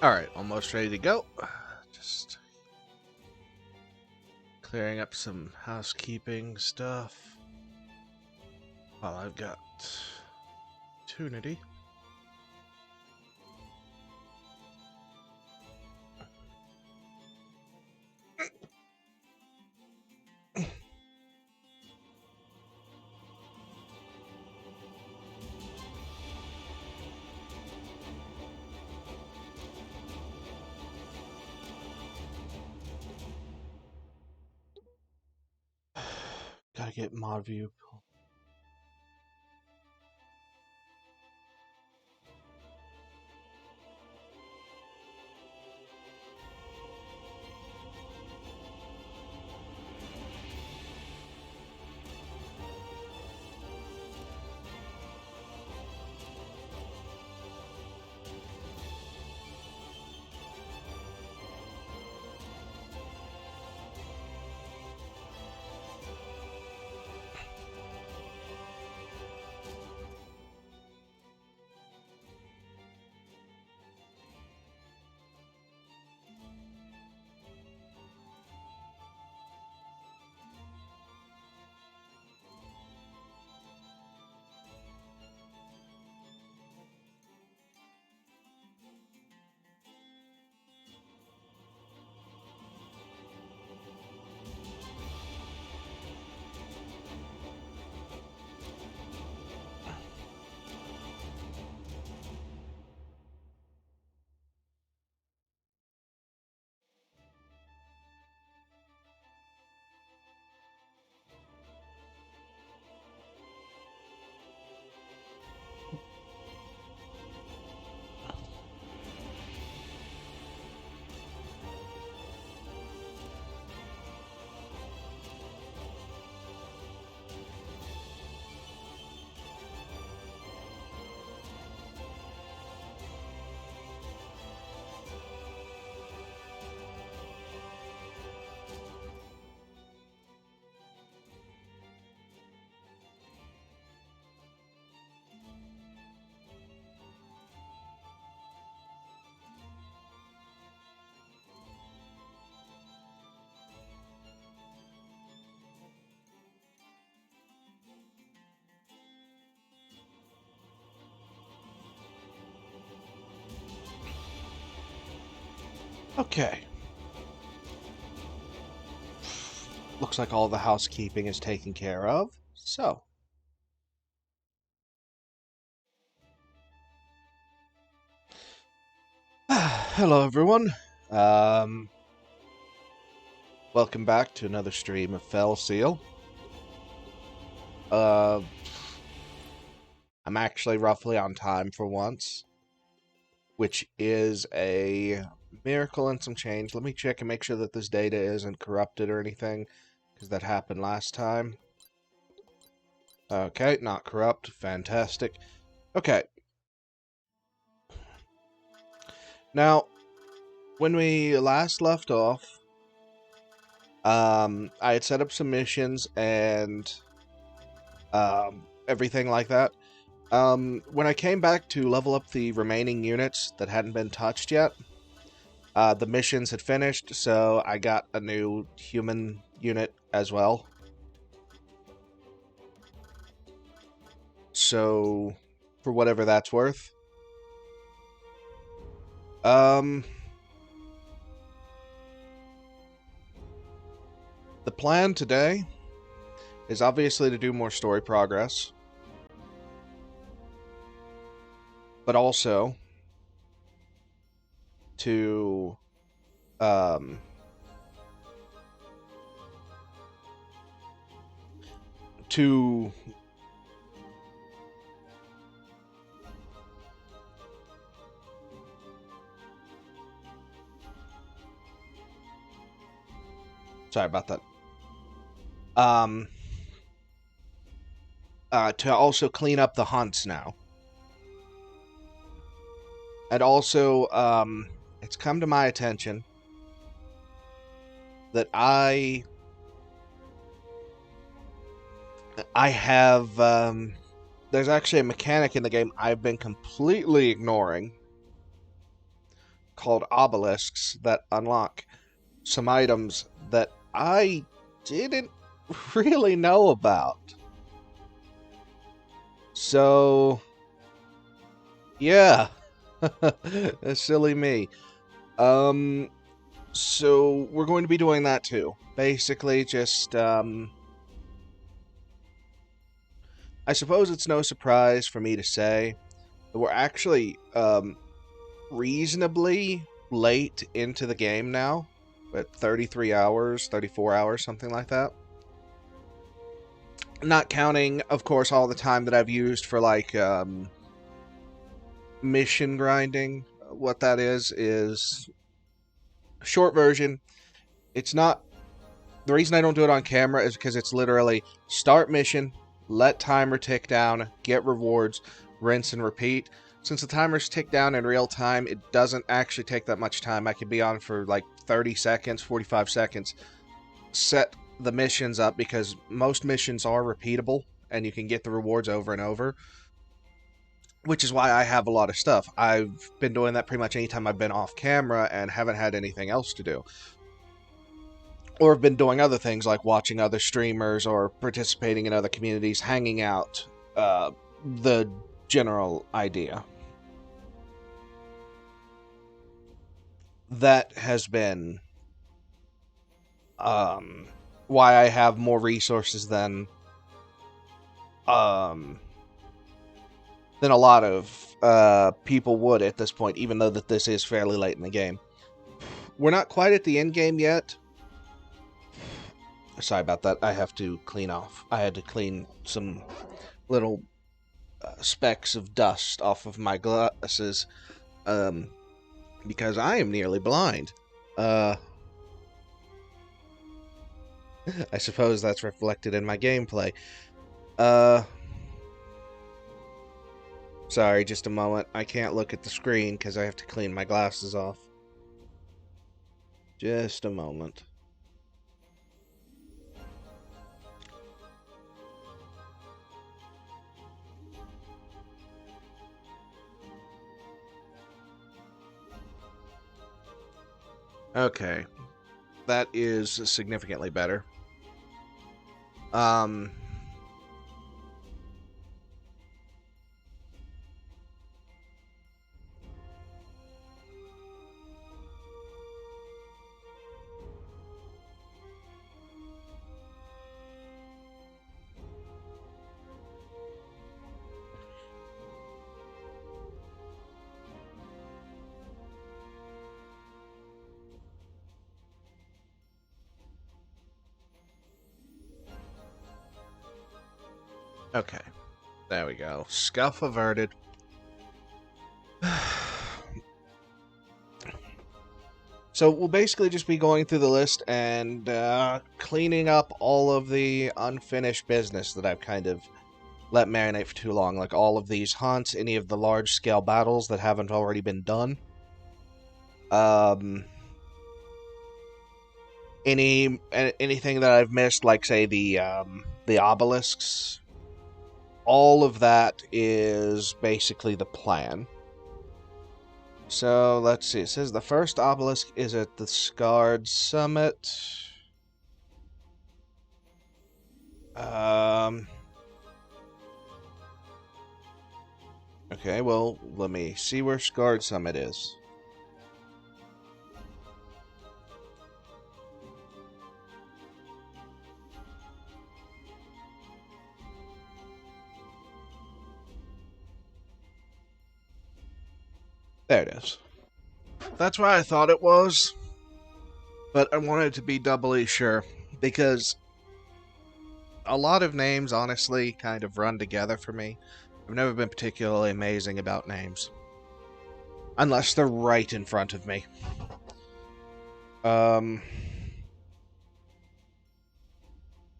Alright, almost ready to go. Just clearing up some housekeeping stuff while I've got opportunity. Gotta get mod view. Okay. Looks like all the housekeeping is taken care of. So. Hello, everyone. Welcome back to another stream of Fell Seal. I'm actually roughly on time for once, which is a miracle and some change. Let me check and make sure that this data isn't corrupted or anything, because that happened last time. Okay, not corrupt. Fantastic. Okay. Now, when we last left off, I had set up some missions and everything like that. When I came back to level up the remaining units that hadn't been touched yet, the missions had finished, so I got a new human unit as well. So, for whatever that's worth. The plan today is obviously to do more story progress, but also to sorry about that. To also clean up the hunts now. And also, it's come to my attention that I have, there's actually a mechanic in the game I've been completely ignoring, called obelisks that unlock some items that I didn't really know about. So, yeah. Silly me. So we're going to be doing that too. Basically, just, I suppose it's no surprise for me to say that we're actually, reasonably late into the game now. At 33 hours, 34 hours, something like that. Not counting, of course, all the time that I've used for, like, mission grinding. What that is short version. It's not... The reason I don't do it on camera is because it's literally start mission, let timer tick down, get rewards, rinse and repeat. Since the timers tick down in real time, it doesn't actually take that much time. I could be on for like 30 seconds, 45 seconds, set the missions up, because most missions are repeatable and you can get the rewards over and over, which is why I have a lot of stuff. I've been doing that pretty much anytime I've been off camera and haven't had anything else to do. Or have been doing other things like watching other streamers or participating in other communities, hanging out. The general idea. That has been why I have more resources than a lot of people would at this point, even though that this is fairly late in the game. We're not quite at the end game yet. Sorry about that. I have to clean off. I had to clean some little specks of dust off of my glasses, because I am nearly blind. I suppose that's reflected in my gameplay. Sorry, just a moment. I can't look at the screen because I have to clean my glasses off. Just a moment. Okay. That is significantly better. Okay. There we go. Scuff averted. So we'll basically just be going through the list and cleaning up all of the unfinished business that I've kind of let marinate for too long. Like all of these hunts, any of the large-scale battles that haven't already been done. Anything that I've missed, like, say, the obelisks. All of that is basically the plan. So, let's see. It says the first obelisk is at the Scarred Summit. Okay, well, let me see where Scarred Summit is. There it is. That's why I thought it was, but I wanted to be doubly sure, because a lot of names, honestly, kind of run together for me. I've never been particularly amazing about names. Unless they're right in front of me.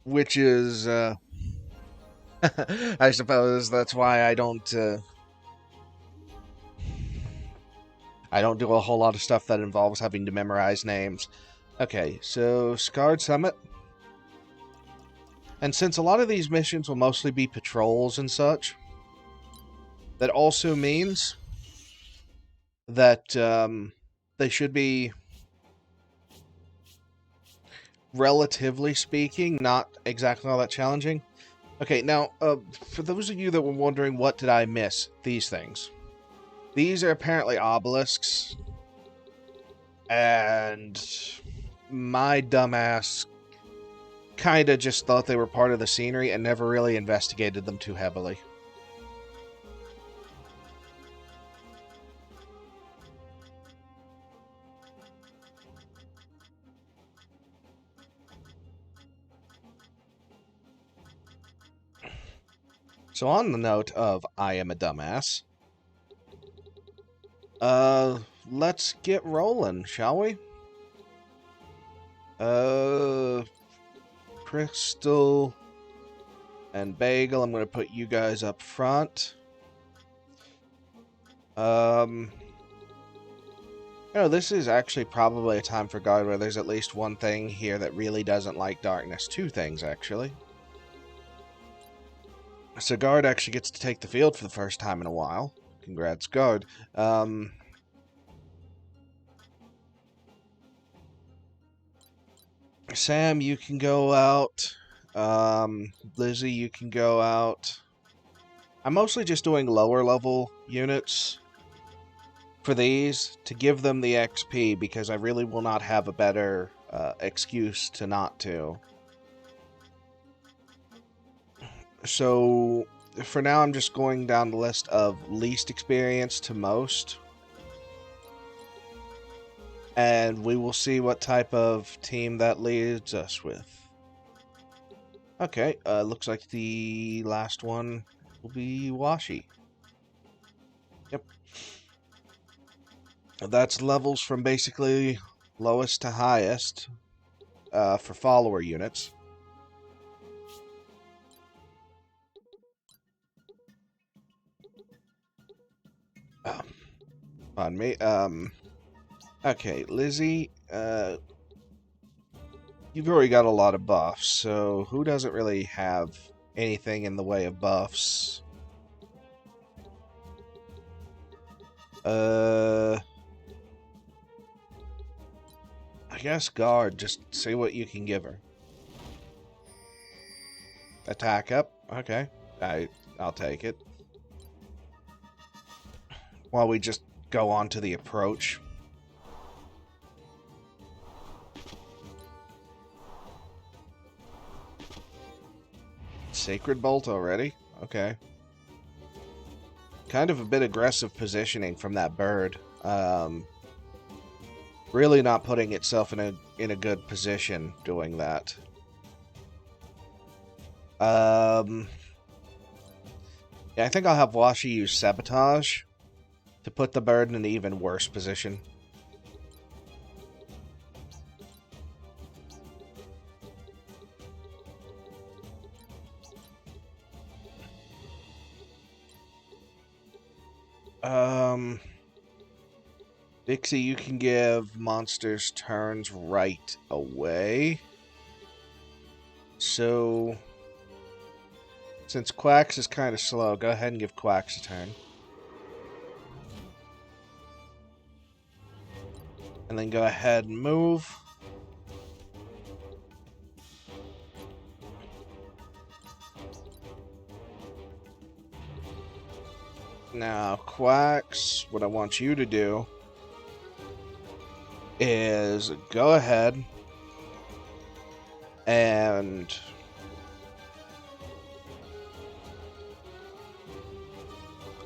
Which is, I suppose that's why I don't do a whole lot of stuff that involves having to memorize names. Okay, so Scarred Summit. And since a lot of these missions will mostly be patrols and such, that also means that they should be, relatively speaking, not exactly all that challenging. Okay, now, for those of you that were wondering what did I miss, these things. These are apparently obelisks, and my dumbass kinda just thought they were part of the scenery and never really investigated them too heavily. So on the note of I am a dumbass, let's get rolling, shall we? Crystal and Bagel, I'm going to put you guys up front. This is actually probably a time for Guard where there's at least one thing here that really doesn't like darkness. Two things, actually. So Guard actually gets to take the field for the first time in a while. Congrats, Guard. Sam, you can go out. Lizzie, you can go out. I'm mostly just doing lower level units for these to give them the XP because I really will not have a better excuse to not to. So for now, I'm just going down the list of least experience to most. And we will see what type of team that leads us with. Okay, looks like the last one will be Washi. Yep. That's levels from basically lowest to highest for follower units. Pardon me. Okay, Lizzie, you've already got a lot of buffs, so who doesn't really have anything in the way of buffs? I guess Guard, just see what you can give her. Attack up? Okay. I'll take it. While we just go on to the approach. Sacred Bolt already? Okay. Kind of a bit aggressive positioning from that bird. Really not putting itself in a good position doing that. Yeah, I think I'll have Washi use Sabotage to put the bird in an even worse position. Dixie, you can give monsters turns right away. So, since Quacks is kind of slow, go ahead and give Quacks a turn. And then go ahead and move. Now, Quacks, what I want you to do is go ahead and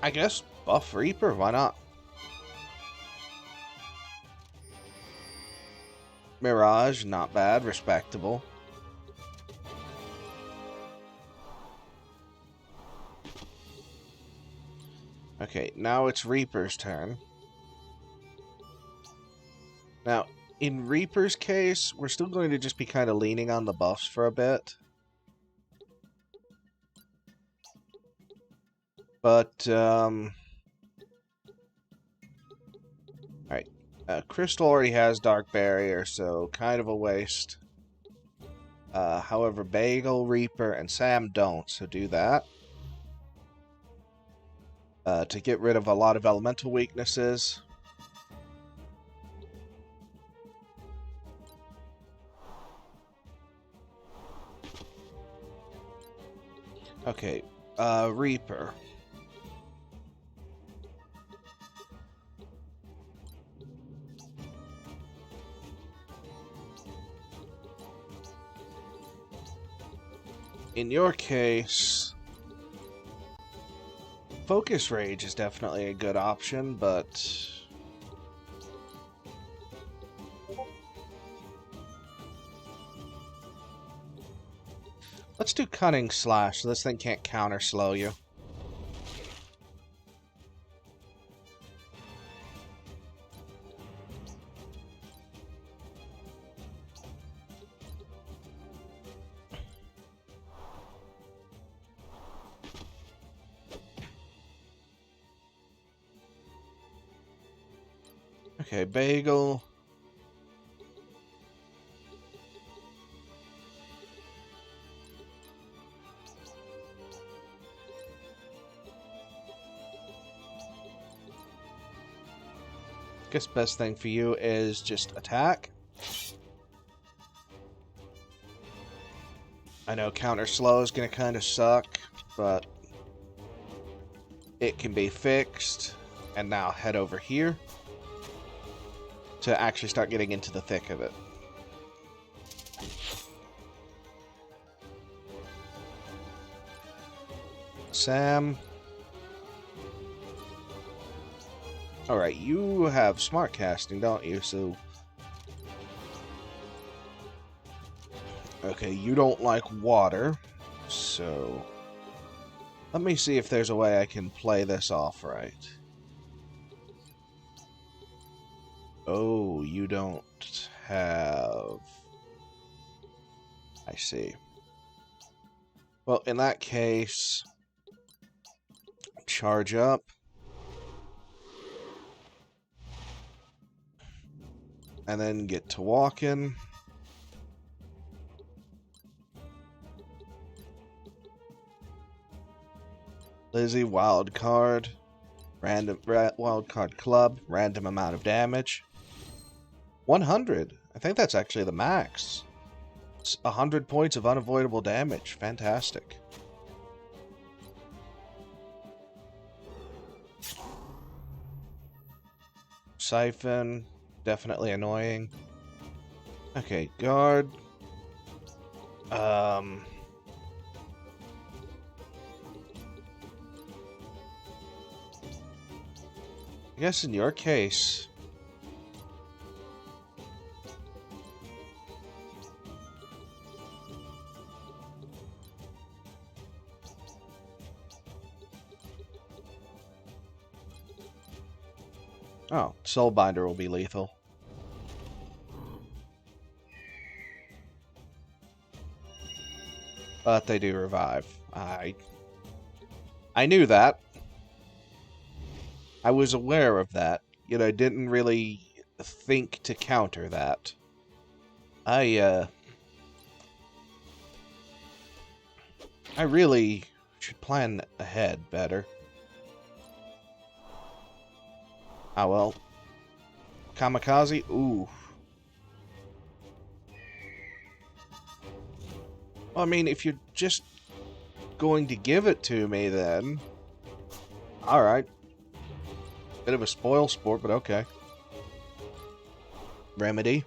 I guess buff Reaper, why not? Mirage, not bad, respectable. Okay, now it's Reaper's turn. Now, in Reaper's case, we're still going to just be kind of leaning on the buffs for a bit. But, alright. Crystal already has Dark Barrier, so kind of a waste. However, Bagel, Reaper, and Sam don't, so do that. To get rid of a lot of elemental weaknesses. Okay, Reaper. In your case, Focus Rage is definitely a good option, but let's do Cunning Slash, so this thing can't counter slow you. Okay, Bagel. Guess best thing for you is just attack. I know counter slow is gonna kind of suck, but it can be fixed. And now head over here to actually start getting into the thick of it. Sam. Alright, you have smart casting, don't you? So... okay, you don't like water, so... let me see if there's a way I can play this off right. Oh, you don't have... I see. Well, in that case... charge up. And then get to walking. Lizzie, wild card. Random wild card club. Random amount of damage. 100. I think that's actually the max. It's 100 points of unavoidable damage. Fantastic. Siphon. Definitely annoying. Okay, guard. I guess in your case... oh, Soulbinder will be lethal. But they do revive. I knew that. I was aware of that, yet I didn't really think to counter that. I really should plan ahead better. Ah, well. Kamikaze? Ooh. Well, I mean, if you're just going to give it to me, then... alright. Bit of a spoil sport, but okay. Remedy.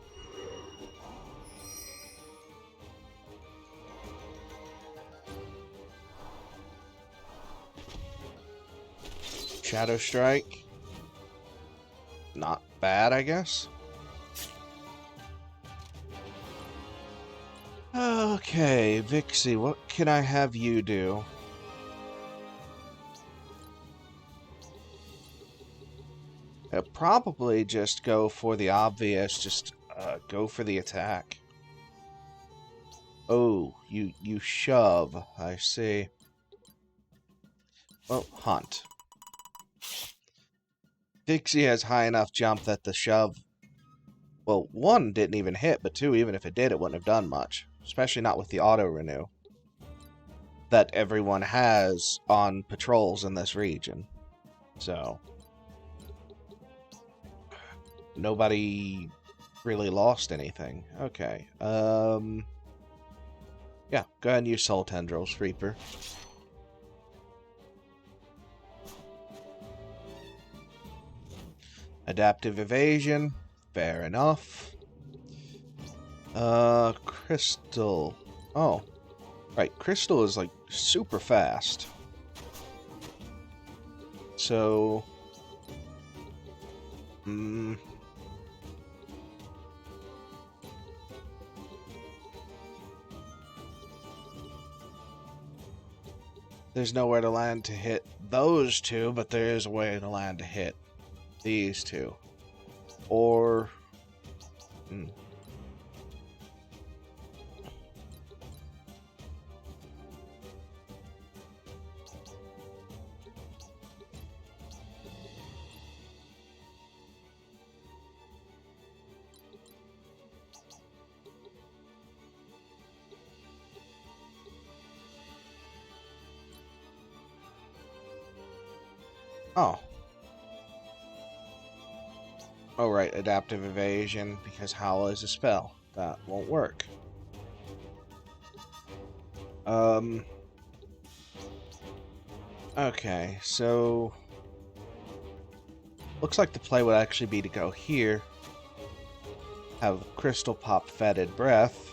Shadow Strike. Not bad, I guess. Okay, Vixie, what can I have you do? I'll probably just go for the obvious, just go for the attack. Oh, you shove, I see. Well, hunt. Vixie has high enough jump that the shove... well, 1 didn't even hit, but 2, even if it did, it wouldn't have done much. Especially not with the auto-renew that everyone has on patrols in this region. So... nobody really lost anything. Okay. Yeah, go ahead and use Soul Tendrils, Reaper. Adaptive evasion. Fair enough. Crystal. Oh. Right, Crystal is like super fast. So... There's nowhere to land to hit those two, but there is a way to land to hit these two. Or... Oh. Oh, right, adaptive evasion, because Howl is a spell. That won't work. Okay, so... Looks like the play would actually be to go here. Have Crystal pop Fetid Breath,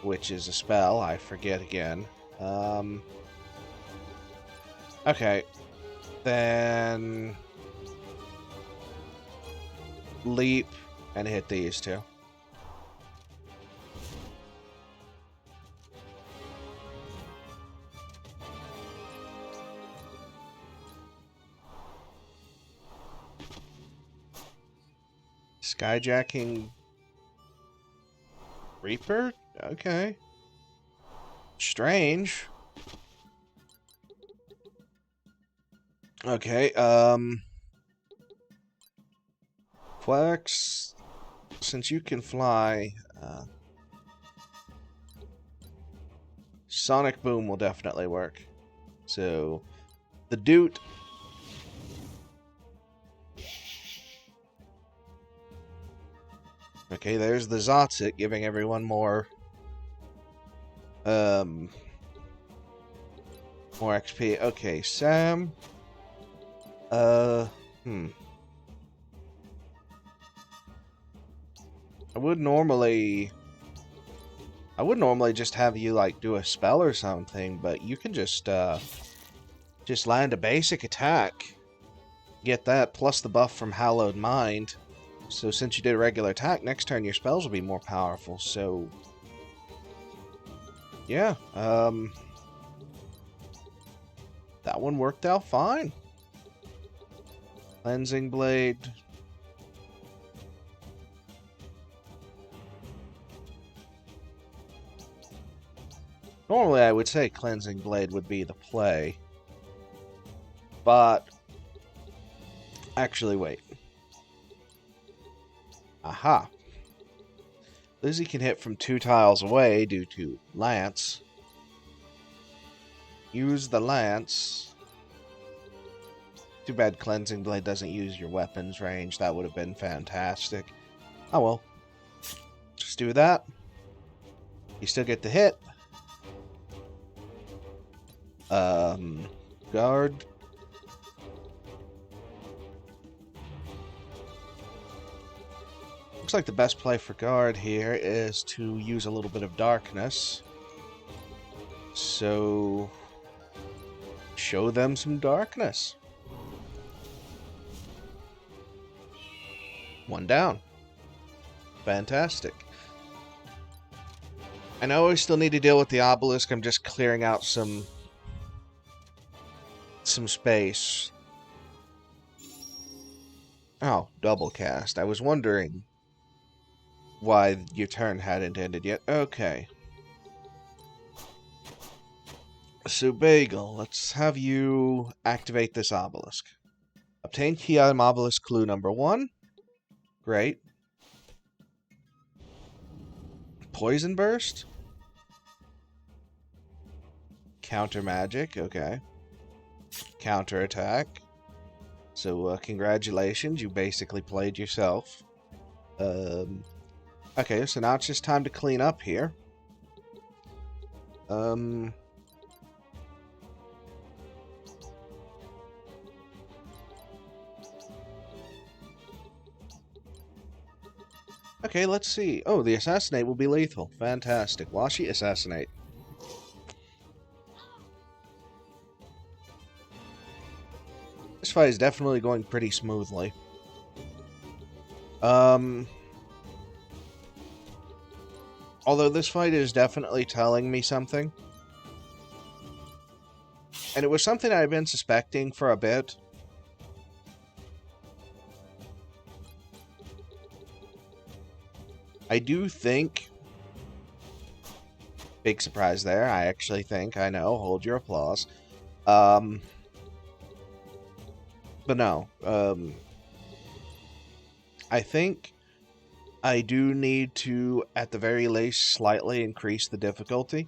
which is a spell, I forget again. Okay. Then... Leap and hit these two. Skyjacking Reaper? Okay. Strange. Okay, Flex, since you can fly, Sonic Boom will definitely work. So, the Doot. Okay, there's the Zotzik giving everyone more XP. Okay, Sam. I would normally just have you like do a spell or something, but you can just land a basic attack. Get that plus the buff from Hallowed Mind. So since you did a regular attack, next turn your spells will be more powerful. So yeah, that one worked out fine. Cleansing Blade. Normally I would say Cleansing Blade would be the play. But... Actually, wait. Aha. Lizzie can hit from 2 tiles away due to Lance. Use the Lance. Too bad Cleansing Blade doesn't use your weapons range. That would have been fantastic. Oh well. Just do that. You still get the hit. Guard. Looks like the best play for guard here is to use a little bit of darkness. So... show them some darkness. 1 down. Fantastic. I know I still need to deal with the obelisk. I'm just clearing out some space. Oh, double cast. I was wondering why your turn hadn't ended yet. Okay. So, Bagel, let's have you activate this obelisk. Obtain key item obelisk clue number 1. Great. Poison Burst? Counter magic, okay. Counter attack. So, congratulations, you basically played yourself. Okay, so now it's just time to clean up here. Okay, let's see. Oh, the Assassinate will be lethal. Fantastic. Washi, Assassinate. This fight is definitely going pretty smoothly. Although this fight is definitely telling me something. And it was something I've been suspecting for a bit. I do think... Big surprise there. I actually think, I know, hold your applause. But no. I think I do need to, at the very least, slightly increase the difficulty.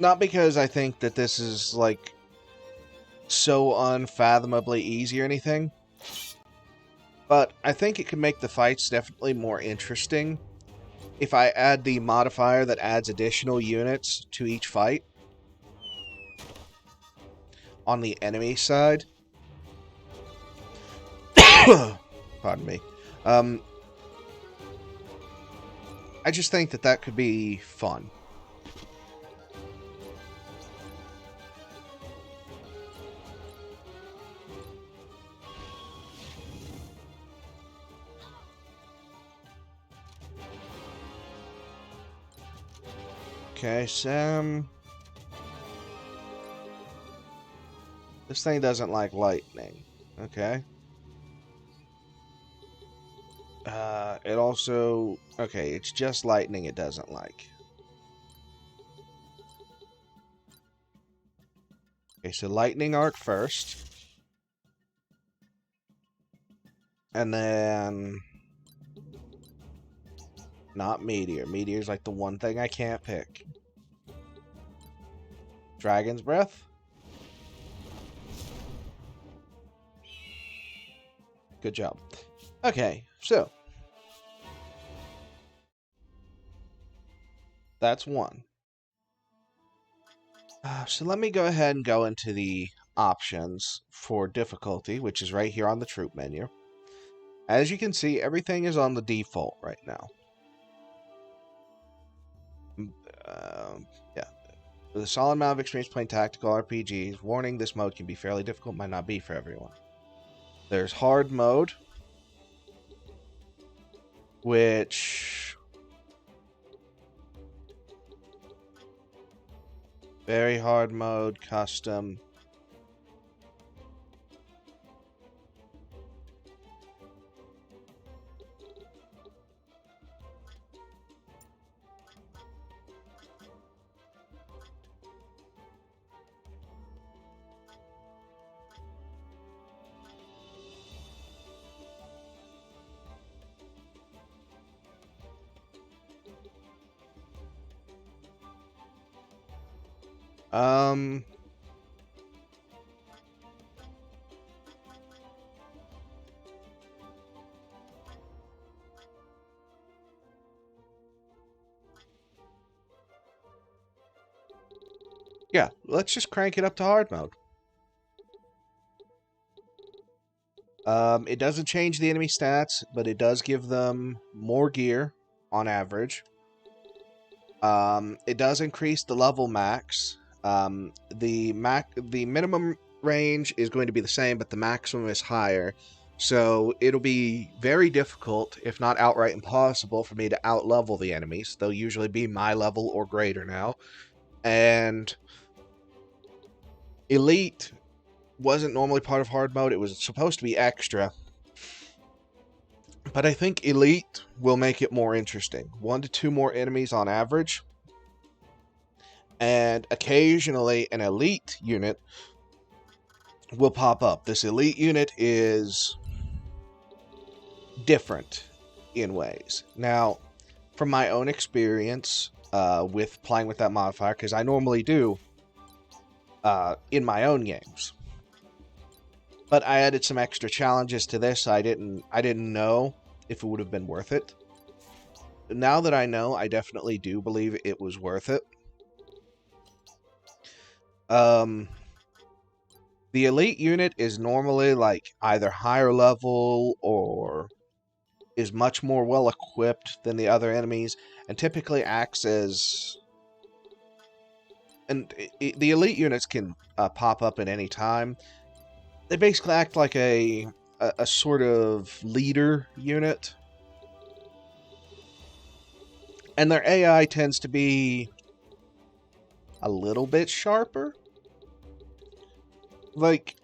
Not because I think that this is, like, so unfathomably easy or anything, but I think it could make the fights definitely more interesting if I add the modifier that adds additional units to each fight on the enemy side. Pardon me. I just think that that could be fun. Okay, Sam. This thing doesn't like lightning. Okay. It also... Okay, it's just lightning it doesn't like. Okay, so lightning arc first. And then... Not meteor. Meteor's like the one thing I can't pick. Dragon's breath. Good job. Okay, so... That's one. So let me go ahead and go into the options for difficulty, which is right here on the troop menu. As you can see, everything is on the default right now. Yeah. With a solid amount of experience playing tactical RPGs, warning, this mode can be fairly difficult, might not be for everyone. There's hard mode, which... Very hard mode, custom. Yeah, let's just crank it up to hard mode. It doesn't change the enemy stats, but it does give them more gear on average. It does increase the level max. The minimum range is going to be the same, but the maximum is higher. So it'll be very difficult, if not outright impossible, for me to outlevel the enemies. They'll usually be my level or greater now. And Elite wasn't normally part of hard mode. It was supposed to be extra. But I think Elite will make it more interesting. 1 to 2 more enemies on average. And occasionally an Elite unit will pop up. This Elite unit is different in ways. Now, from my own experience with playing with that modifier, because I normally do in my own games, but I added some extra challenges to this. I didn't know if it would have been worth it. Now that I know, I definitely do believe it was worth it. The elite unit is normally like either higher level or is much more well equipped than the other enemies, and typically acts as. And the elite units can pop up at any time. They basically act like a sort of leader unit, and their AI tends to be a little bit sharper. Like,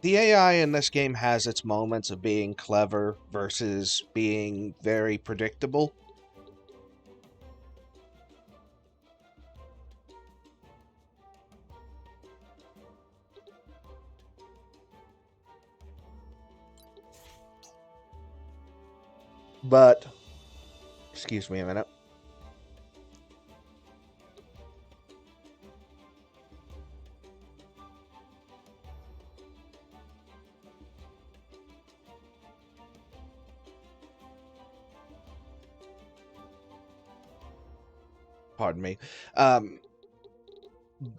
the AI in this game has its moments of being clever versus being very predictable. But, excuse me a minute. Pardon me.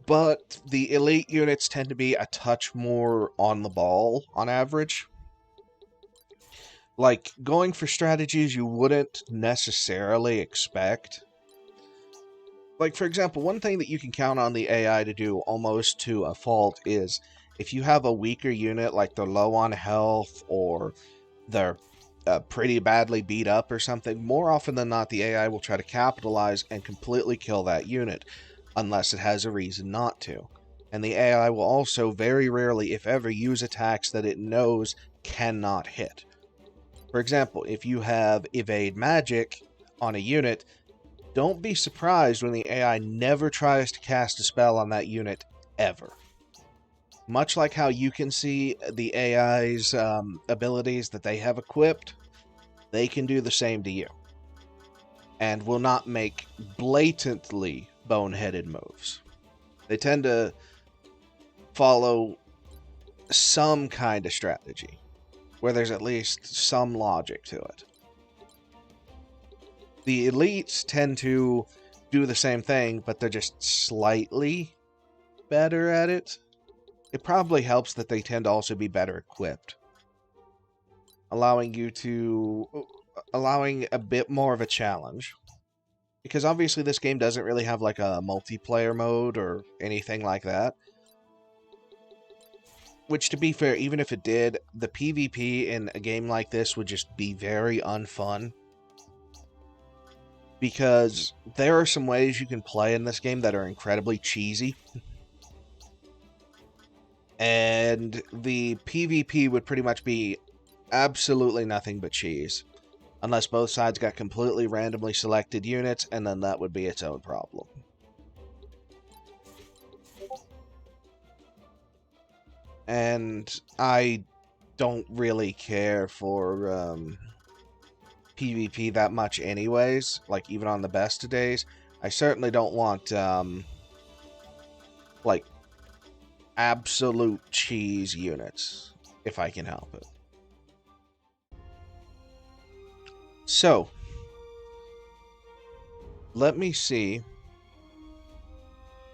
But the elite units tend to be a touch more on the ball on average. Like, going for strategies you wouldn't necessarily expect. Like, for example, one thing that you can count on the AI to do almost to a fault is if you have a weaker unit, like they're low on health or they're pretty badly beat up or something, more often than not, the AI will try to capitalize and completely kill that unit, unless it has a reason not to. And the AI will also very rarely, if ever, use attacks that it knows cannot hit. For example, if you have evade magic on a unit, don't be surprised when the AI never tries to cast a spell on that unit ever. Much like how you can see the AI's abilities that they have equipped, they can do the same to you. And will not make blatantly boneheaded moves. They tend to follow some kind of strategy, where there's at least some logic to it. The elites tend to do the same thing, but they're just slightly better at it. It probably helps that they tend to also be better equipped, allowing a bit more of a challenge. Because obviously this game doesn't really have like a multiplayer mode or anything like that. Which, to be fair, even if it did, the PvP in a game like this would just be very unfun. Because there are some ways you can play in this game that are incredibly cheesy. And the PvP would pretty much be absolutely nothing but cheese. Unless both sides got completely randomly selected units, and then that would be its own problem. And I don't really care for PvP that much anyways, like even on the best of days. I certainly don't want like absolute cheese units, if I can help it. So, let me see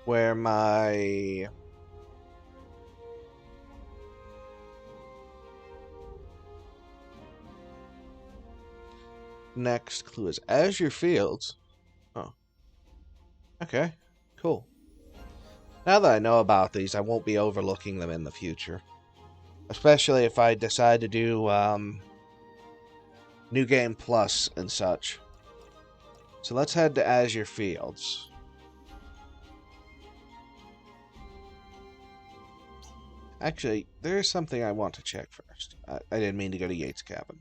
where my next clue is. Azure Fields. Oh. Okay, cool. Now that I know about these, I won't be overlooking them in the future. Especially if I decide to do New Game Plus and such. So let's head to Azure Fields. Actually, there is something I want to check first. I didn't mean to go to Yates' cabin.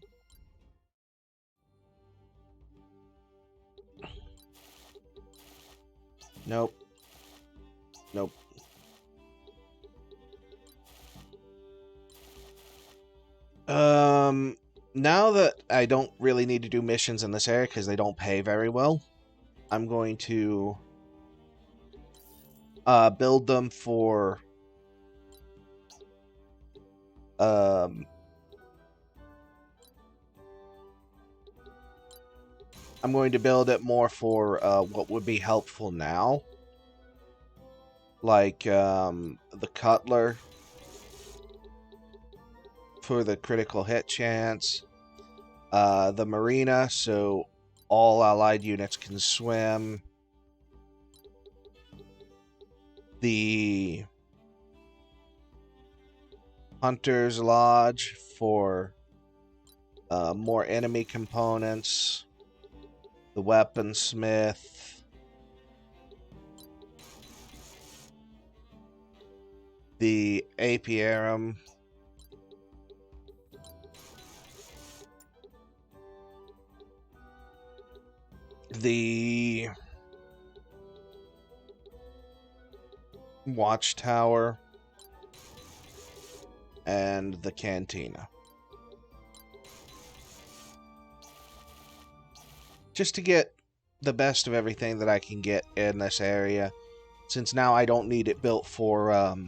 Nope. Nope. Now that I don't really need to do missions in this area because they don't pay very well, I'm going to build them for I'm going to build it more for what would be helpful now. like the Cutler for the critical hit chance, the Marina, so all allied units can swim, the Hunter's Lodge for more enemy components, the Weaponsmith, the Apiarum, the Watchtower, and the Cantina. Just to get the best of everything that I can get in this area, since now I don't need it built for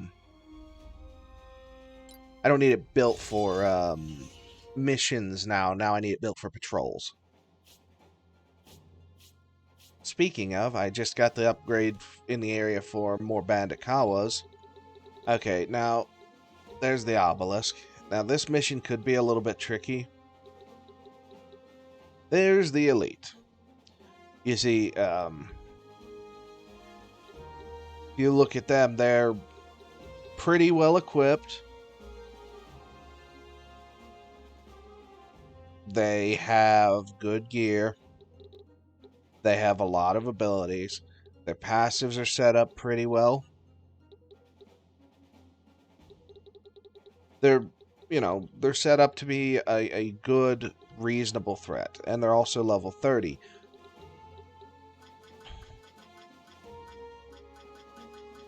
missions now. Now I need it built for patrols. Speaking of, I just got the upgrade in the area for more Bandit Kawas. Okay, now there's the obelisk. Now this mission could be a little bit tricky. There's the elite. You see, you look at them, they're pretty well equipped. They have good gear. They have a lot of abilities. Their passives are set up pretty well. They're set up to be a good, reasonable threat. And they're also level 30.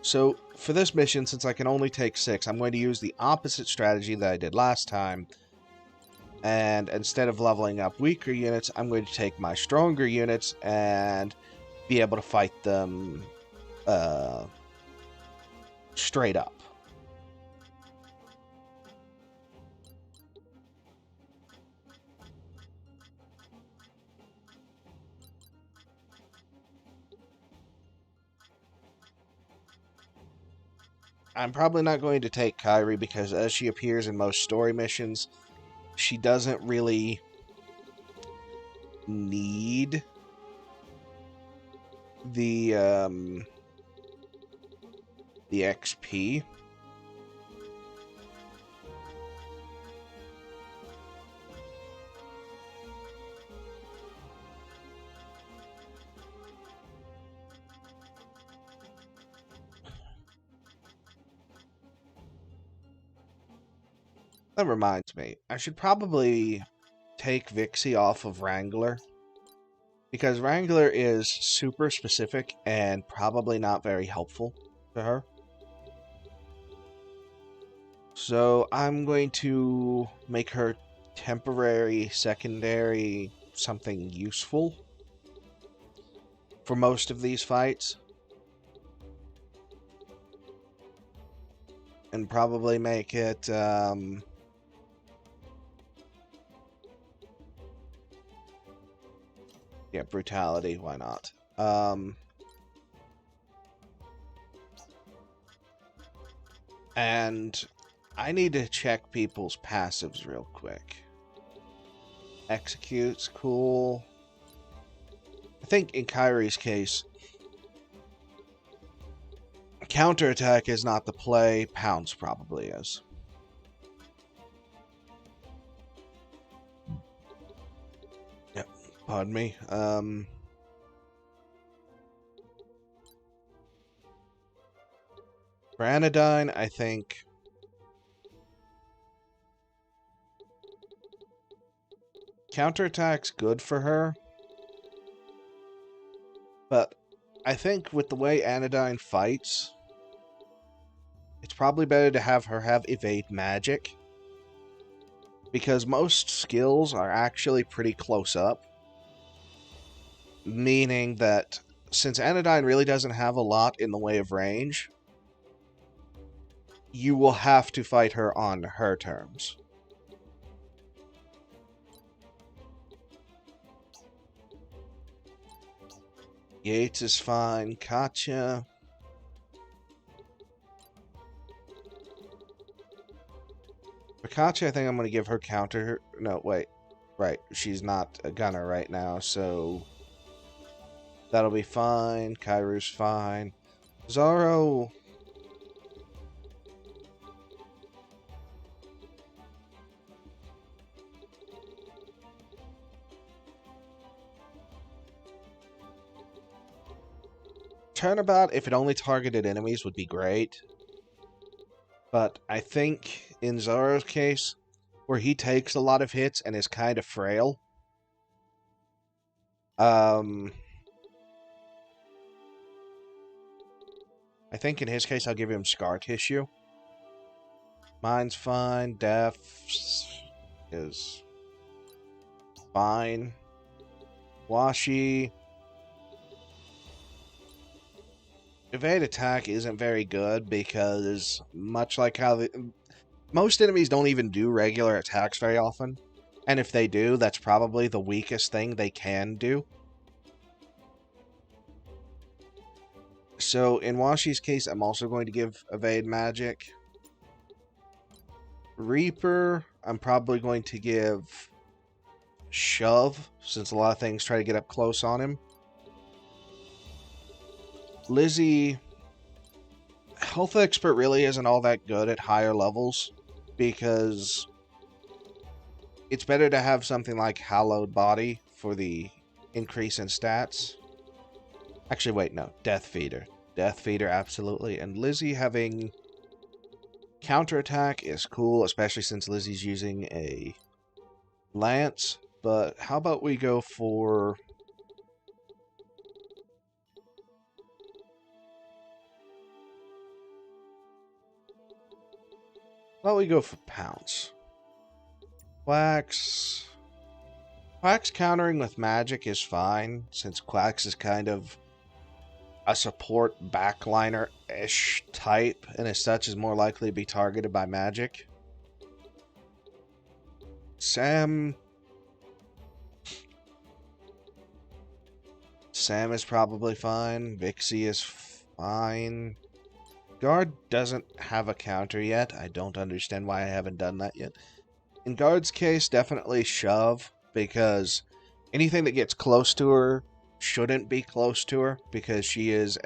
So, for this mission, since I can only take 6, I'm going to use the opposite strategy that I did last time. And instead of leveling up weaker units, I'm going to take my stronger units and be able to fight them straight up. I'm probably not going to take Kyrie because as she appears in most story missions, she doesn't really need the XP. That reminds me, I should probably take Vixie off of Wrangler, because Wrangler is super specific and probably not very helpful to her. So I'm going to make her temporary, secondary, something useful for most of these fights. And probably make it yeah, brutality, why not? And I need to check people's passives real quick. Executes, cool. I think in Kyrie's case, counterattack is not the play, pounce probably is. Yep, pardon me. For Anodyne, I think counterattack's good for her. But I think with the way Anodyne fights, it's probably better to have her have evade magic. Because most skills are actually pretty close up. Meaning that since Anodyne really doesn't have a lot in the way of range, you will have to fight her on her terms. Yates is fine. Katya. Mikachi, I think I'm going to give her counter. No, wait. Right, she's not a gunner right now, so that'll be fine. Kairu's fine. Zoro. Turnabout, if it only targeted enemies, would be great. But I think in Zoro's case, where he takes a lot of hits and is kind of frail, I think in his case I'll give him scar tissue. Mine's fine. Def's is fine. Washi. Evade attack isn't very good because, much like how most enemies don't even do regular attacks very often. And if they do, that's probably the weakest thing they can do. So in Washi's case, I'm also going to give Evade Magic. Reaper, I'm probably going to give Shove, since a lot of things try to get up close on him. Lizzie, Health Expert really isn't all that good at higher levels, because it's better to have something like Hallowed Body for the increase in stats. Actually, wait, no. Death Feeder. Death Feeder, absolutely. And Lizzie having counterattack is cool, especially since Lizzie's using a lance. But how about we go for... How about we go for Pounce? Quacks... Quacks countering with magic is fine, since Quacks is kind of a support backliner-ish type, and as such is more likely to be targeted by magic. Sam is probably fine. Vixie is fine. Guard doesn't have a counter yet. I don't understand why I haven't done that yet. In Guard's case, definitely Shove, because anything that gets close to her shouldn't be close to her, because she is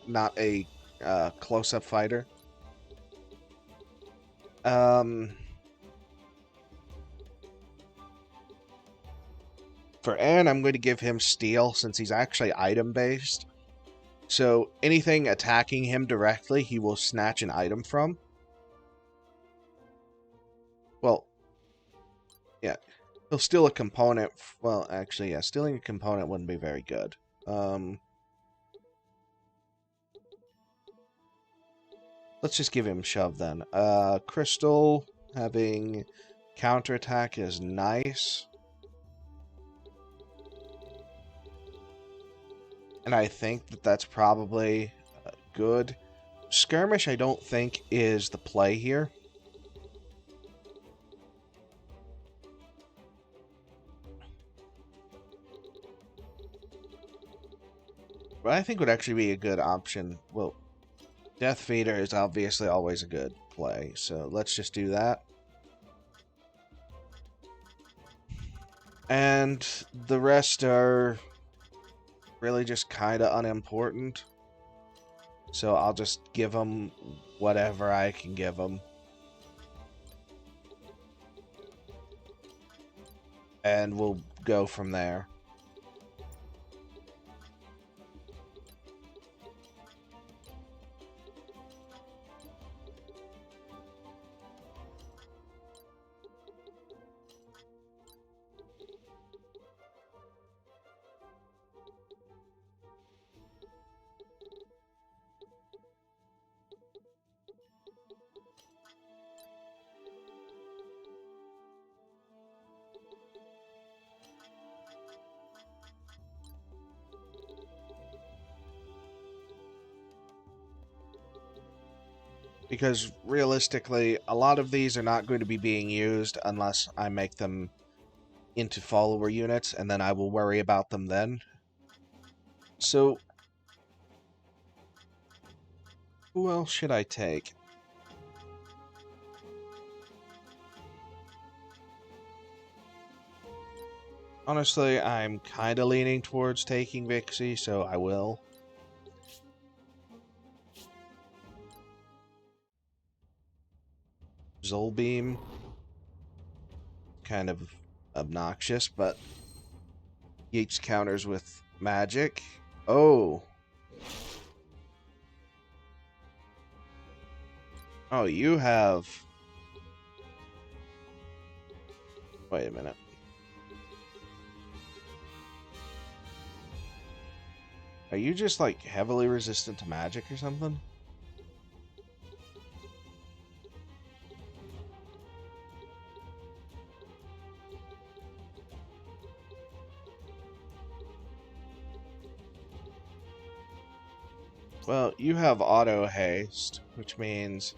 not a close-up fighter. For Aaron, I'm going to give him Steel, since he's actually item-based. So anything attacking him directly, he will snatch an item from. Well, yeah. He'll steal a component. Well, actually, yeah. Stealing a component wouldn't be very good. Let's just give him Shove, then. Crystal having counterattack is nice. And I think that that's probably good. Skirmish, I don't think, is the play here. But I think would actually be a good option. Well, Death Feeder is obviously always a good play, so let's just do that. And the rest are really just kind of unimportant. So I'll just give them whatever I can give them. And we'll go from there. Because realistically, a lot of these are not going to be being used unless I make them into follower units, and then I will worry about them then. So, who else should I take? Honestly, I'm kind of leaning towards taking Vixie, so I will. Zolbeam. Kind of obnoxious, but Yeats counters with magic. Oh. Oh, you have... Wait a minute. Are you just, like, heavily resistant to magic or something? Well, you have auto haste, which means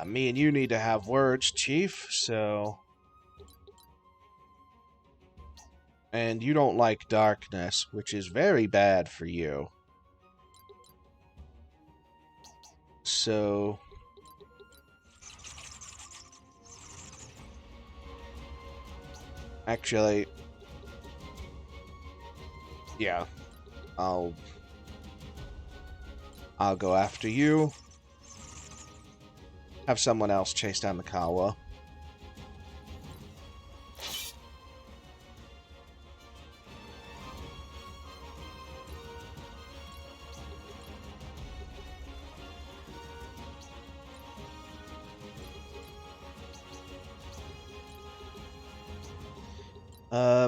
me and you need to have words, Chief, so... And you don't like darkness, which is very bad for you. So... Actually... Yeah. I'll go after you. Have someone else chase down the Kawa.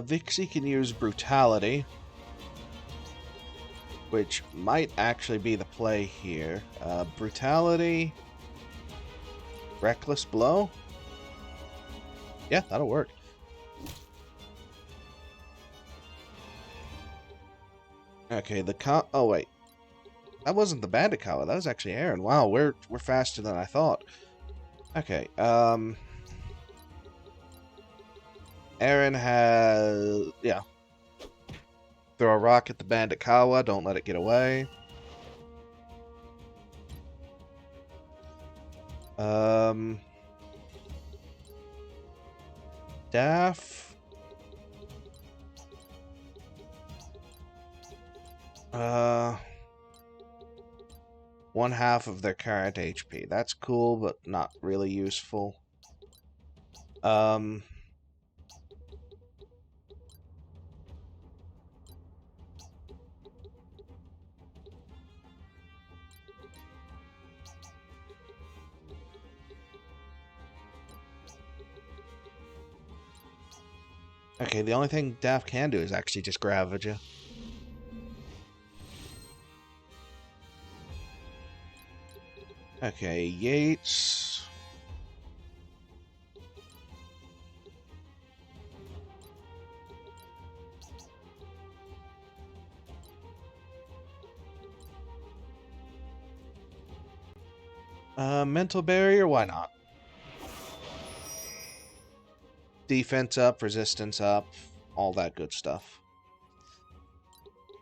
Vixie can use Brutality, which might actually be the play here. Brutality... Reckless Blow? Yeah, that'll work. Okay, oh, wait. That wasn't the Bandit Kawa, that was actually Aaron. Wow, we're faster than I thought. Okay, Aaron has... Yeah. Throw a rock at the Bandit Kawa, don't let it get away. Daff. One half of their current HP. That's cool, but not really useful. Okay, the only thing Daff can do is actually just Ravage you. Okay, Yeats. Mental Barrier, why not? Defense up, resistance up, all that good stuff.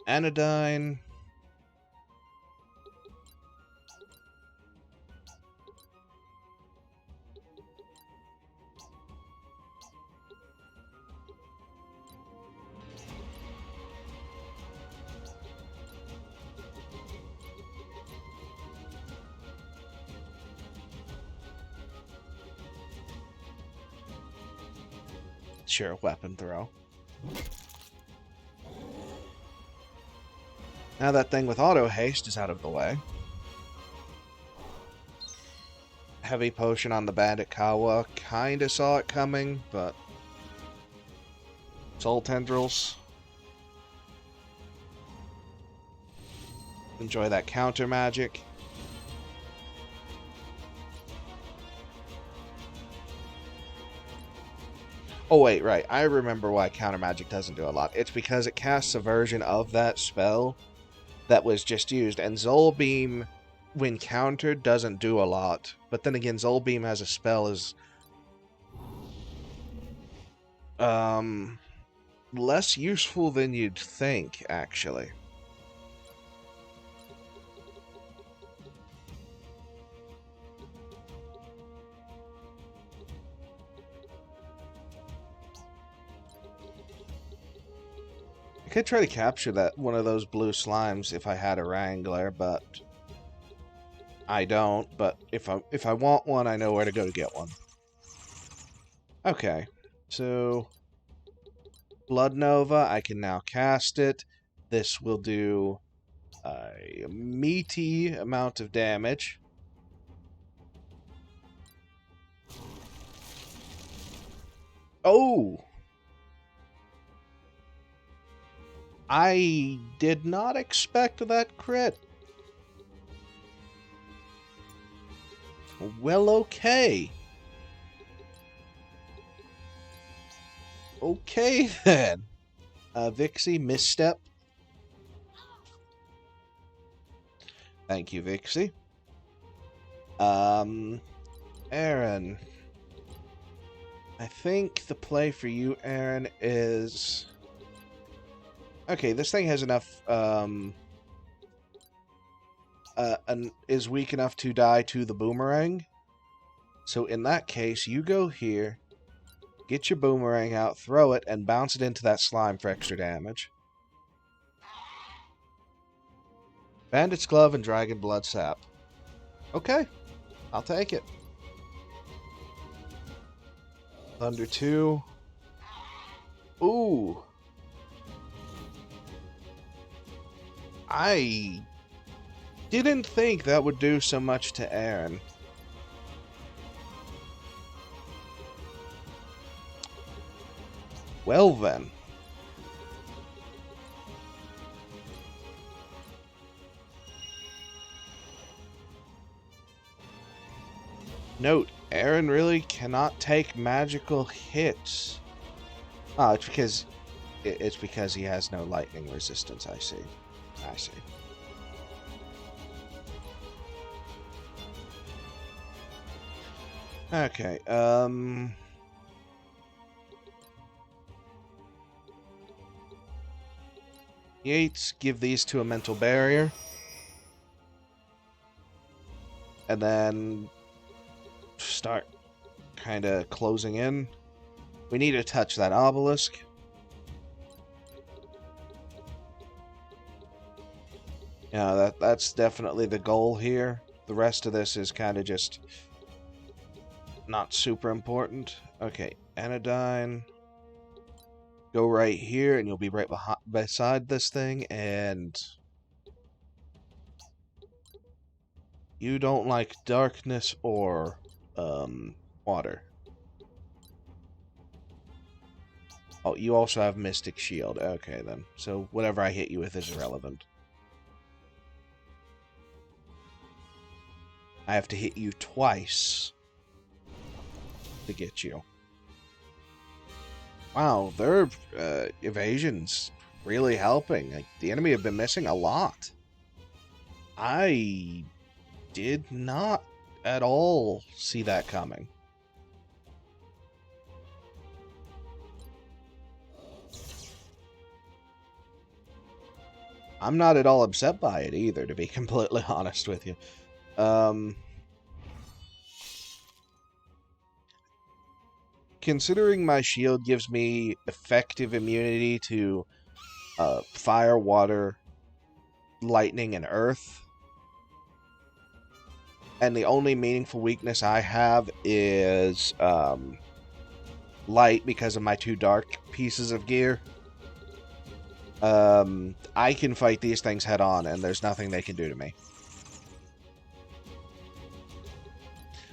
Anodyne. Sure, weapon throw. Now that thing with auto haste is out of the way. Heavy potion on the Bandit Kawa. Kinda saw it coming, but... Soul Tendrils. Enjoy that counter magic. Oh wait, right. I remember why counter magic doesn't do a lot. It's because it casts a version of that spell that was just used, and Zolbeam, when countered, doesn't do a lot. But then again, Zolbeam as a spell is less useful than you'd think, actually. I could try to capture that one of those blue slimes if I had a Wrangler, but I don't. But if I want one, I know where to go to get one. Okay, so Blood Nova, I can now cast it. This will do a meaty amount of damage. Oh! I did not expect that crit. Well, okay. Okay, then. Vixie, misstep. Thank you, Vixie. Aaron. I think the play for you, Aaron, is... Okay, this thing has enough, is weak enough to die to the boomerang. So in that case, you go here, get your boomerang out, throw it, and bounce it into that slime for extra damage. Bandit's Glove and Dragon Blood Sap. Okay, I'll take it. Thunder 2. Ooh. I didn't think that would do so much to Aaron. Well then. Note, Aaron really cannot take magical hits. Oh, it's because he has no lightning resistance, I see. I see. Okay, Yates, give these to a mental barrier. And then start kind of closing in. We need to touch that obelisk. Yeah, that's definitely the goal here. The rest of this is kind of just not super important. Okay, Anodyne. Go right here, and you'll be right beside this thing, and... You don't like darkness or, water. Oh, you also have Mystic Shield. Okay, then. So whatever I hit you with is irrelevant. I have to hit you twice to get you. Wow, their evasion's really helping. Like, the enemy have been missing a lot. I did not at all see that coming. I'm not at all upset by it either, to be completely honest with you. Considering my shield gives me effective immunity to fire, water, lightning, and earth, and the only meaningful weakness I have is light because of my 2 dark pieces of gear, I can fight these things head on, and there's nothing they can do to me.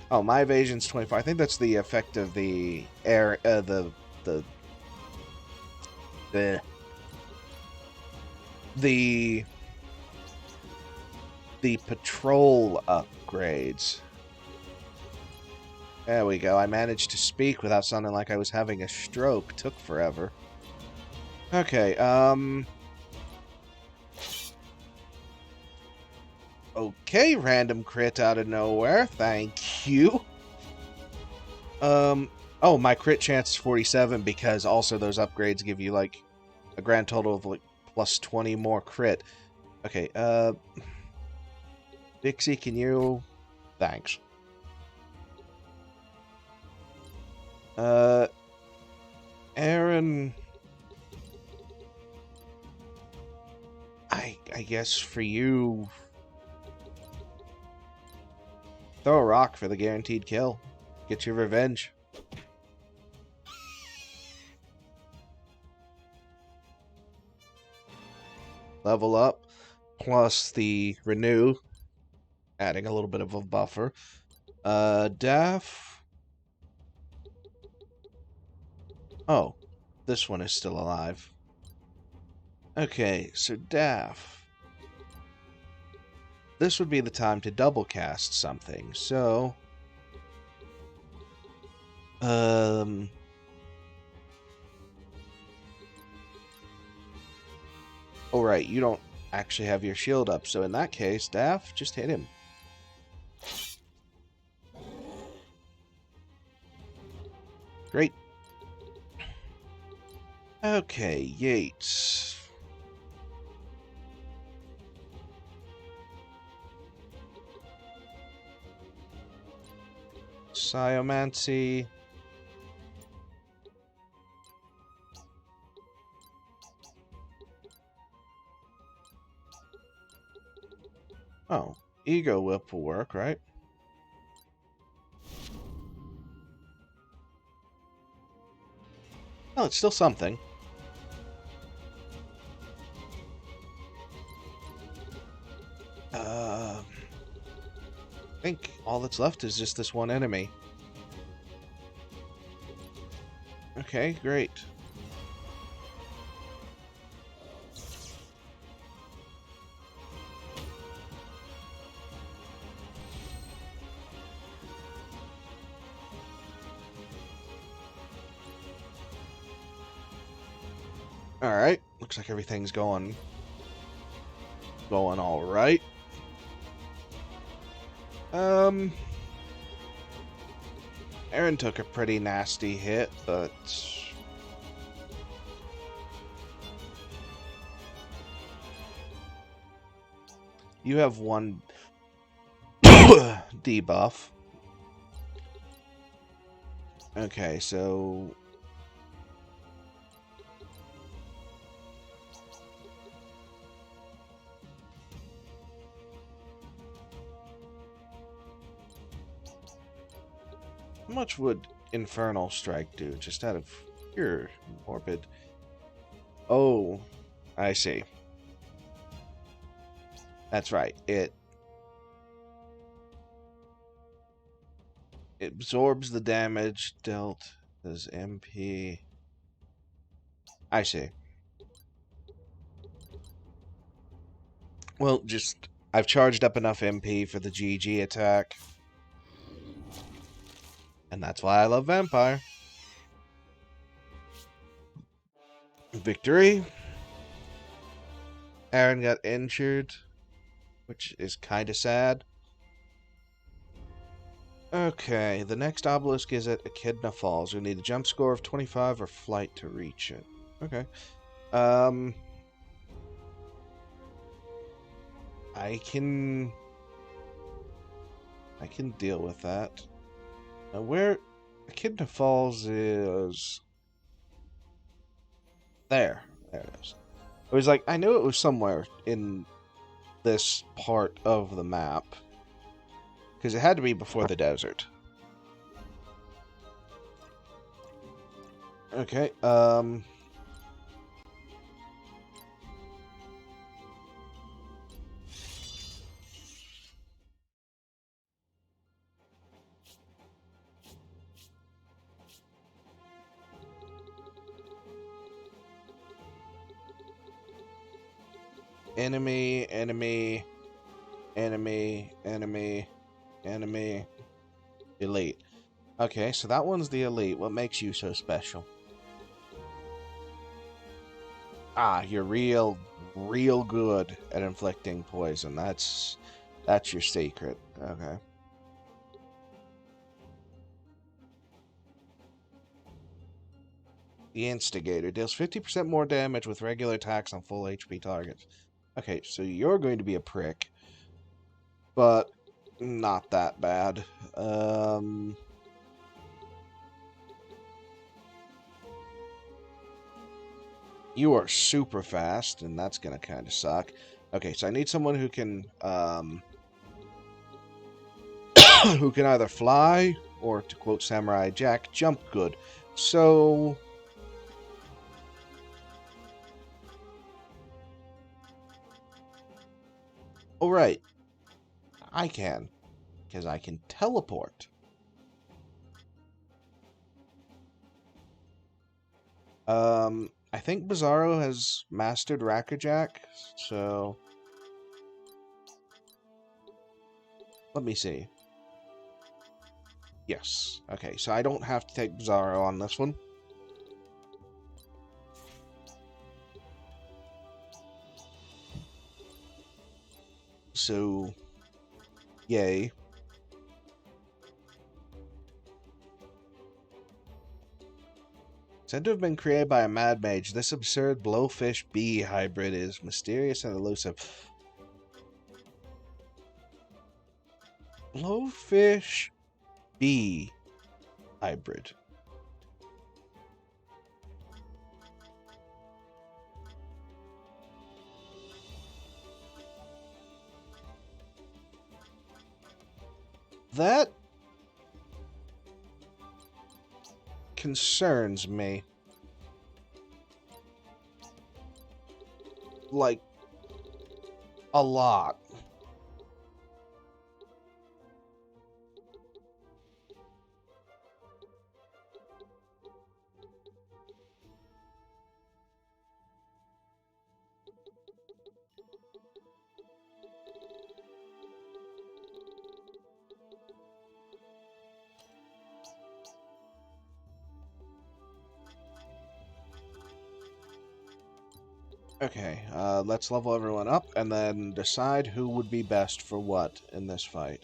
Oh, my evasion's 24. I think that's the effect of the air, the patrol upgrades. There we go. I managed to speak without sounding like I was having a stroke. Took forever. Okay, Okay, random crit out of nowhere. Thank you. Oh, my crit chance is 47 because also those upgrades give you, like, a grand total of, like, plus 20 more crit. Okay, Dixie, can you... Thanks. Aaron... I guess for you, throw a rock for the guaranteed kill. Get your revenge. Level up, plus the renew, adding a little bit of a buffer. Daff. Oh, this one is still alive. Okay, so Daff. This would be the time to double cast something, so... Oh, right, you don't actually have your shield up, so in that case, Daff, just hit him. Great. Okay, Yates. Sciomancy. Oh, Ego Whip will work, right? Oh, it's still something. I think all that's left is just this one enemy. Okay, great. Alright, looks like everything's going all right. Aaron took a pretty nasty hit, but you have one debuff. Okay, so how much would Infernal Strike do? Just out of pure morbid. Oh, I see. That's right. It absorbs the damage dealt as MP. I see. Well, just I've charged up enough MP for the GG attack. And that's why I love Vampire. Victory. Aaron got injured, which is kind of sad. Okay, the next obelisk is at Echidna Falls. We need a jump score of 25 or flight to reach it. Okay. I can deal with that. Now, where Echidna Falls is... There it is. I was like, I knew it was somewhere in this part of the map. Because it had to be before the desert. Okay, enemy, enemy, enemy, enemy, enemy, elite. Okay, so that one's the elite. What makes you so special? Ah, you're real good at inflicting poison. That's your secret. Okay. The Instigator deals 50% more damage with regular attacks on full HP targets. Okay, so you're going to be a prick. But not that bad. You are super fast, and that's going to kind of suck. Okay, so I need someone who can who can either fly or, to quote Samurai Jack, jump good. So all right, I can, because I can teleport. I think Bizarro has mastered Rackerjack, so let me see. Yes. Okay, so I don't have to take Bizarro on this one. So, yay. Said to have been created by a mad mage, this absurd blowfish bee hybrid is mysterious and elusive. Blowfish bee hybrid. That concerns me. Like, a lot. Okay, let's level everyone up and then decide who would be best for what in this fight.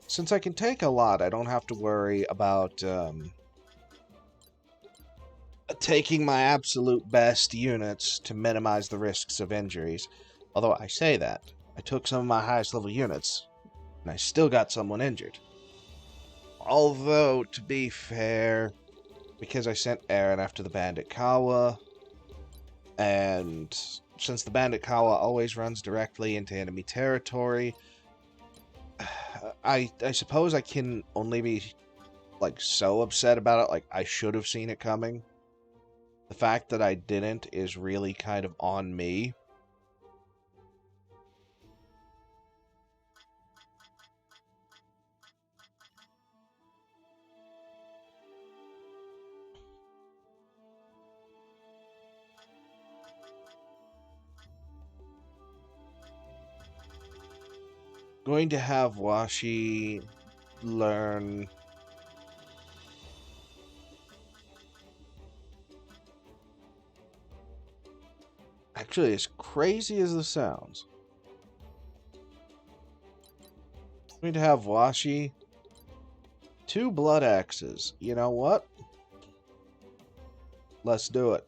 Since I can take a lot, I don't have to worry about taking my absolute best units to minimize the risks of injuries. Although I say that, I took some of my highest level units, and I still got someone injured. Although, to be fair, because I sent Aaron after the Bandit Kawa, and since the Bandit Kawa always runs directly into enemy territory, I suppose I can only be, like, so upset about it, like, I should have seen it coming. The fact that I didn't is really kind of on me. Going to have Washi learn... Actually, as crazy as this sounds, I'm going to have Washi 2 blood axes. You know what? Let's do it.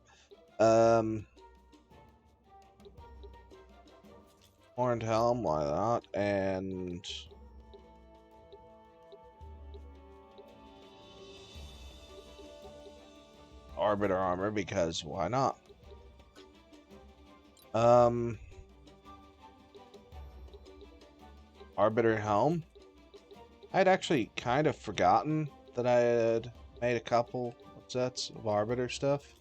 Horned Helm, why not? And Arbiter Armor, because why not? Arbiter Helm. I'd actually kind of forgotten that I had made a couple sets of Arbiter stuff.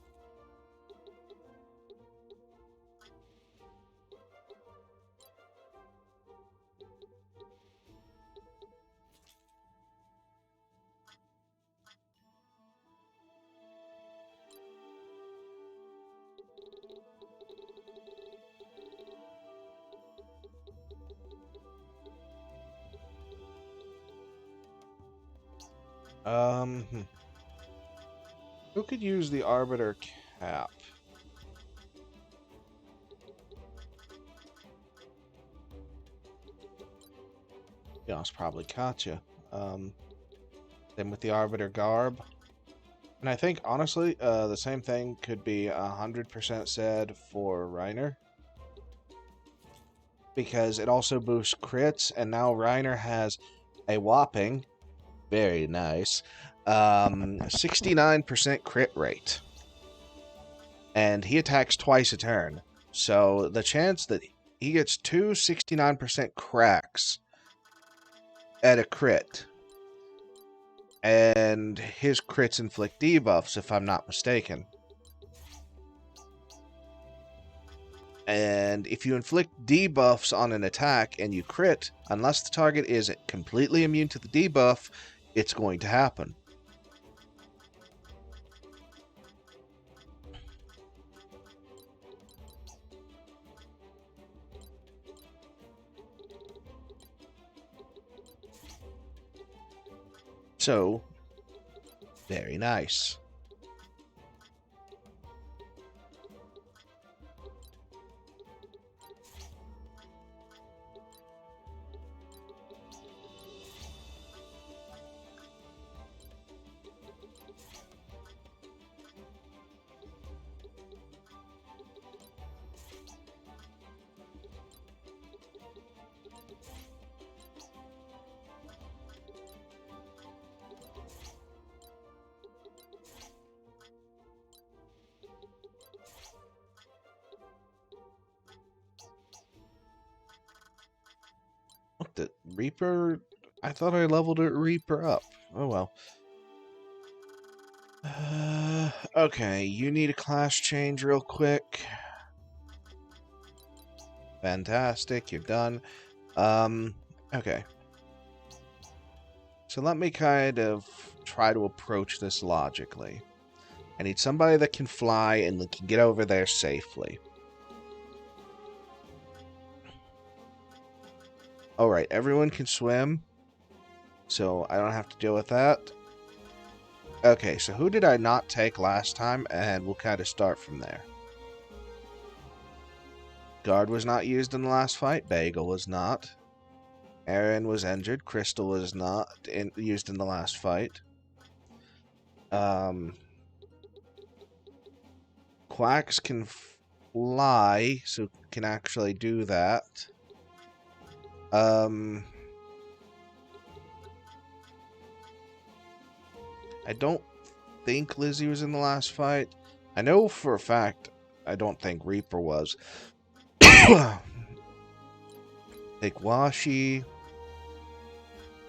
Who could use the Arbiter cap? Yeah, it's probably Katya. Then with the Arbiter garb. And I think, honestly, the same thing could be 100% said for Reiner. because it also boosts crits, and now Reiner has a whopping, very nice, 69% crit rate. And he attacks twice a turn. So the chance that he gets two 69% cracks at a crit, and his crits inflict debuffs, if I'm not mistaken. And if you inflict debuffs on an attack and you crit, unless the target is completely immune to the debuff, it's going to happen. So, very nice. What, the Reaper? I thought I leveled a Reaper up. Oh well. Okay, you need a class change real quick. Fantastic, you're done. Okay. So let me kind of try to approach this logically. I need somebody that can fly and that can get over there safely. Alright, everyone can swim, so I don't have to deal with that. Okay, so who did I not take last time? And we'll kind of start from there. Guard was not used in the last fight. Bagel was not. Aaron was injured. Crystal was not used in the last fight. Quacks can fly, so can actually do that. I don't think Lizzie was in the last fight. I know for a fact I don't think Reaper was. Take Washi.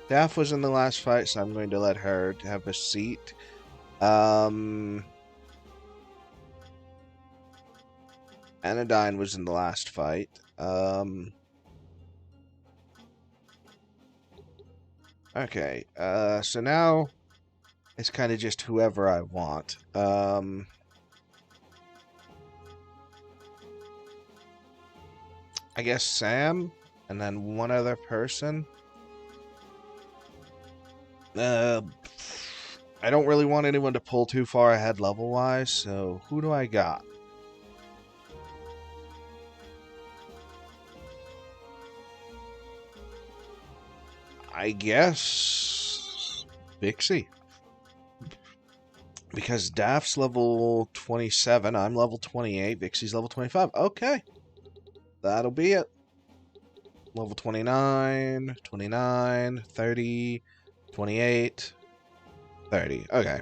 Daff was in the last fight, so I'm going to let her have a seat. Anodyne was in the last fight. Okay, so now it's kind of just whoever I want. I guess Sam, and then one other person. I don't really want anyone to pull too far ahead level-wise, so who do I got? I guess Vixie. Because Daff's level 27, I'm level 28, Vixie's level 25. Okay. That'll be it. Level 29, 29, 30, 28, 30. Okay.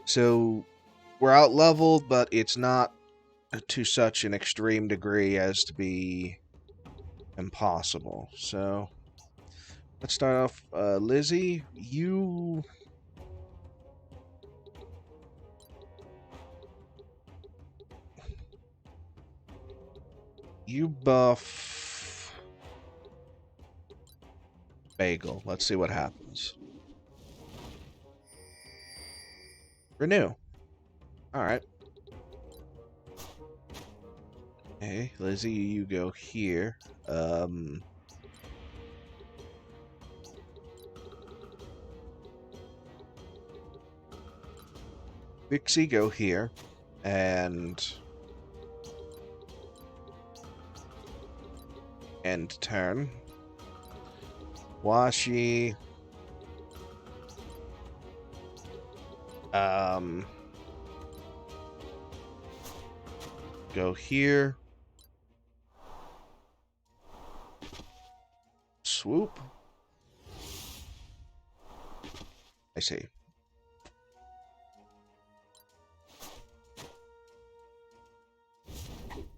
So, we're out leveled, but it's not to such an extreme degree as to be impossible. So, let's start off. Lizzie, you buff Bagel. Let's see what happens. Renew. Alright. Okay, Lizzie, you go here. Vixie, go here. And end turn. Washi. Go here. swoop. I see.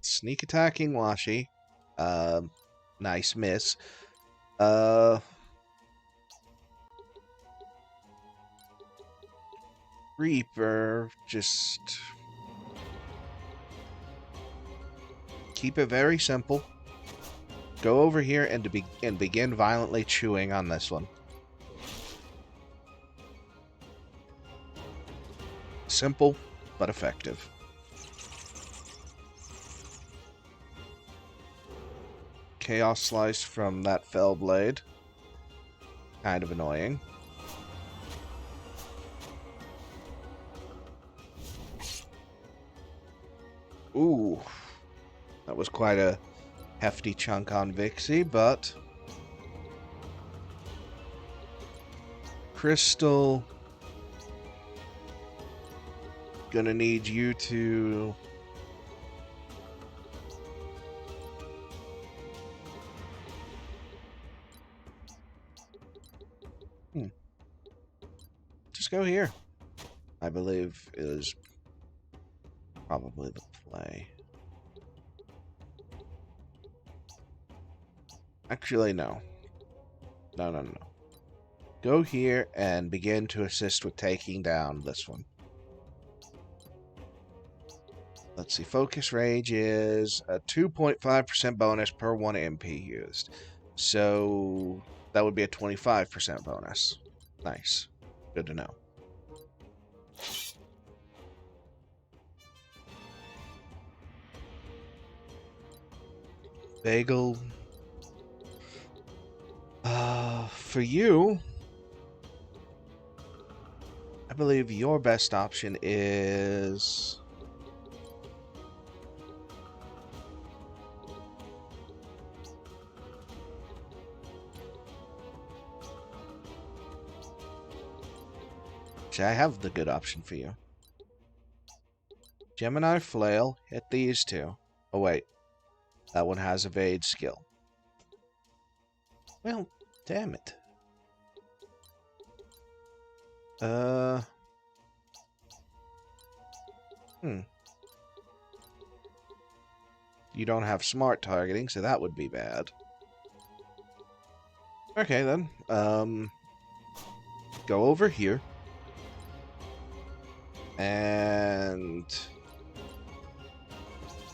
Sneak attacking Washi. Nice miss. Reaper, just keep it very simple. Go over here and begin violently chewing on this one. Simple, but effective. Chaos Slice from that Fell Blade. Kind of annoying. Ooh. That was quite a hefty chunk on Vixie, but... Crystal... Gonna need you to... Just go here. I believe is probably the play. Actually, no. No. Go here and begin to assist with taking down this one. Let's see. Focus Rage is a 2.5% bonus per 1 MP used. So that would be a 25% bonus. Nice. Good to know. Bagel. For you, I believe your best option is... I have the good option for you. Gemini Flail, hit these two. Oh wait, that one has evade skill. Well, damn it. You don't have smart targeting, so that would be bad. Okay then, go over here. And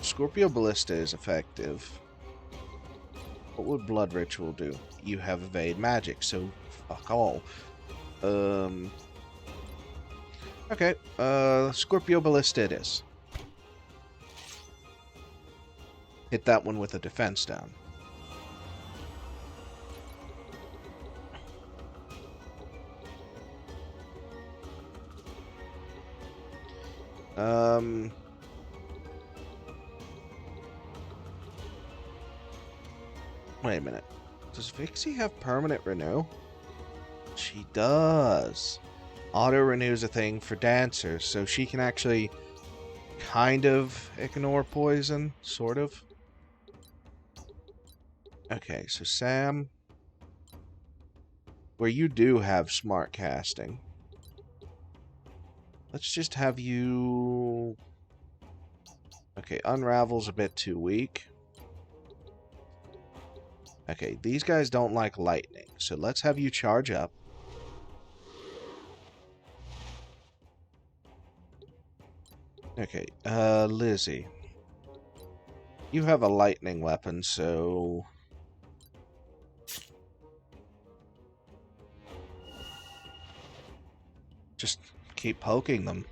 Scorpio Ballista is effective. What would Blood Ritual do? You have evade magic, so fuck all. Okay, Scorpio Ballista it is. Hit that one with a defense down. Wait a minute. Does Vixie have permanent renew? She does. Auto renew is a thing for dancers, so she can actually kind of ignore poison, sort of. Okay, so Sam, where you do have smart casting, let's just have you... Okay, Unravel's a bit too weak. Okay, these guys don't like lightning, so let's have you charge up. Okay, Lizzie. You have a lightning weapon, so... just keep poking them.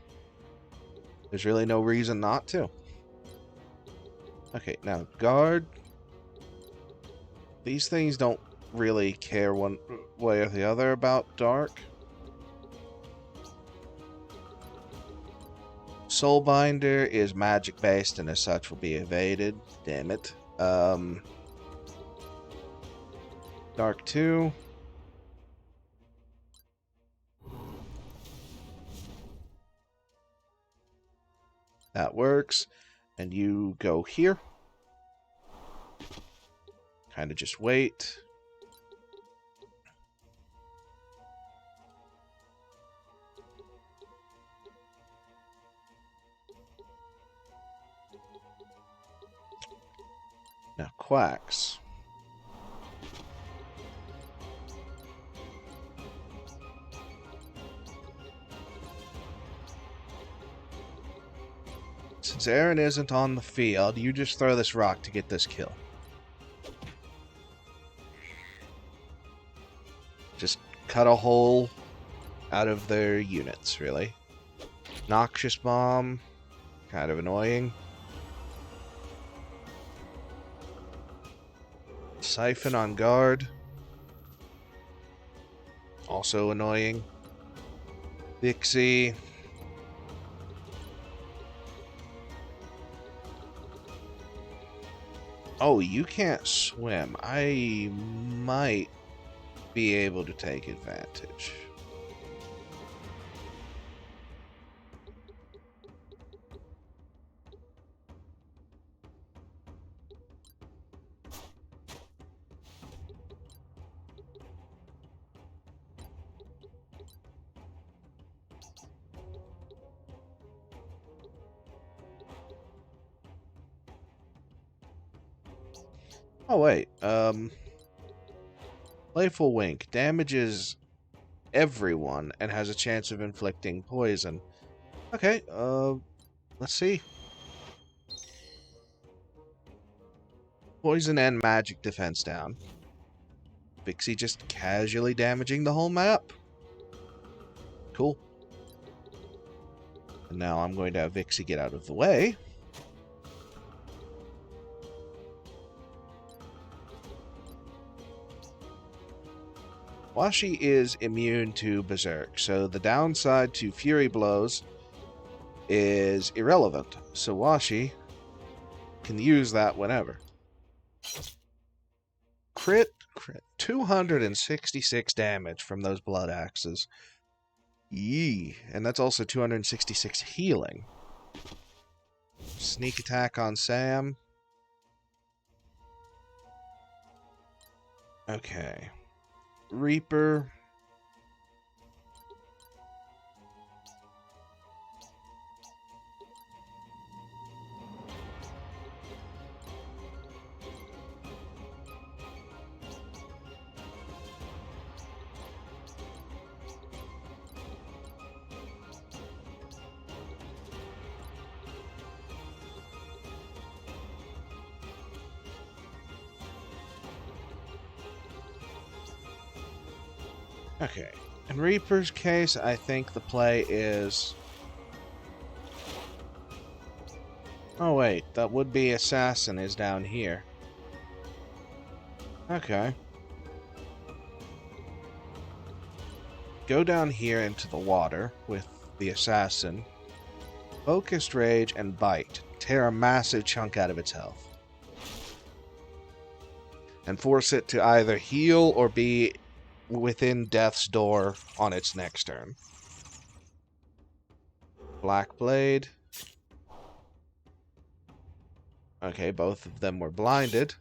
There's really no reason not to. Okay, now, guard. These things don't really care one way or the other about dark. Soulbinder is magic based and as such will be evaded. Damn it. Dark 2. That works. And you go here. Kind of just wait. Now, Quacks. Since Aaron isn't on the field, you just throw this rock to get this kill. Just cut a hole out of their units, really. Noxious Bomb, kind of annoying. Siphon on guard, also annoying. Vixie. Oh, you can't swim. I might be able to take advantage. Oh, wait. Playful Wink damages everyone and has a chance of inflicting poison. Okay, let's see. Poison and magic defense down. Vixie just casually damaging the whole map. Cool. And now I'm going to have Vixie get out of the way. Washi is immune to Berserk, so the downside to Fury Blows is irrelevant. So Washi can use that whenever. Crit. 266 damage from those blood axes. Yee. And that's also 266 healing. Sneak attack on Sam. Okay. Reaper. Okay. In Reaper's case, I think the play is... Oh wait, that would-be assassin is down here. Okay. Go down here into the water with the assassin. Focused Rage and Bite. Tear a massive chunk out of its health. And force it to either heal or be within death's door on its next turn. Black Blade. Okay, both of them were blinded.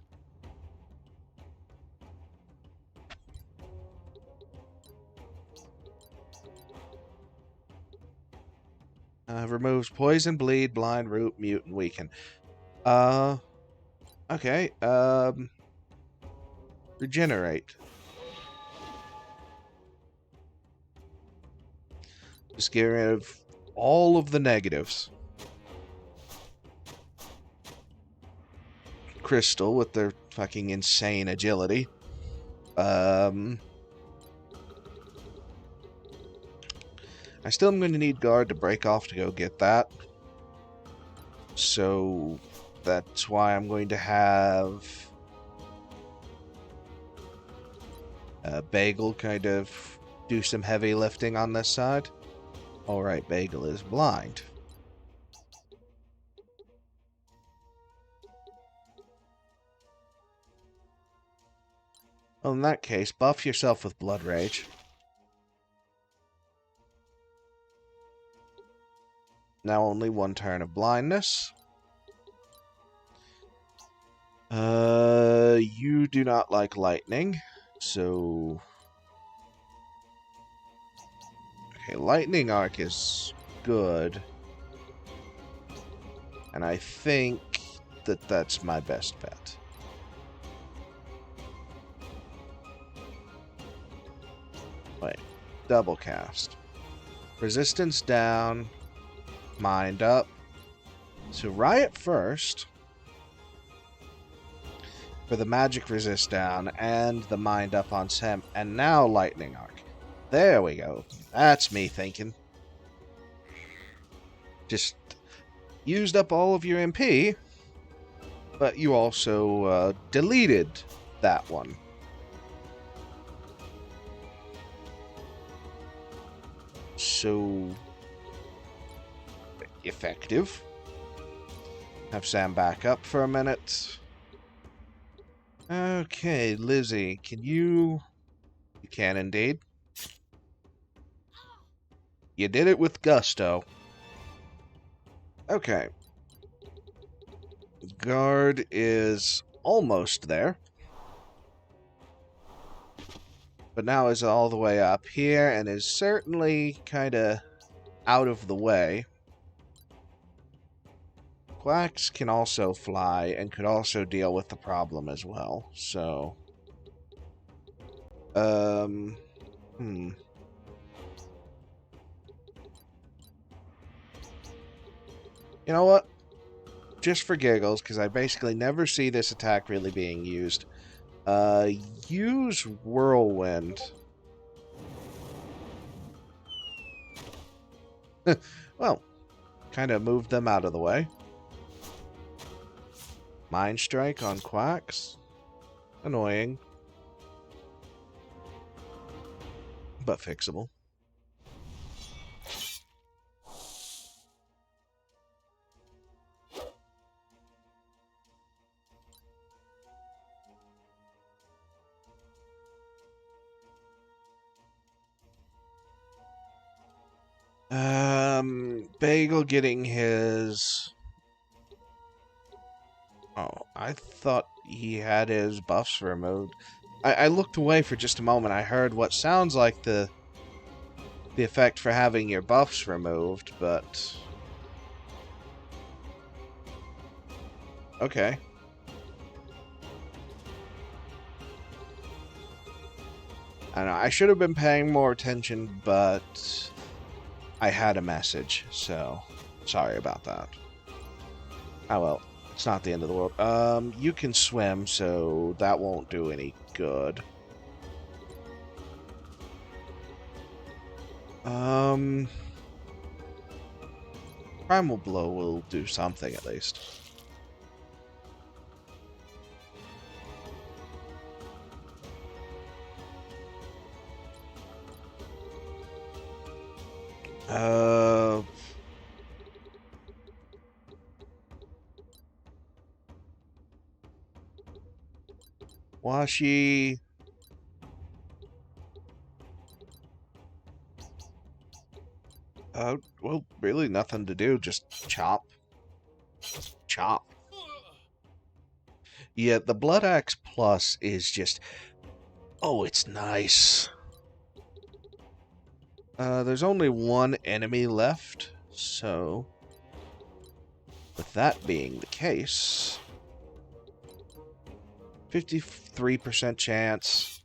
Removes poison, bleed, blind, root, mute, and weaken. Okay, regenerate. Just get rid of all of the negatives. Crystal with their fucking insane agility. I still am going to need guard to break off to go get that. So that's why I'm going to have Bagel kind of do some heavy lifting on this side. Alright, Bagel is blind. Well, in that case, buff yourself with Blood Rage. Now only one turn of blindness. You do not like lightning, so... Okay, Lightning Arc is good. And I think that that's my best bet. double cast. Resistance down, mind up. So Riot first for the magic resist down and the mind up on Sam, and now lightning arc. There we go. That's me thinking. Just used up all of your MP, but you also deleted that one. So effective. Have Sam back up for a minute. Okay, Lizzie, can you... You can indeed. You did it with gusto. Okay. Guard is almost there. But now is all the way up here and is certainly kind of out of the way. Quacks can also fly and could also deal with the problem as well. So, You know what? Just for giggles, because I basically never see this attack really being used. Use Whirlwind. Well, kind of moved them out of the way. Mind Strike on Quacks. Annoying. But fixable. Bagel getting his... Oh, I thought he had his buffs removed. I looked away for just a moment. I heard what sounds like the effect for having your buffs removed, but... Okay. I don't know, I should have been paying more attention, but I had a message, so sorry about that. Oh well, it's not the end of the world. You can swim, so that won't do any good. Primal Blow will do something at least. Washi. Well, really nothing to do, just chop. Chop. Yeah, the Blood Axe Plus is just... Oh, it's nice. There's only one enemy left, so... With that being the case... 53% chance...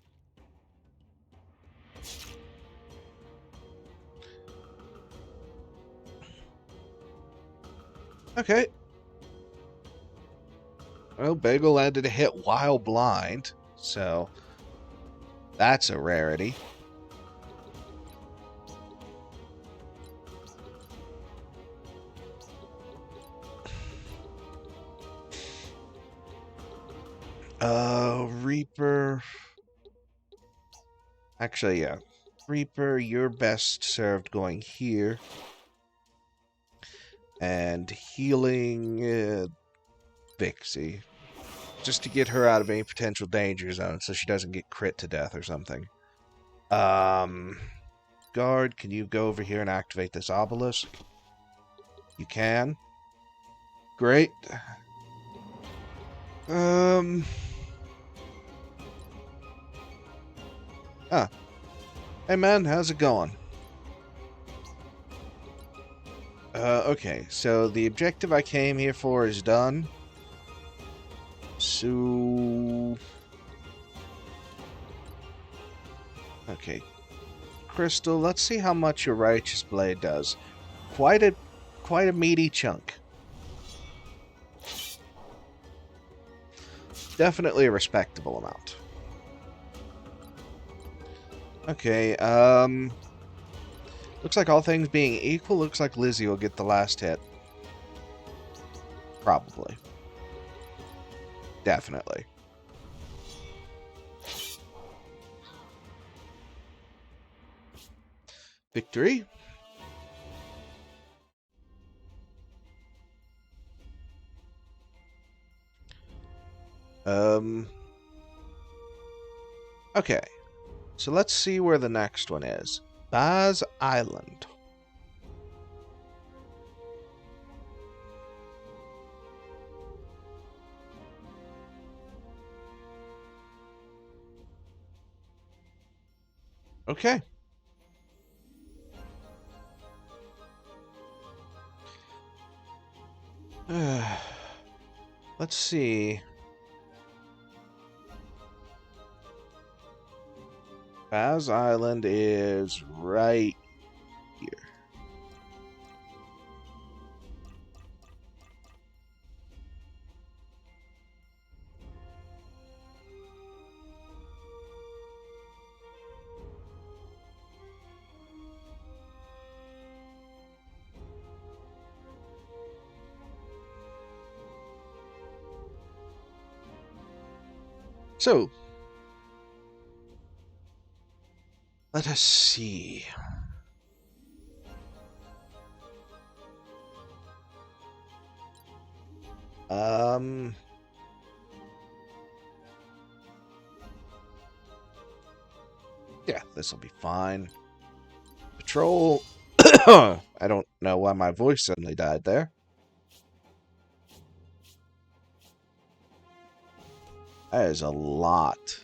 Okay. Well, Bagel landed a hit while blind, so that's a rarity. Reaper. Actually, yeah. Reaper, you're best served going here. And healing Vixie. Just to get her out of any potential danger zone so she doesn't get crit to death or something. Guard, can you go over here and activate this obelisk? You can. Great. Hey man, how's it going? Okay, so the objective I came here for is done. So... Okay. crystal. Let's see how much your righteous blade does. Quite a meaty chunk. Definitely a respectable amount. Okay, looks like all things being equal, looks like Lizzie will get the last hit. Probably. Definitely. Victory. Okay. So let's see where the next one is. Baz Island. Okay. Let's see. Baz Island is right here. So, let us see. Yeah, this will be fine. Patrol. I don't know why my voice suddenly died there. That is a lot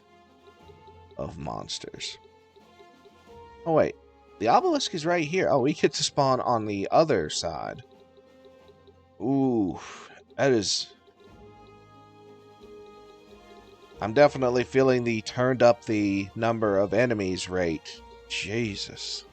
of monsters. Oh, wait. The obelisk is right here. Oh, we get to spawn on the other side. Ooh, that is... I'm definitely feeling the turned up the number of enemies rate. Jesus.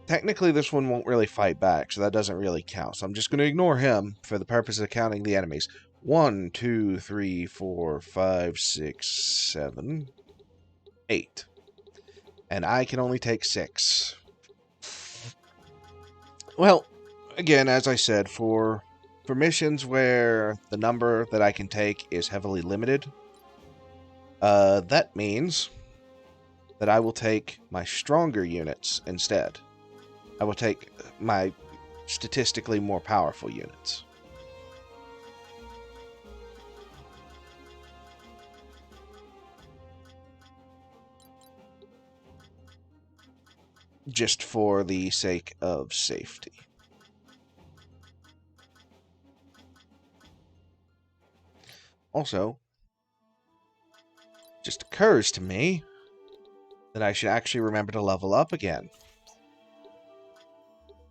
Technically, this one won't really fight back, so that doesn't really count. So I'm just going to ignore him for the purpose of counting the enemies. 1, 2, 3, 4, 5, 6, 7, 8. And I can only take 6. Well, again, as I said, for missions where the number that I can take is heavily limited, that means that I will take my stronger units instead. I will take my statistically more powerful units. Just for the sake of safety. Also, it just occurs to me that I should actually remember to level up again.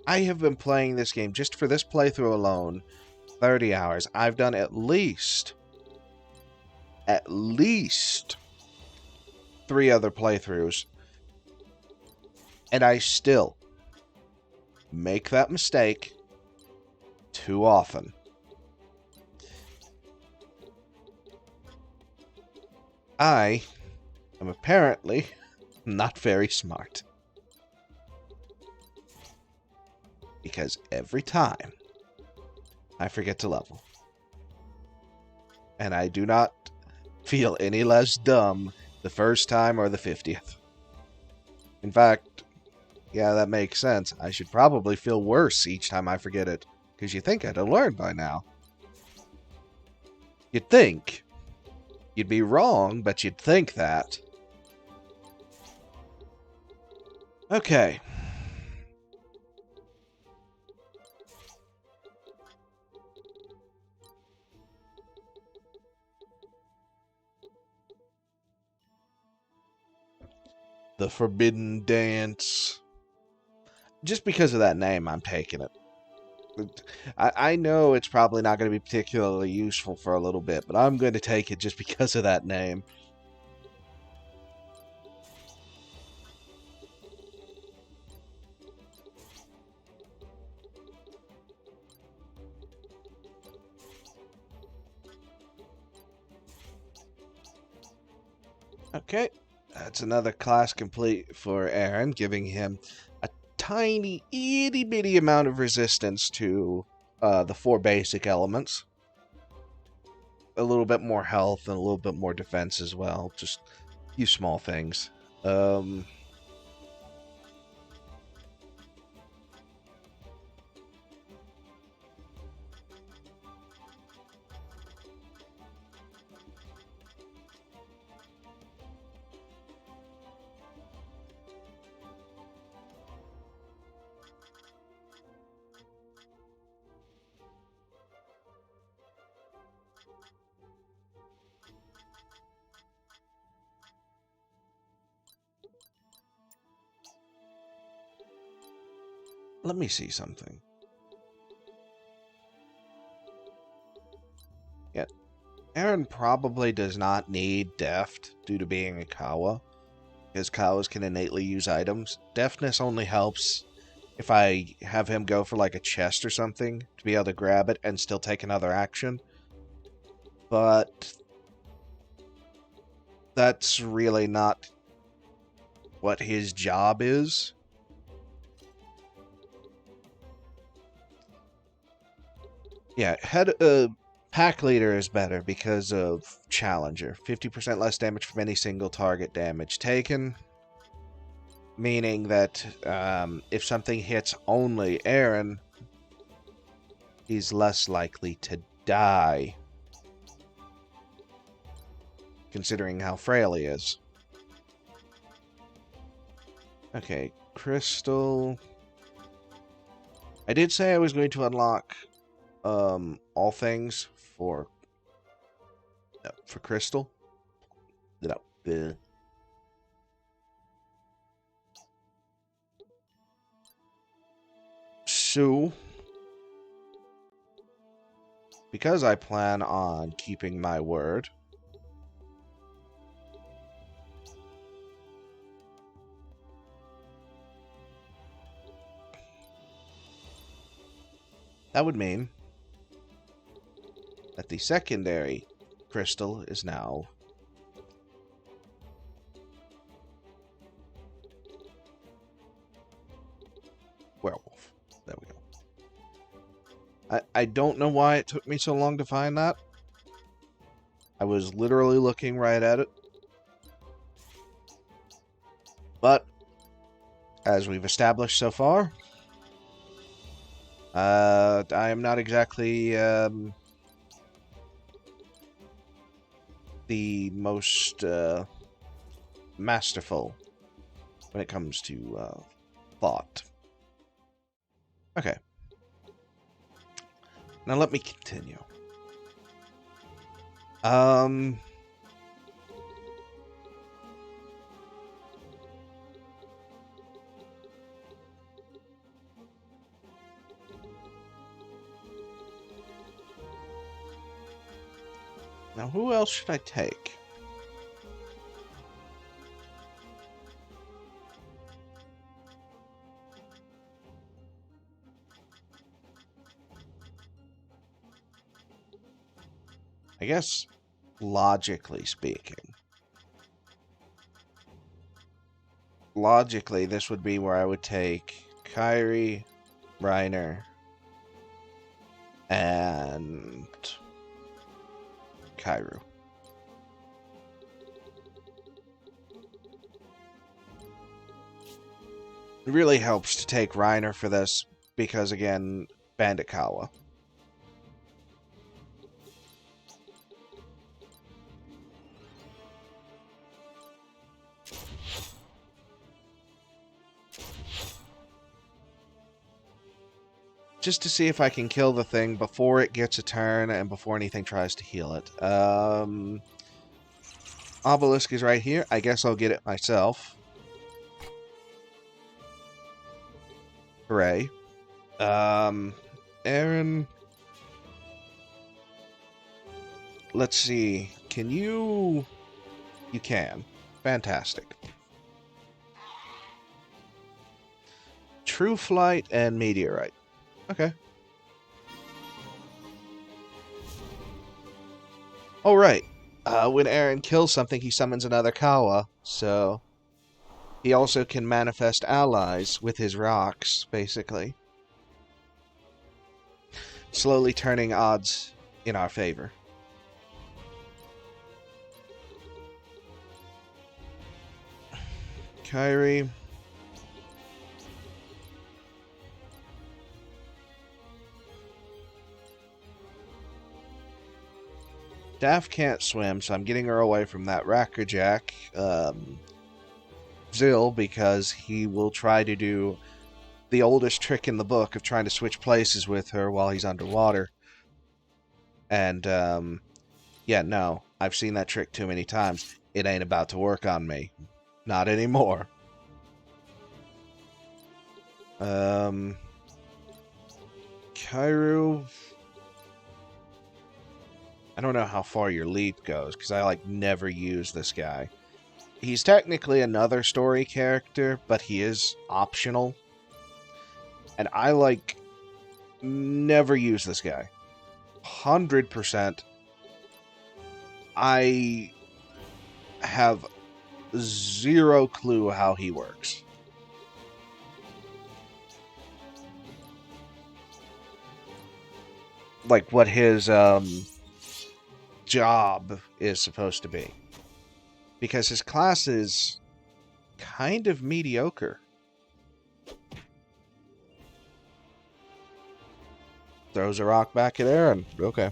I have been playing this game just for this playthrough alone 30 hours. I've done at least 3 other playthroughs, and I still make that mistake too often. I am apparently not very smart. Because every time I forget to level. And I do not feel any less dumb the first time or the 50th. In fact, yeah, that makes sense. I should probably feel worse each time I forget it. Because you think I'd have learned by now. You'd think. You'd be wrong, but you'd think that. Okay. The Forbidden Dance. Just because of that name, I'm taking it. I know it's probably not going to be particularly useful for a little bit, but I'm going to take it just because of that name. Okay, that's another class complete for Aaron, giving him a tiny, itty bitty amount of resistance to the 4 basic elements. A little bit more health and a little bit more defense as well. Just a few small things. Let me see something. Yeah, Aaron probably does not need Deft due to being a Kawa, because Kawas can innately use items. Deftness only helps if I have him go for like a chest or something to be able to grab it and still take another action. But that's really not what his job is. Yeah, pack leader is better because of Challenger. 50% less damage from any single target damage taken. Meaning that if something hits only Aaron, he's less likely to die. Considering how frail he is. Okay, Crystal. I did say I was going to unlock all things for Crystal. No. So, because I plan on keeping my word, that would mean that the secondary crystal is now werewolf. There we go. I don't know why it took me so long to find that. I was literally looking right at it. But, as we've established so far, I am not exactly the most masterful when it comes to thought. Okay. Now let me continue. Now who else should I take? I guess, logically speaking, this would be where I would take Kairi, Reiner, and Kairu. It really helps to take Reiner for this because, again, Bandit Kawa. Just to see if I can kill the thing before it gets a turn and before anything tries to heal it. Obelisk is right here. I guess I'll get it myself. Hooray. Aaron... Let's see. Can you... You can. Fantastic. True Flight and Meteorite. Okay. Oh, right. when Aaron kills something, he summons another Kawa, so he also can manifest allies with his rocks, basically. Slowly turning odds in our favor. Kairi. Daff can't swim, so I'm getting her away from that Rackerjack. Zill, because he will try to do the oldest trick in the book of trying to switch places with her while he's underwater. And, yeah, no. I've seen that trick too many times. It ain't about to work on me. Not anymore. Kairu. I don't know how far your lead goes, because I, never use this guy. He's technically another story character, but he is optional. And I, never use this guy. 100%. I have zero clue how he works. What his, job is supposed to be. Because his class is kind of mediocre. Throws a rock back at Aaron. Okay.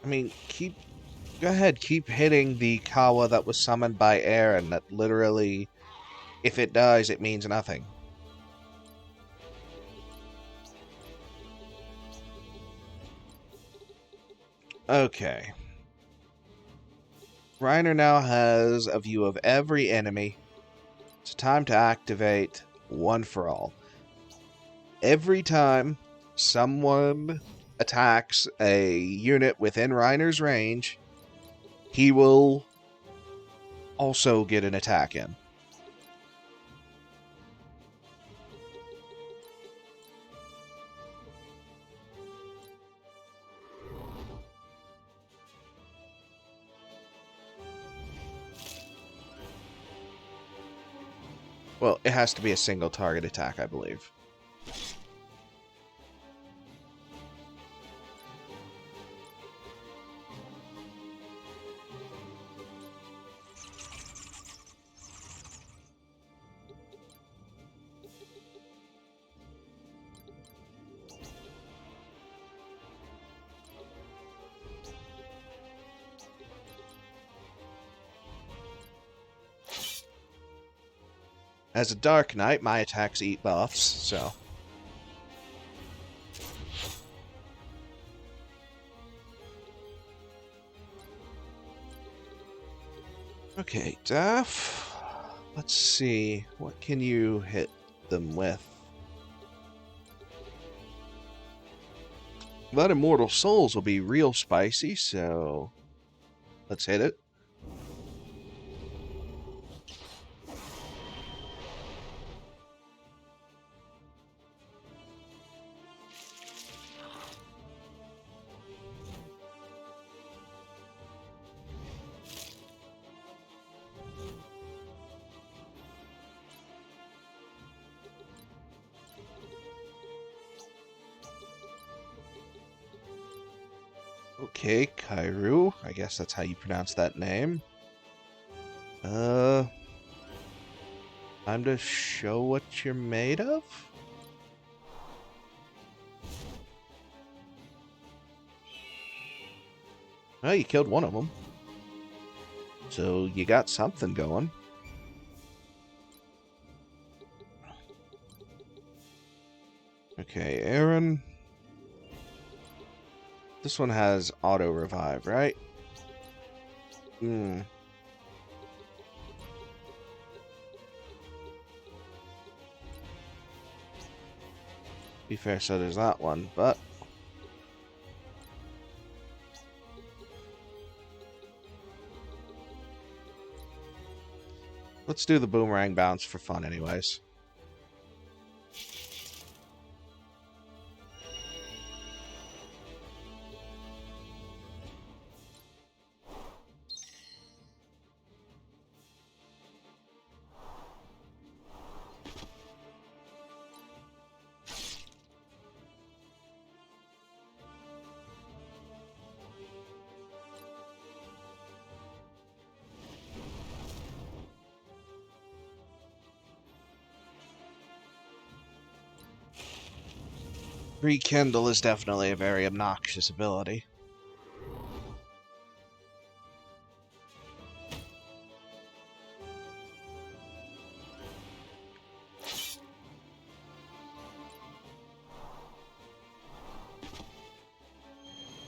I mean, go ahead, keep hitting the Kawa that was summoned by Aaron. That literally, if it dies, it means nothing. Okay. Reiner now has a view of every enemy. It's time to activate One for All. Every time someone attacks a unit within Reiner's range, he will also get an attack in. Well, it has to be a single target attack, I believe. As a Dark Knight, my attacks eat buffs, so... Okay, Daff. Let's see. What can you hit them with? That Immortal Souls will be real spicy, so... let's hit it. Okay, Kairu. I guess that's how you pronounce that name. Time to show what you're made of? Well, you killed one of them. So you got something going. Okay, Aaron. This one has auto revive, right? Be fair, so there's that one, but... Let's do the boomerang bounce for fun anyways. Rekindle is definitely a very obnoxious ability.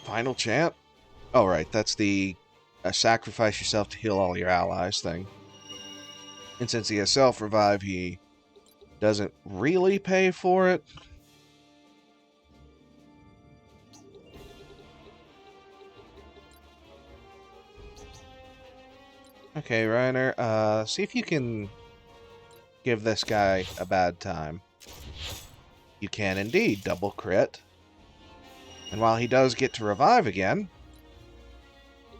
Final chant? Oh, right, that's the sacrifice yourself to heal all your allies thing. And since he has self-revive, he doesn't really pay for it. Okay, Reiner, see if you can give this guy a bad time. You can indeed double crit. And while he does get to revive again,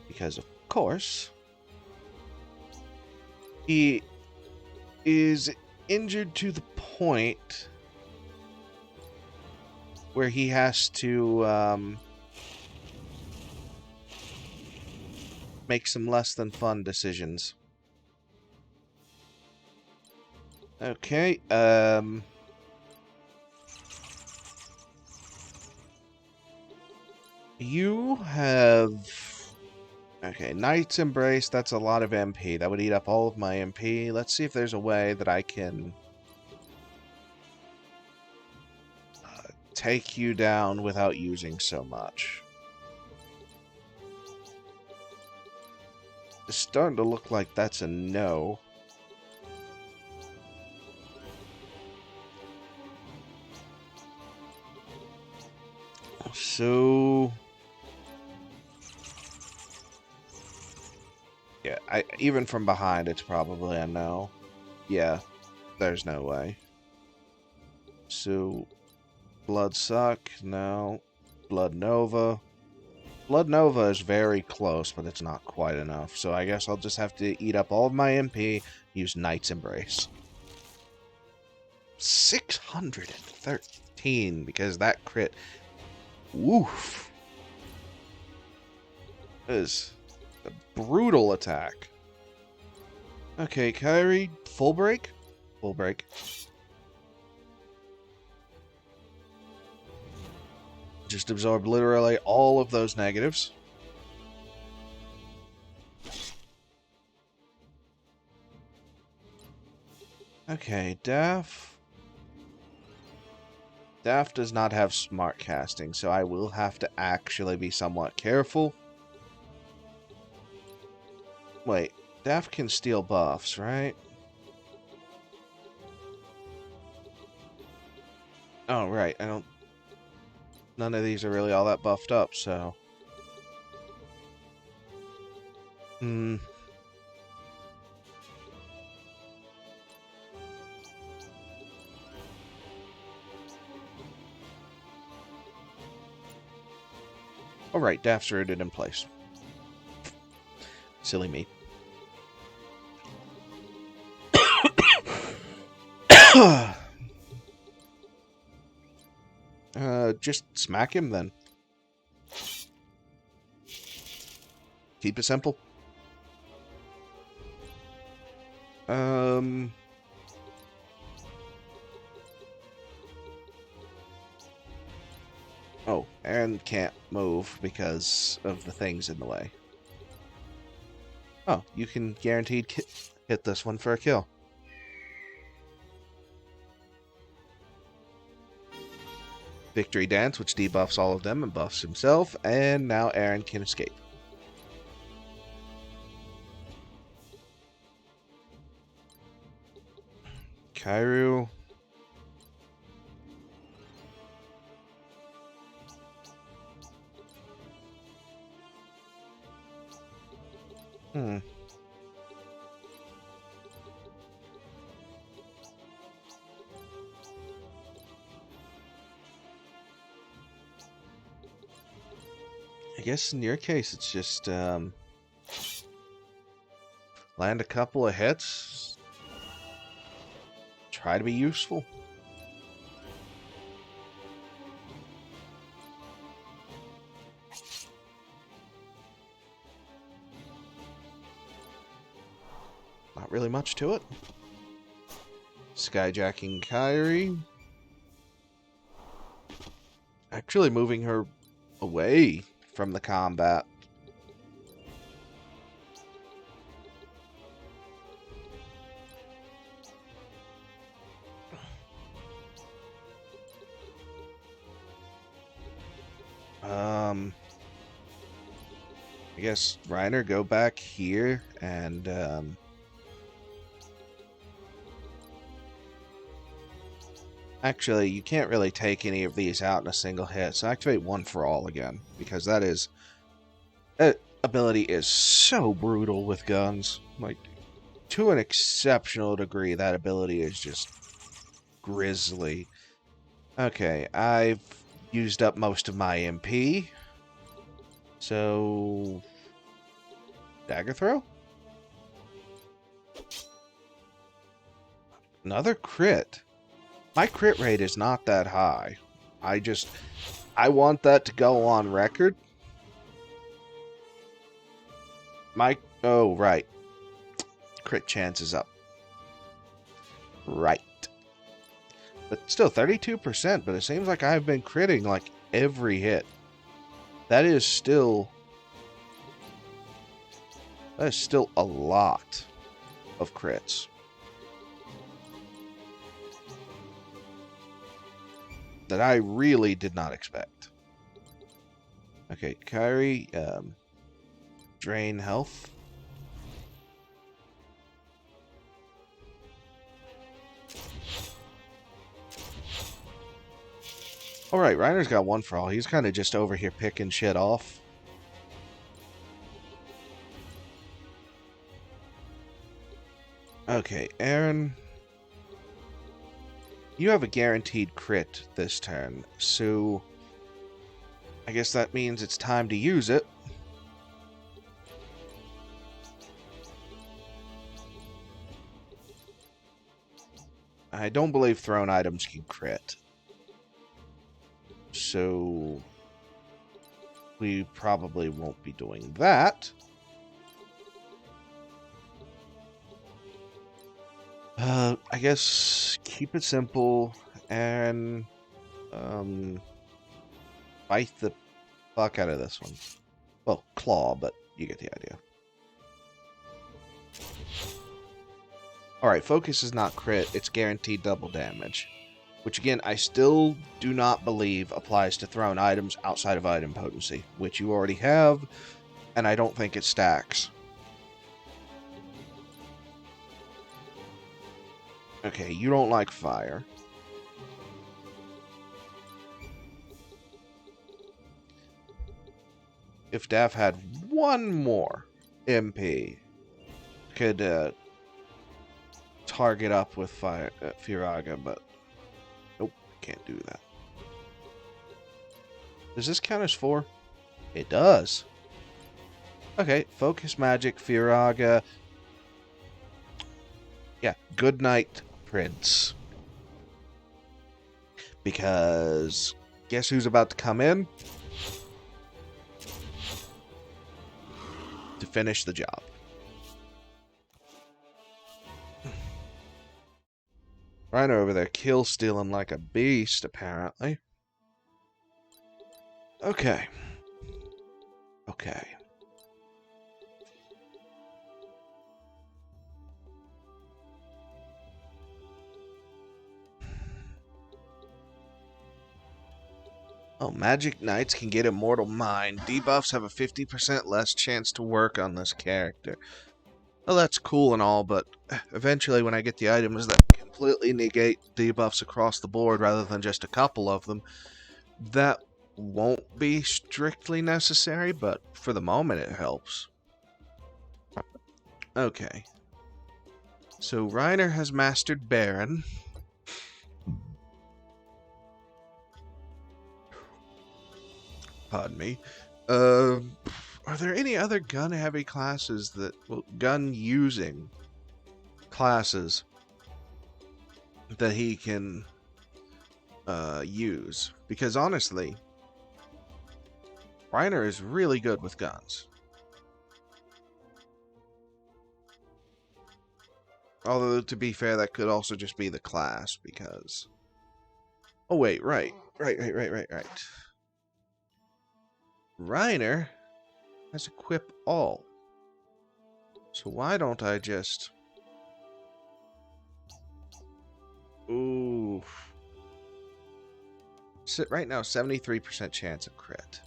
because of course, he is injured to the point where he has to make some less than fun decisions. Okay, you have... Okay, Knight's Embrace, that's a lot of MP. That would eat up all of my MP. Let's see if there's a way that I can take you down without using so much. It's starting to look like that's a no. So... yeah, even from behind, it's probably a no. Yeah, there's no way. So, Blood Suck, no. Blood Nova. Blood Nova is very close, but it's not quite enough. So I guess I'll just have to eat up all of my MP, use Knight's Embrace. 613, because that crit... woof. That is a brutal attack. Okay, Kyrie, full break? Full break. Just absorb literally all of those negatives. Okay, Daff. Daff does not have smart casting, so I will have to actually be somewhat careful. Wait, Daff can steal buffs, right? Oh, right, I don't... None of these are really all that buffed up, so... Alright, Daff's rooted in place. Silly me. Just smack him then. Keep it simple. Oh, Aaron can't move because of the things in the way. Oh, you can guaranteed hit this one for a kill. Victory Dance, which debuffs all of them and buffs himself, and now Aaron can escape. Kairu. I guess in your case, it's just land a couple of hits. Try to be useful. Not really much to it. Skyjacking Kairi. Actually moving her away from the combat. I guess Reiner, go back here and actually, you can't really take any of these out in a single hit, so activate One for All again, because that ability is so brutal with guns. Like, to an exceptional degree, that ability is just grisly. Okay, I've used up most of my MP, so dagger throw? Another crit. My crit rate is not that high. I want that to go on record. Oh, right. Crit chance is up. Right. But still, 32%, but it seems like I've been critting like every hit. That is still a lot of crits. That I really did not expect. Okay, Kairi, drain health. Alright, Reiner's got One for All. He's kind of just over here picking shit off. Okay, Aaron. You have a guaranteed crit this turn, so I guess that means it's time to use it. I don't believe thrown items can crit. So we probably won't be doing that. I guess keep it simple and bite the fuck out of this one. Well, claw, but you get the idea. Alright, focus is not crit, it's guaranteed double damage. Which again, I still do not believe applies to thrown items outside of item potency, which you already have, and I don't think it stacks. Okay, you don't like fire. If Daff had one more MP, could target up with fire Firaga, but nope, can't do that. Does this count as 4? It does. Okay, focus magic, Firaga. Yeah, good night, Prince. Because guess who's about to come in? To finish the job. Reiner over there kill stealing like a beast, apparently. Okay. Okay. Oh, Magic Knights can get Immortal Mind. Debuffs have a 50% less chance to work on this character. Well, that's cool and all, but eventually when I get the items that completely negate debuffs across the board rather than just a couple of them, that won't be strictly necessary, but for the moment it helps. Okay. So Reiner has mastered Baron. Pardon me. Uh, are there any other gun-heavy classes that... Well, gun-using classes that he can use? Because honestly, Reiner is really good with guns. Although, to be fair, that could also just be the class, because... Oh, wait, right. Reiner has equip all. So why don't I just... Ooh. Right now, 73% chance of crit.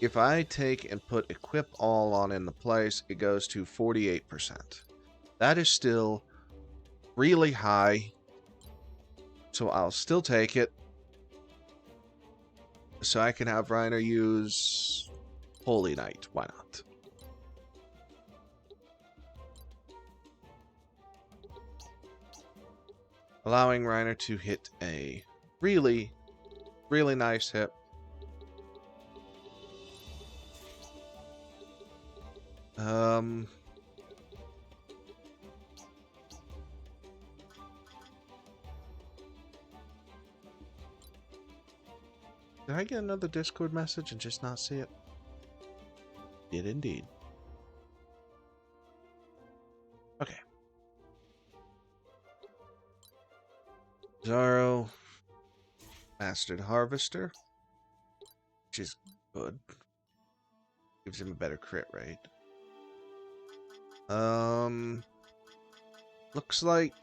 If I take and put equip all on in the place, it goes to 48%. That is still really high. So I'll still take it. So I can have Reiner use Holy Knight. Why not? Allowing Reiner to hit a really, really nice hit. Did I get another Discord message and just not see it? Did indeed. Okay. Zaro, Mastered Harvester, which is good. Gives him a better crit rate. Looks like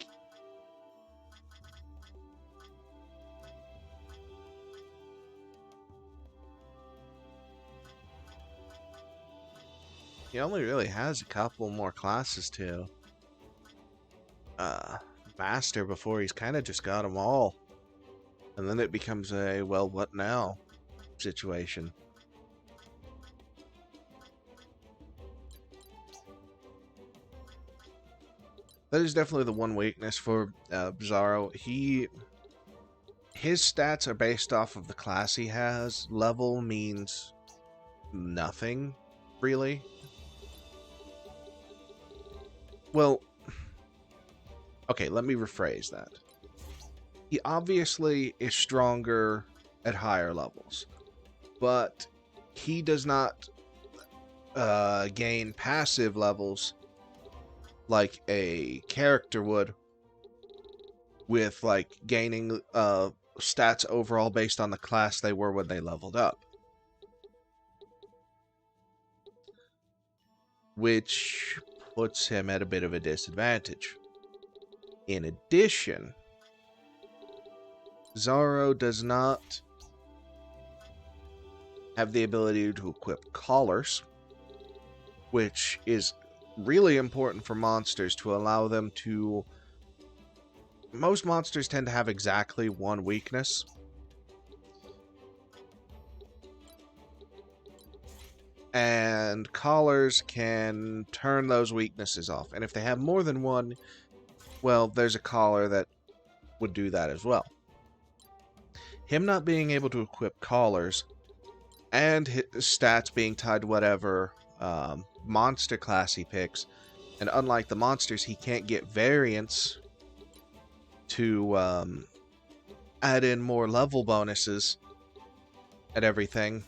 he only really has a couple more classes to master before he's kind of just got them all. And then it becomes a, well, what now situation. That is definitely the one weakness for Bizarro. His stats are based off of the class he has. Level means nothing, really. Well, okay, let me rephrase that. He obviously is stronger at higher levels, but he does not gain passive levels like a character would, with like gaining stats overall based on the class they were when they leveled up. Which puts him at a bit of a disadvantage. In addition, Zaro does not have the ability to equip collars, which is really important for monsters to allow them to... Most monsters tend to have exactly one weakness. And collars can turn those weaknesses off. And if they have more than one, well, there's a collar that would do that as well. Him not being able to equip collars and his stats being tied to whatever monster class he picks, and unlike the monsters, he can't get variants to add in more level bonuses and everything,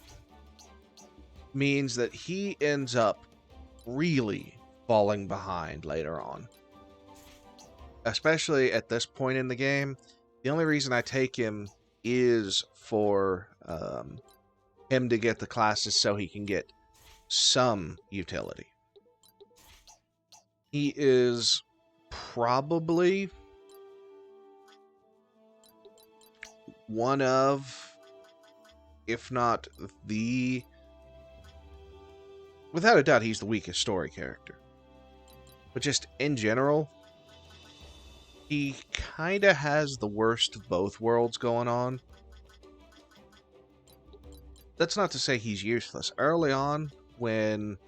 means that he ends up really falling behind later on. Especially at this point in the game, the only reason I take him is for him to get the classes so he can get some utility. He is probably one of, if not the... Without a doubt, he's the weakest story character. But just in general, he kind of has the worst of both worlds going on. That's not to say he's useless. Early on, when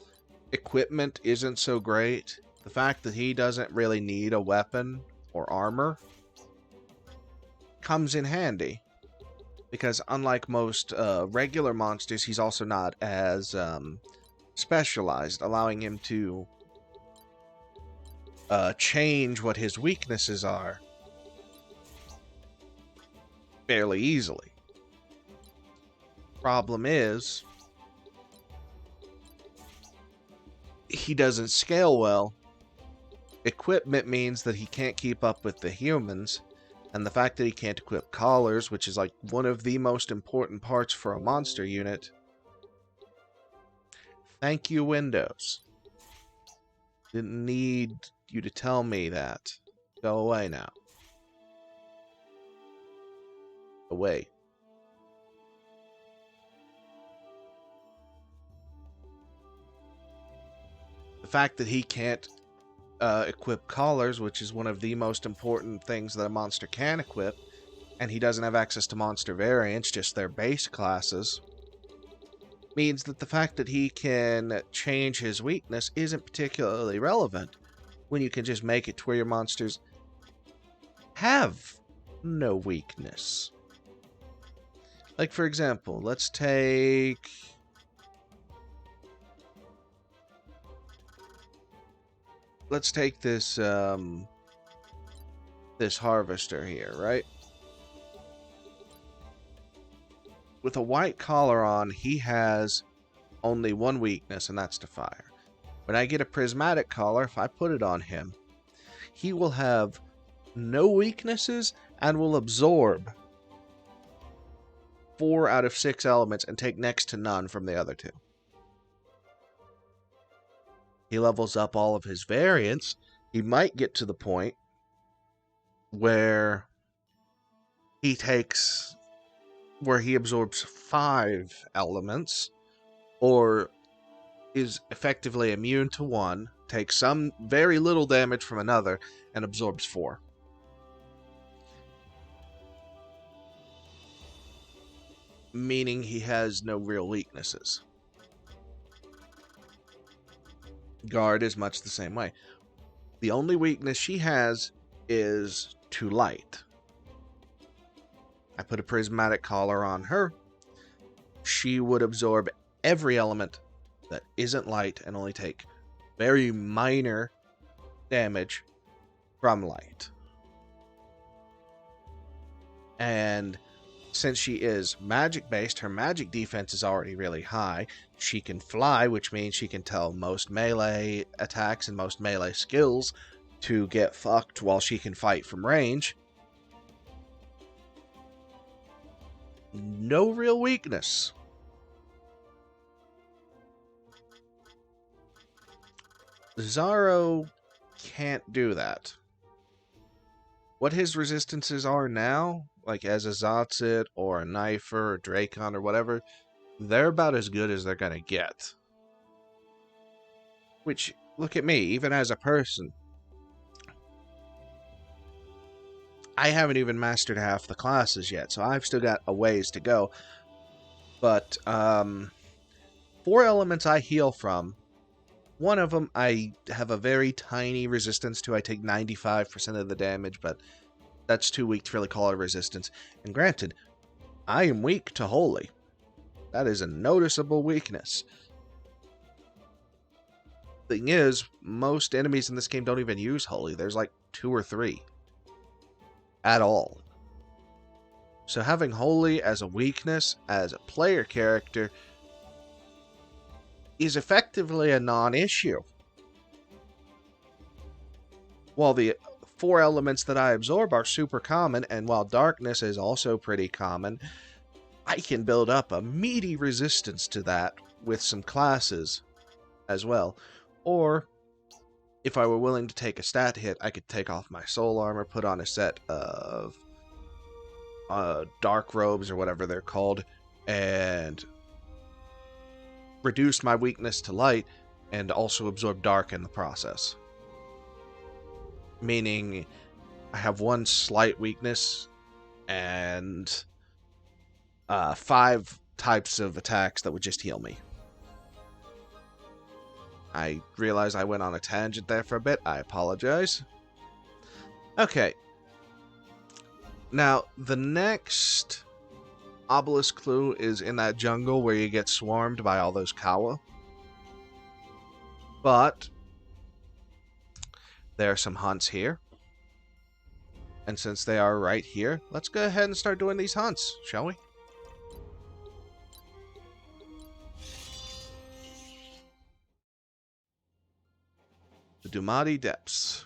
equipment isn't so great, the fact that he doesn't really need a weapon or armor comes in handy. because unlike most regular monsters, he's also not as specialized, allowing him to change what his weaknesses are fairly easily. Problem is, he doesn't scale well. Equipment means that he can't keep up with the humans, and the fact that he can't equip collars, which is like one of the most important parts for a monster unit. Thank you, Windows. Didn't need you to tell me that. Go away now. Away. The fact that he can't equip collars, which is one of the most important things that a monster can equip, and he doesn't have access to monster variants, just their base classes, means that the fact that he can change his weakness isn't particularly relevant when you can just make it to where your monsters have no weakness. Like, for example, let's take this this harvester here, right? With a white collar on, he has only one weakness, and that's to fire. When I get a prismatic collar, if I put it on him, he will have no weaknesses and will absorb 4 out of 6 elements and take next to none from the other 2. He levels up all of his variants. He might get to the point where he absorbs 5 elements, or is effectively immune to 1, takes some very little damage from another, and absorbs 4. Meaning he has no real weaknesses. Guard is much the same way. The only weakness she has is to light. I put a prismatic collar on her. She would absorb every element that isn't light and only take very minor damage from light. And since she is magic based, her magic defense is already really high. She can fly, which means she can tell most melee attacks and most melee skills to get fucked while she can fight from range. No real weakness. Zaro can't do that. What his resistances are now, like as a Zotzit or a Knifer or Dracon or whatever, they're about as good as they're gonna get. Which, look at me, even as a person, I haven't even mastered half the classes yet, so I've still got a ways to go. But 4 elements I heal from. One of them I have a very tiny resistance to. I take 95% of the damage, but that's too weak to really call it a resistance. And granted, I am weak to Holy. That is a noticeable weakness. Thing is, most enemies in this game don't even use Holy. There's like 2 or 3. At all. So having Holy as a weakness, as a player character, is effectively a non-issue. While the 4 elements that I absorb are super common, and while darkness is also pretty common, I can build up a meaty resistance to that with some classes as well. Or, if I were willing to take a stat hit, I could take off my soul armor, put on a set of dark robes or whatever they're called, and reduce my weakness to light, and also absorb dark in the process. Meaning, I have 1 slight weakness, and 5 types of attacks that would just heal me. I realize I went on a tangent there for a bit. I apologize. Okay. Now, the next Obelisk clue is in that jungle where you get swarmed by all those Kawa. But there are some hunts here. And since they are right here, let's go ahead and start doing these hunts, shall we? The Dumati Depths.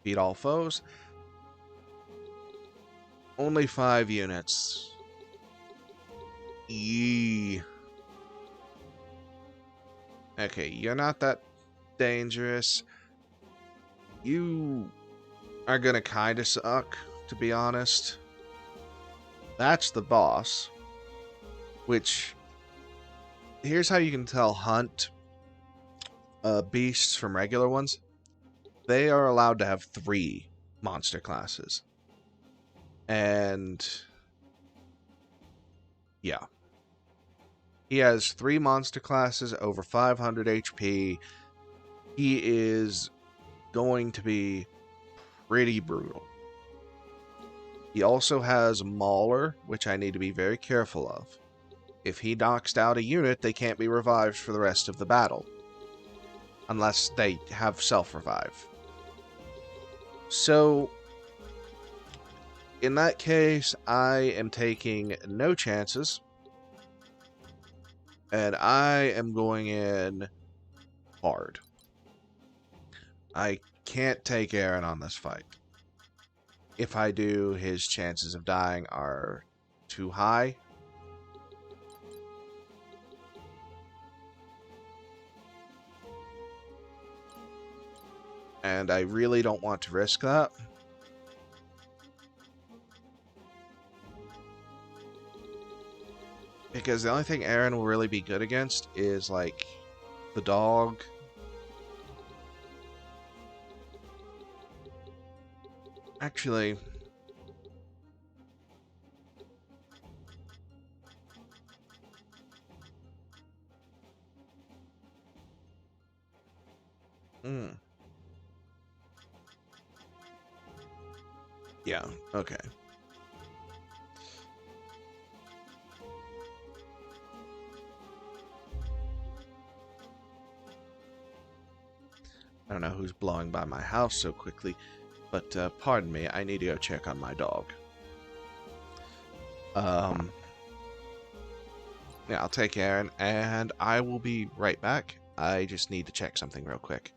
Beat all foes. Only 5 units. Yee. Okay, you're not that dangerous. You are gonna kinda suck, to be honest. That's the boss. Which, here's how you can tell hunt beasts from regular ones. They are allowed to have 3 monster classes. And yeah. He has 3 monster classes over 500 HP. He is going to be pretty brutal. He also has Mauler, which I need to be very careful of. If he knocks out a unit, they can't be revived for the rest of the battle. Unless they have self-revive. So, in that case, I am taking no chances. And I am going in hard. I can't take Aaron on this fight. If I do, his chances of dying are too high. And I really don't want to risk that. Because the only thing Aaron will really be good against is, like, the dog. Actually, yeah, okay. I don't know who's blowing by my house so quickly, but pardon me, I need to go check on my dog. Yeah, I'll take Aaron, and I will be right back. I just need to check something real quick.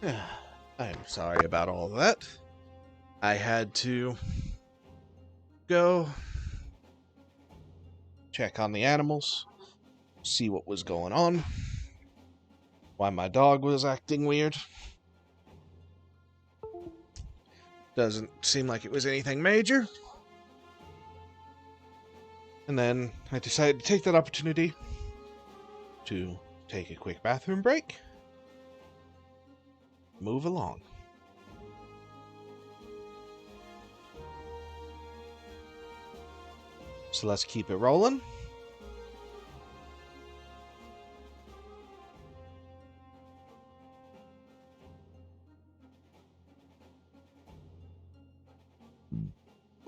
I'm sorry about all that. I had to go check on the animals, see what was going on, why my dog was acting weird. Doesn't seem like it was anything major. And then I decided to take that opportunity to take a quick bathroom break, move along. So let's keep it rolling.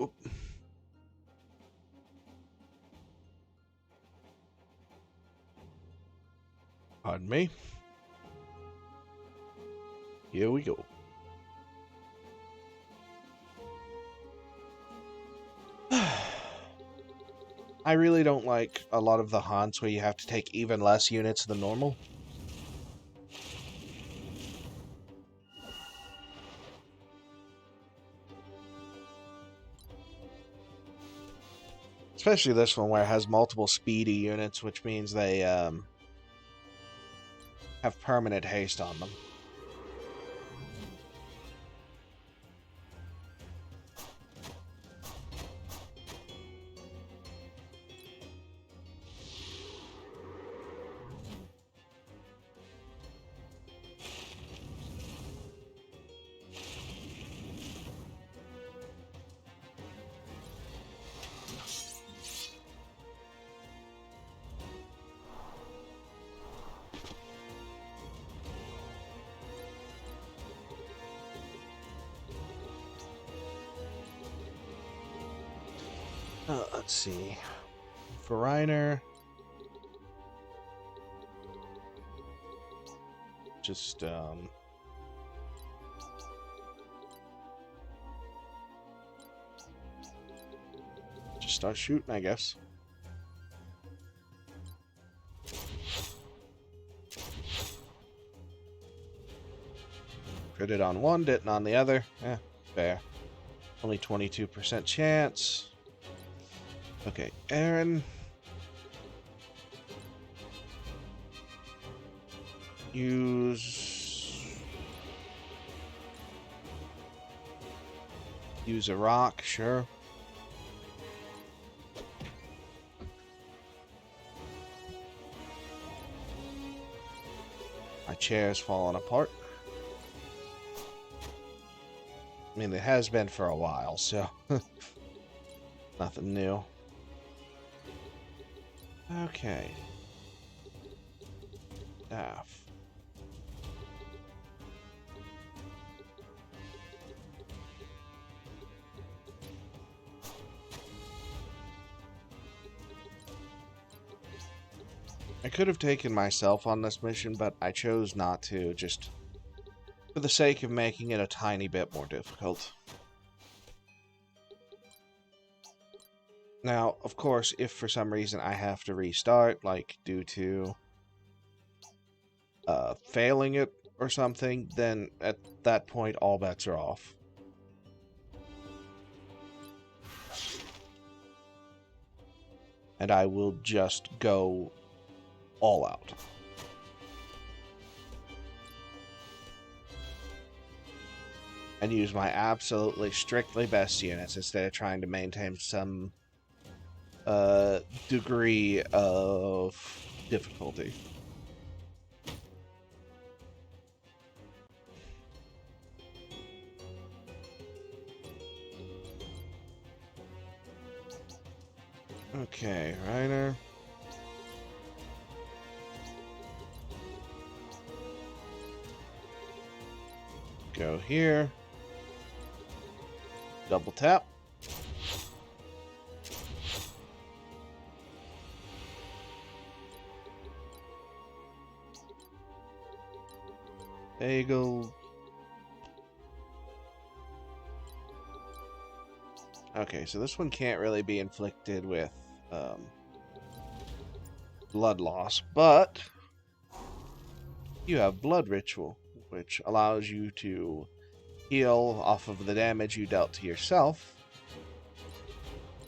Oop. Pardon me. Here we go. I really don't like a lot of the haunts where you have to take even less units than normal. Especially this one where it has multiple speedy units, which means they have permanent haste on them. Let's see. For Reiner, just start shooting, I guess. Critted on one, didn't on the other. Fair. Only 22% chance. Okay, Aaron. Use a rock, sure. My chair's falling apart. I mean, it has been for a while, so nothing new. Okay. Staff. I could have taken myself on this mission, but I chose not to, just for the sake of making it a tiny bit more difficult. Now, of course, if for some reason I have to restart, like due to failing it or something, then at that point all bets are off. And I will just go all out. And use my absolutely strictly best units instead of trying to maintain some degree of difficulty. Okay, Reiner. Go here. Double tap. Bagel. Okay, so this one can't really be inflicted with blood loss, but you have blood ritual. which allows you to heal off of the damage you dealt to yourself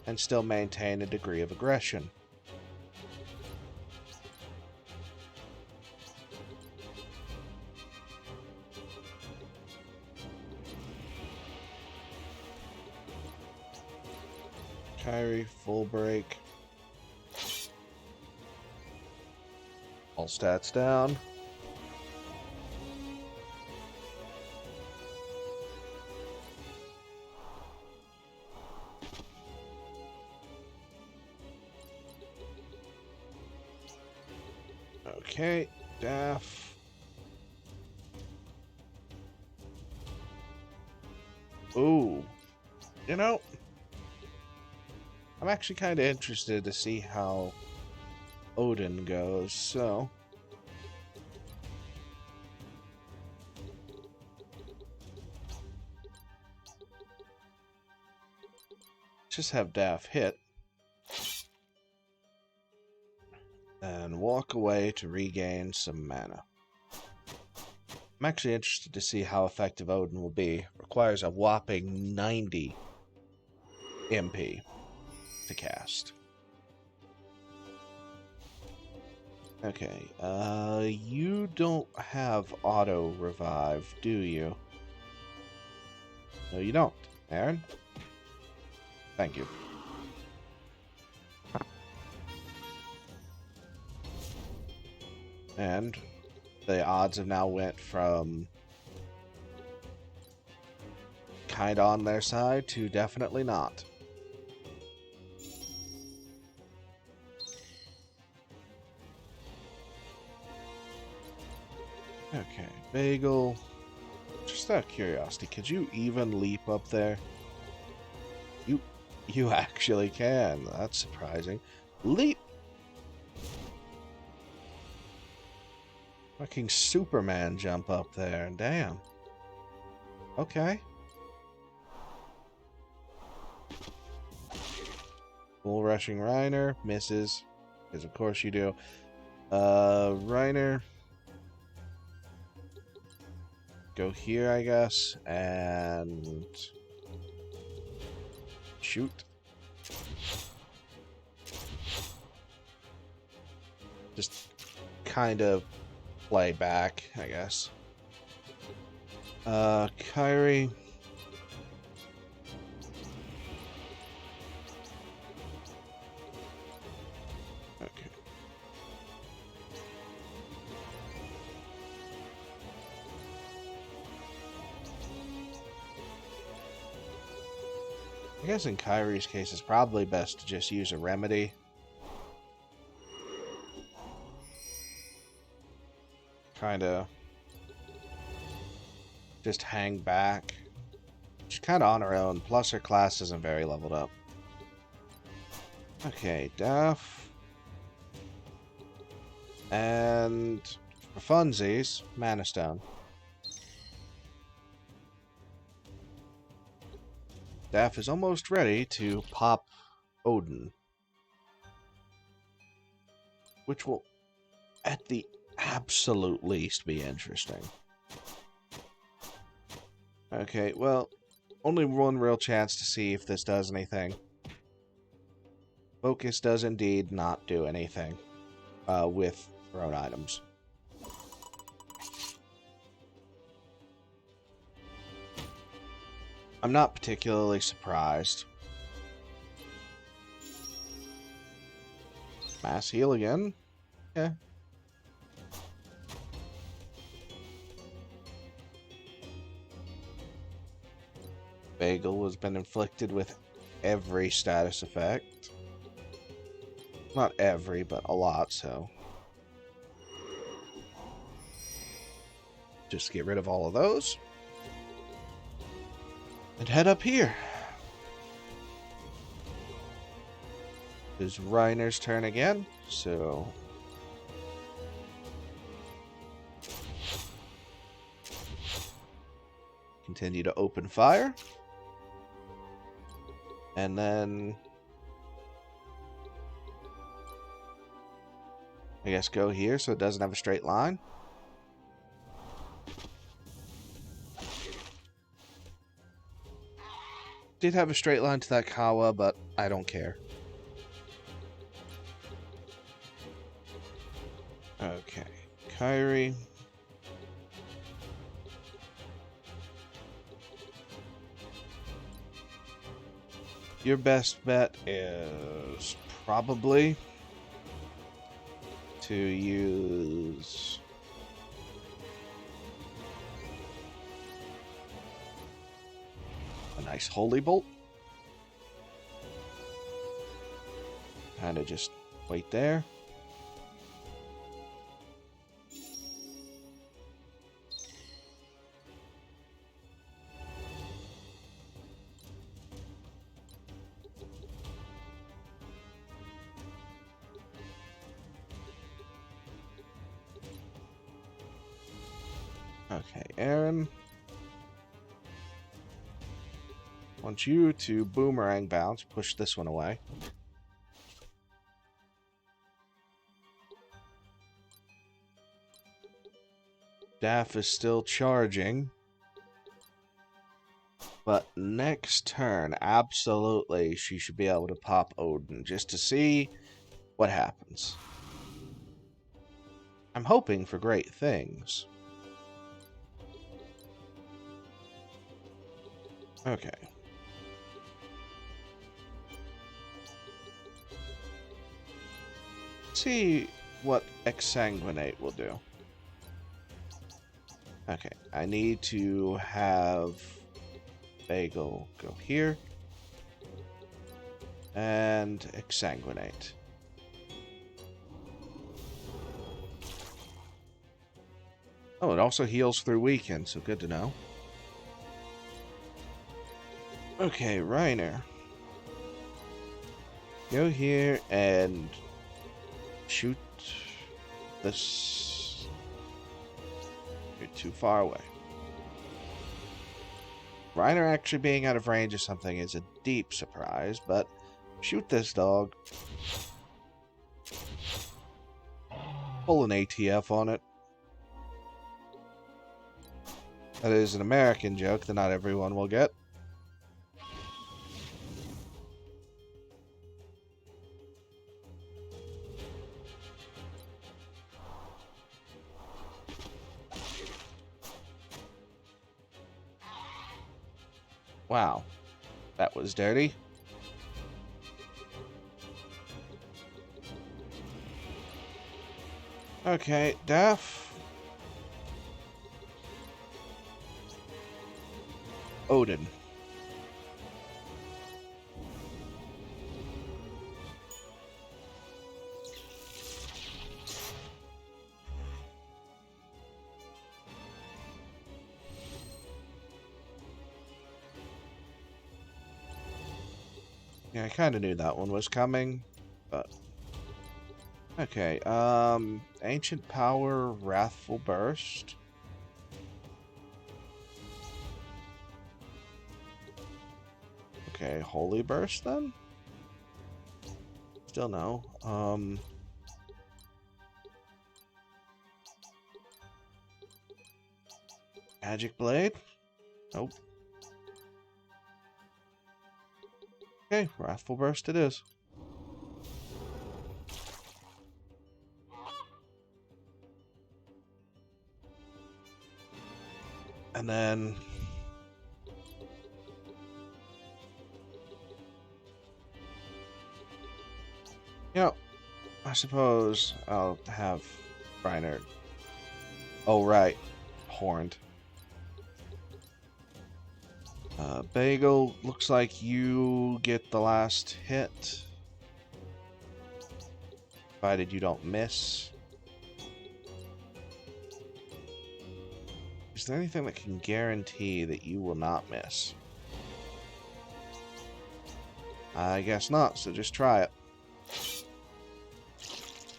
and still maintain a degree of aggression. Kyrie, full break. All stats down. Okay, Daff. Ooh. You know, I'm actually kind of interested to see how Odin goes, so... just have Daff hit. And walk away to regain some mana. I'm actually interested to see how effective Odin will be. Requires a whopping 90 MP to cast. Okay, you don't have auto revive, do you? No, you don't. Aaron? Thank you. And the odds have now went from kind of on their side to definitely not. Okay, Bagel. Just out of curiosity, could you even leap up there? You actually can. That's surprising. Leap! Fucking Superman jump up there. Damn. Okay. Full rushing Reiner. Misses. Because of course you do. Reiner. Go here, I guess. And... shoot. Just kind of play back, I guess. Kyrie. Okay. I guess in Kyrie's case, it's probably best to just use a remedy. Kind of just hang back. She's kind of on her own. Plus, her class isn't very leveled up. Okay, Daff. And for funsies, Mana Stone. Daff is almost ready to pop Odin, which will, at the absolute least, be interesting. Okay, well, only one real chance to see if this does anything. Focus does indeed not do anything with thrown items. I'm not particularly surprised. Mass heal again? Yeah. Bagel has been inflicted with every status effect. Not every, but a lot, so. Just get rid of all of those. And head up here. It's Reiner's turn again, so... continue to open fire. And then... I guess go here so it doesn't have a straight line. did have a straight line to that Kawa, but I don't care. Okay, Kyrie. Your best bet is probably to use a nice Holy Bolt. Kind of just wait there. Okay, Aaron. Want you to boomerang bounce, push this one away. Daff is still charging. But next turn, absolutely, she should be able to pop Odin just to see what happens. I'm hoping for great things. Okay. Let's see what Exsanguinate will do. Okay, I need to have Bagel go here. And Exsanguinate. Oh, it also heals through weekend, so good to know. Okay, Reiner. Go here and shoot this. You're too far away. Reiner actually being out of range of something is a deep surprise, but shoot this dog. Pull an ATF on it. That is an American joke that not everyone will get. Wow, that was dirty. Okay, Daff. Odin. Yeah, I kind of knew that one was coming, but... Okay, Ancient Power, Wrathful Burst. Okay, Holy Burst then? Still no. Magic Blade? Nope. Okay, Wrathful Burst it is. And then... Yep. I suppose I'll have Reiner. Oh, right. Horned. Bagel, looks like you get the last hit. Provided you don't miss. Is there anything that can guarantee that you will not miss? I guess not, so just try it.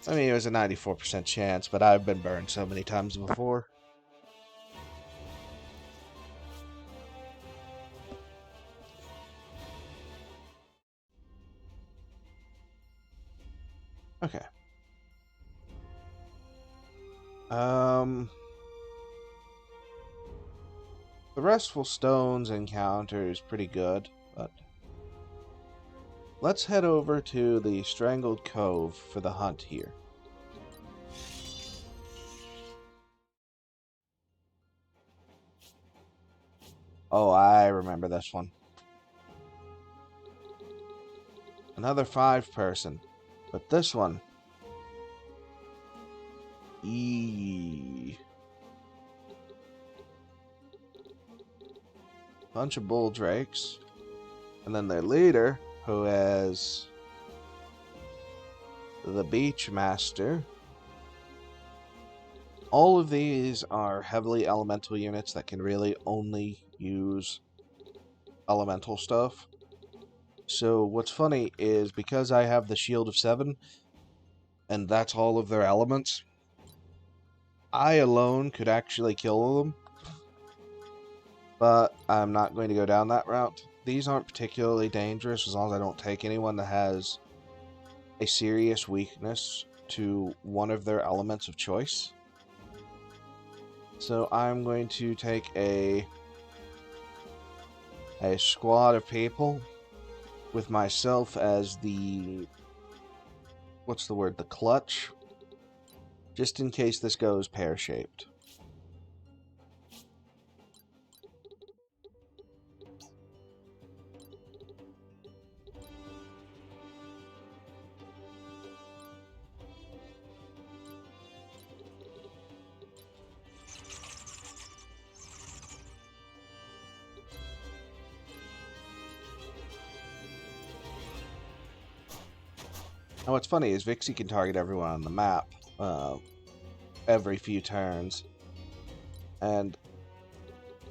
I mean, it was a 94% chance, but I've been burned so many times before. Okay. The Restful Stones encounter is pretty good. But let's head over to the Strangled Cove for the hunt here. Oh, I remember this one. Another 5-person. But this one... Bunch of bull drakes. And then their leader, who has... the Beachmaster. All of these are heavily elemental units that can really only use elemental stuff. So what's funny is because I have the Shield of 7, and that's all of their elements, I alone could actually kill them. But I'm not going to go down that route. These aren't particularly dangerous as long as I don't take anyone that has a serious weakness to one of their elements of choice. So I'm going to take a squad of people with myself as the... what's the word? The clutch. Just in case this goes pear-shaped. Now what's funny is Vixie can target everyone on the map every few turns. And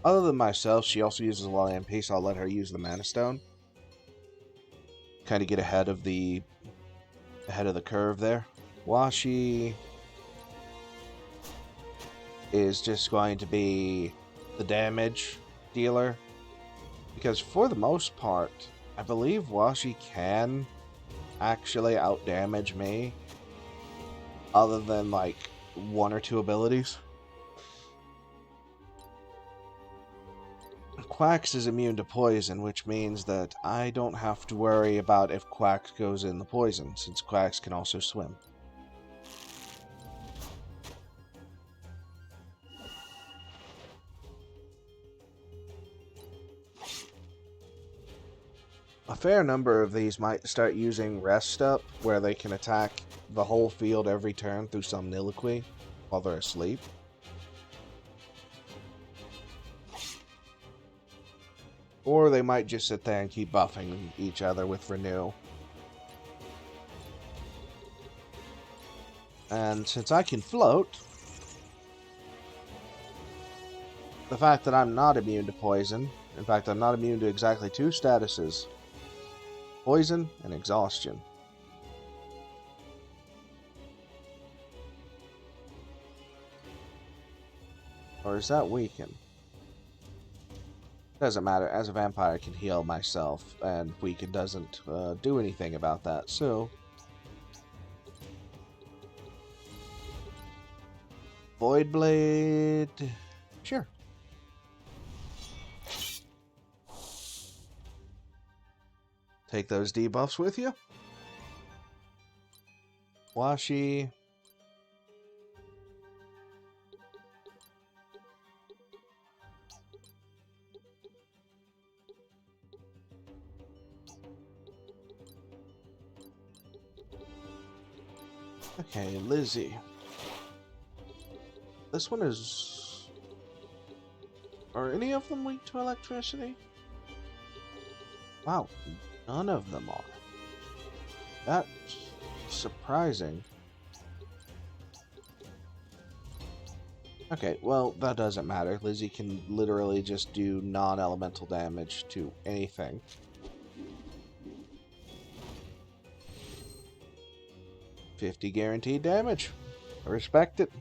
other than myself, she also uses a lot of MP, so I'll let her use the Mana Stone. Kind of get ahead of the curve there. Washi is just going to be the damage dealer. Because for the most part, I believe Washi can actually outdamage me. Other than like 1 or 2 abilities. Quax is immune to poison, which means that I don't have to worry about if Quax goes in the poison, since Quax can also swim. A fair number of these might start using Rest Up, where they can attack the whole field every turn through Somniloquy while they're asleep. Or they might just sit there and keep buffing each other with Renew. And since I can float, the fact that I'm not immune to poison, in fact I'm not immune to exactly 2 statuses, poison and exhaustion. Or is that weaken? Doesn't matter, as a vampire I can heal myself, and weaken doesn't do anything about that, so... Void Blade... Sure. Take those debuffs with you. Washi. Okay, Lizzie. This one is... Are any of them weak to electricity? Wow, none of them are. That's surprising. Okay, well, that doesn't matter. Lizzie can literally just do non-elemental damage to anything. $50 guaranteed damage. I respect it.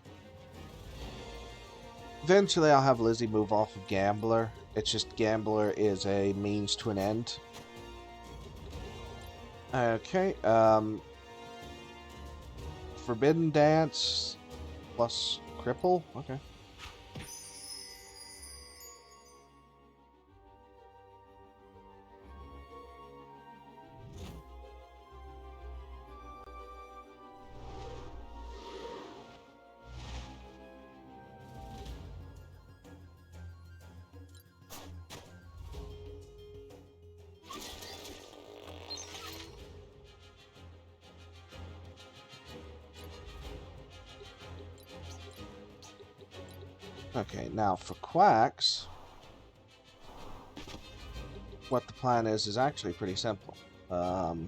Eventually, I'll have Lizzie move off of Gambler. It's just Gambler is a means to an end. Okay, Forbidden Dance plus Cripple? Okay. Okay, now for Quacks, what the plan is actually pretty simple. Oh,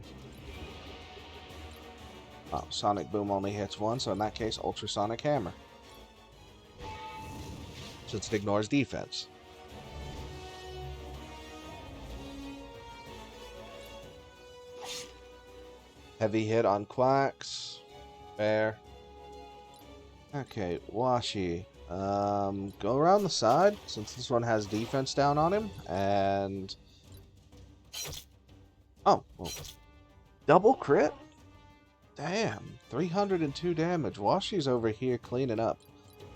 Sonic Boom only hits one, so in that case, Ultrasonic Hammer. Since it ignores defense. Heavy hit on Quacks. Fair. Okay, Washi. Go around the side, since this one has defense down on him, and... Oh, well, double crit? Damn, 302 damage. Washi's over here cleaning up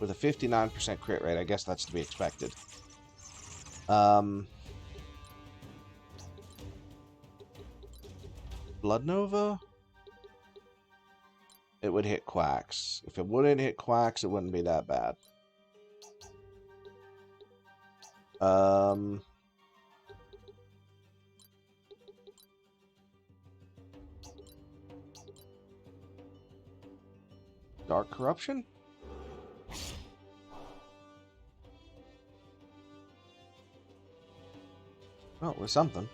with a 59% crit rate. I guess that's to be expected. Blood Nova? It would hit Quacks. If it wouldn't hit Quacks, it wouldn't be that bad. Dark Corruption? Oh, it was something.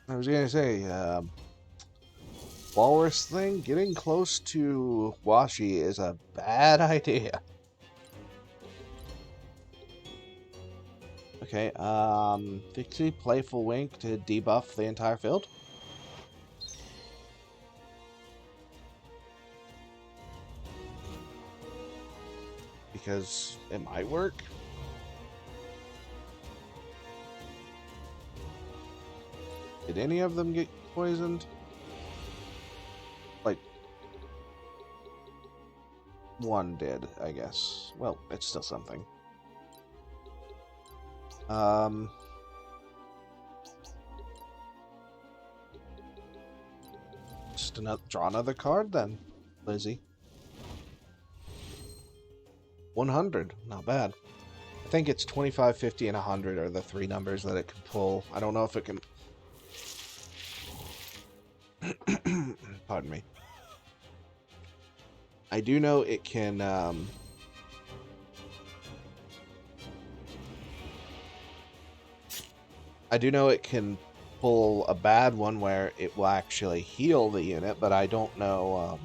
I was gonna say, Walrus thing, getting close to Washi is a bad idea. Okay, Fixie, Playful Wink to debuff the entire field. Because it might work. Did any of them get poisoned? Like, one did, I guess. Well, it's still something. Just draw another card then, Lizzie. 100, not bad. I think it's 25, 50, and 100 are the three numbers that it can pull. I don't know if it can... Pardon me. I do know it can, I do know it can pull a bad one where it will actually heal the unit, but I don't know,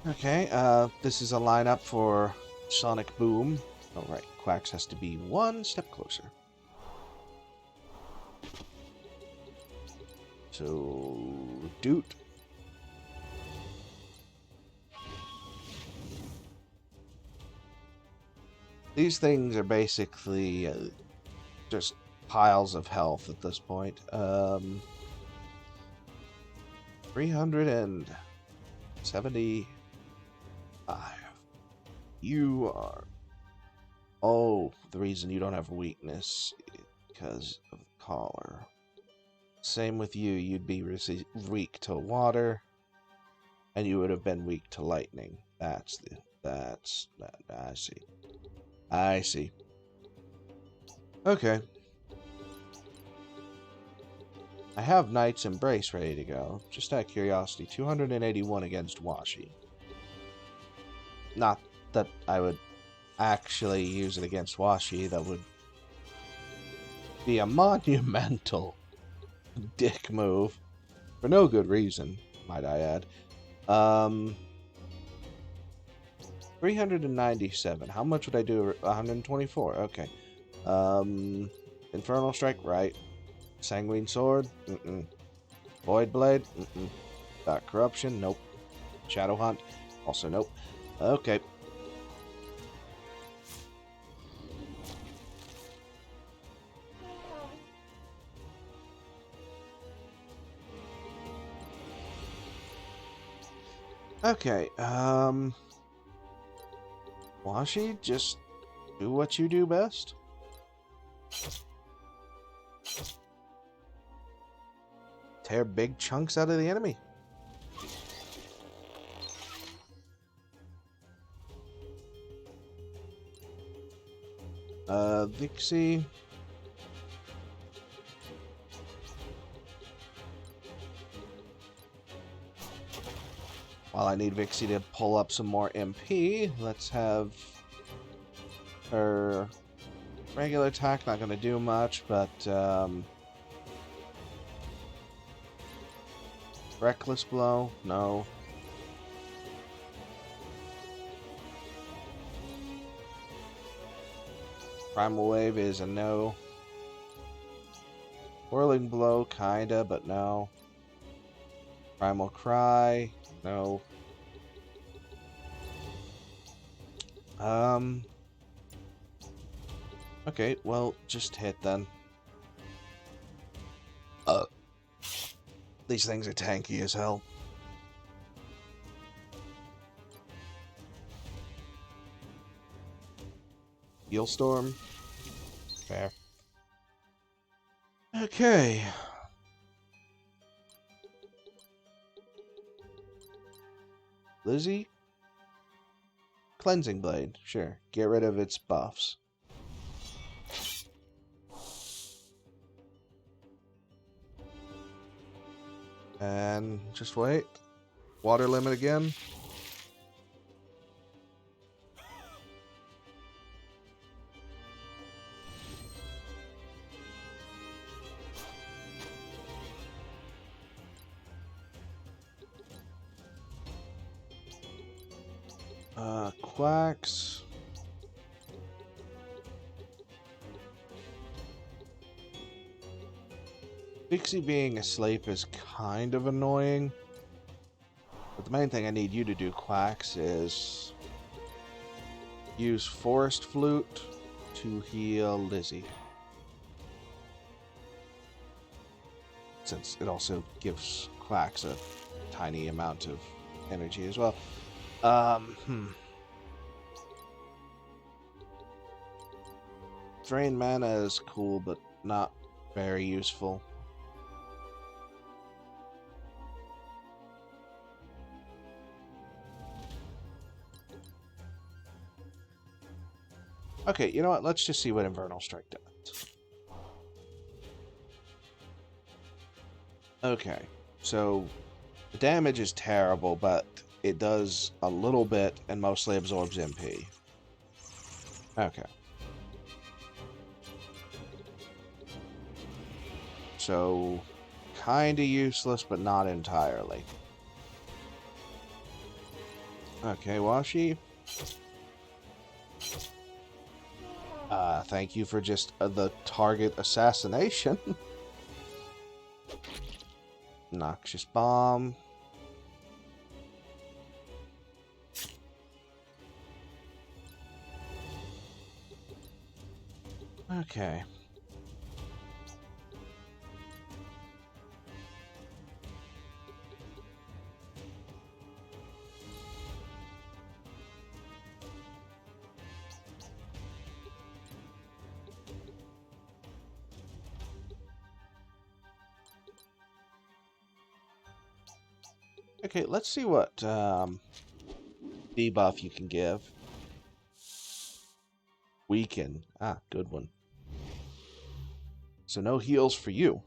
Okay, this is a lineup for Sonic Boom. Oh, right, Quacks has to be one step closer. So, Doot. These things are basically just piles of health at this point. 375. You are... Oh, the reason you don't have weakness is because of the collar. Same with you, you'd be weak to water, and you would have been weak to lightning. I see. I see. Okay. I have Knight's Embrace ready to go. Just out of curiosity, 281 against Washi. Not that I would actually use it against Washi. That would be a monumental dick move. For no good reason, might I add. 397. How much would I do? 124. Okay. Infernal Strike, right. Sanguine Sword? Mm-mm. Void Blade? Mm-mm. Dark Corruption? Nope. Shadow Hunt? Also nope. Okay. Okay, Washi, just do what you do best. Tear big chunks out of the enemy. Vixie. While I need Vixie to pull up some more MP, let's have her regular attack. Not going to do much, but Reckless Blow, no. Primal Wave is a no. Whirling Blow, kinda, but no. Primal Cry, no. Okay, well, just hit then. These things are tanky as hell. Healstorm. Fair. Okay. Lizzie? Cleansing Blade. Sure. Get rid of its buffs. And just wait. Water limit again. Quacks. Vixie being asleep is kind of annoying. But the main thing I need you to do, Quacks, is use Forest Flute to heal Lizzie. Since it also gives Quacks a tiny amount of energy as well. Drain mana is cool, but not very useful. Okay, you know what? Let's just see what Infernal Strike does. Okay, so the damage is terrible, but it does a little bit and mostly absorbs MP. Okay. So, kinda useless, but not entirely. Okay, Washi. Thank you for just the target assassination. Noxious Bomb. Okay. Okay, let's see what debuff you can give. Weaken. Ah, good one. So no heals for you.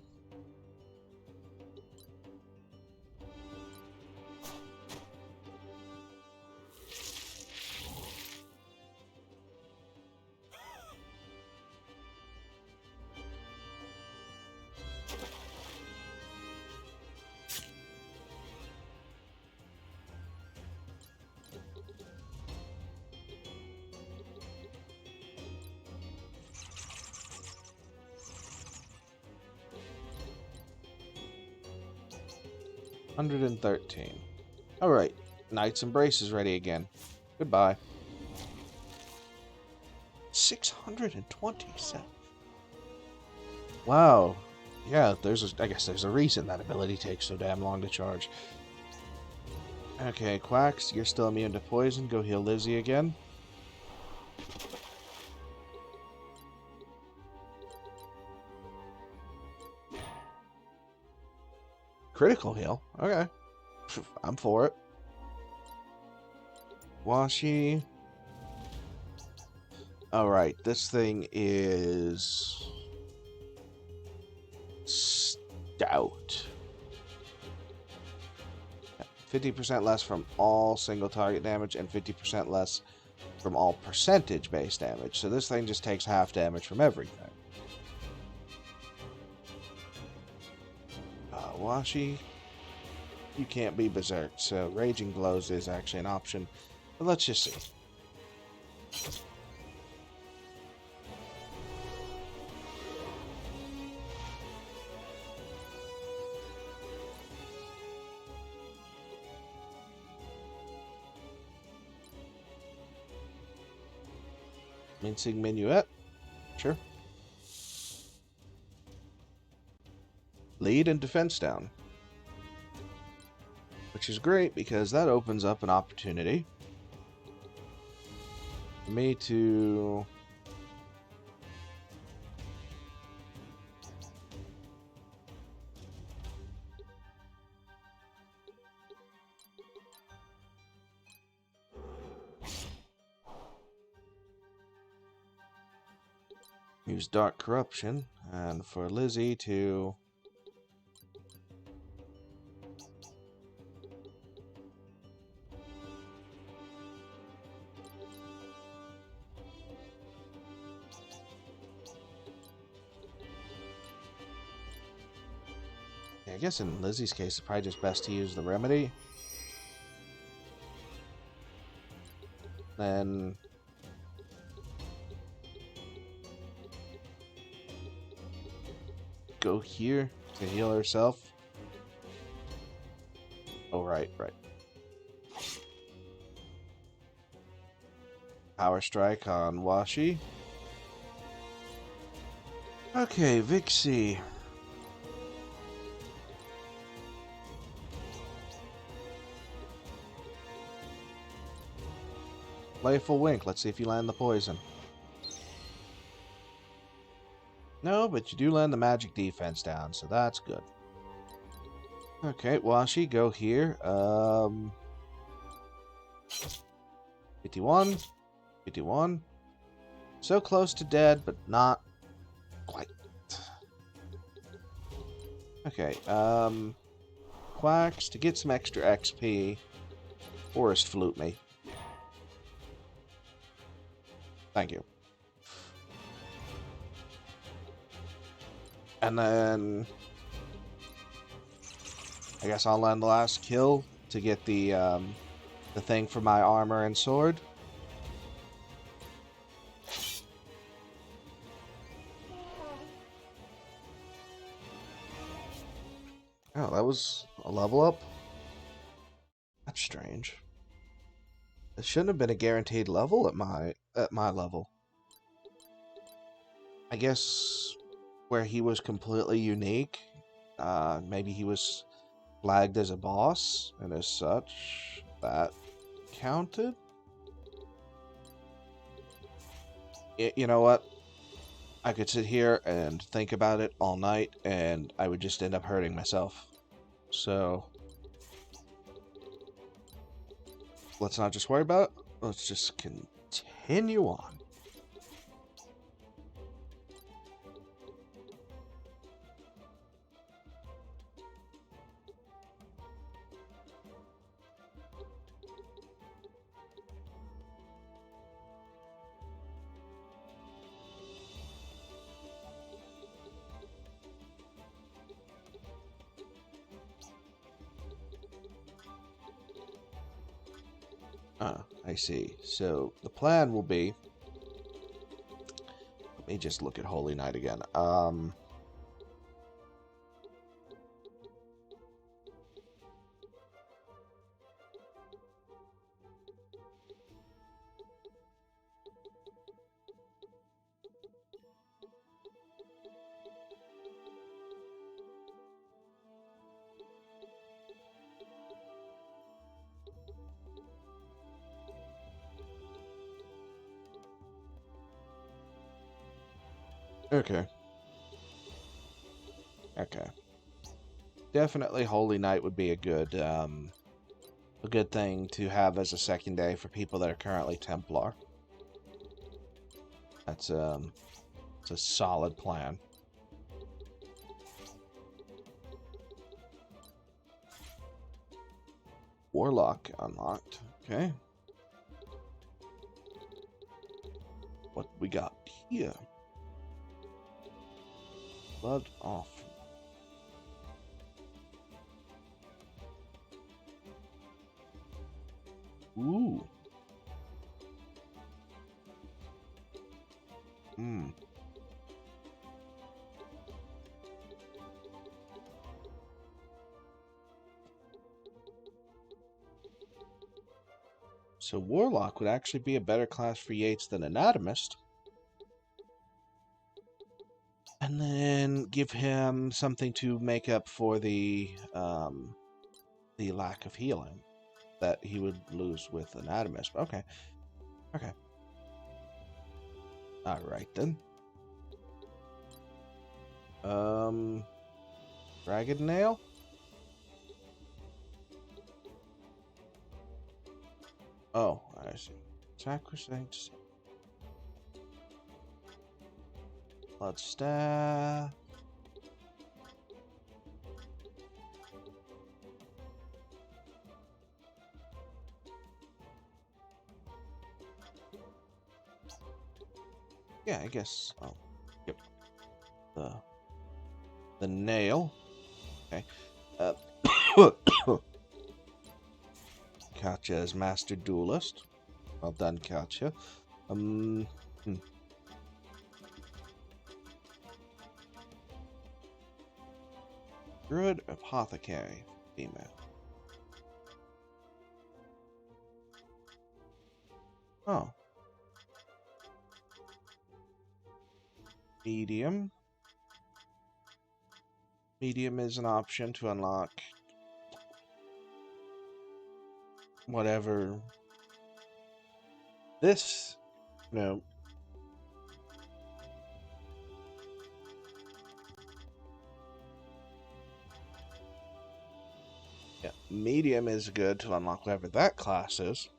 $113. Alright, Knight's Embrace is ready again. Goodbye. 627. Wow. Yeah, I guess there's a reason that ability takes so damn long to charge. Okay, Quacks, you're still immune to poison. Go heal Lizzie again. Critical heal? Okay. I'm for it. Washi. Alright, this thing is stout. 50% less from all single target damage and 50% less from all percentage base damage. So this thing just takes half damage from everything. Washi, you can't be berserk, so Raging Blows is actually an option. But let's just see. Mincing Minuet, sure. Lead and defense down. Which is great because that opens up an opportunity for me to use Dark Corruption, and for Lizzie to I guess in Lizzie's case, it's probably just best to use the remedy. Then go here to heal herself. Oh, right. Power Strike on Washi. Okay, Vixie. Playful Wink. Let's see if you land the poison. No, but you do land the magic defense down, so that's good. Okay, Washi, go here. 51. 51. So close to dead, but not quite. Okay, Quacks, to get some extra XP, Forest Flute me. Thank you. And then I guess I'll land the last kill to get the thing for my armor and sword. Oh, that was a level up? That's strange. It shouldn't have been a guaranteed level at my level. I guess where he was completely unique, maybe he was flagged as a boss, and as such, that counted? You know what? I could sit here and think about it all night, and I would just end up hurting myself. So let's not just worry about it. Let's just continue on. I see. So the plan will be, let me just look at Holy Knight again. Okay. Definitely Holy Knight would be a good thing to have as a second day for people that are currently Templar. It's a solid plan. Warlock unlocked. Okay. What we got here? Blood off. Ooh. Hmm. So Warlock would actually be a better class for Yates than Anatomist. And then give him something to make up for the lack of healing that he would lose with Anatomist. Okay. Okay. Alright then. Dragon Nail? Oh, I see. Sacrosanct. Blood Staff. Yeah, I guess. Oh, yep. The nail. Okay. Katja is Master Duelist. Well done, Katja. Druid Apothecary, female. Oh. Medium. Medium is an option to unlock whatever. This, no. Yeah, medium is good to unlock whatever that class is.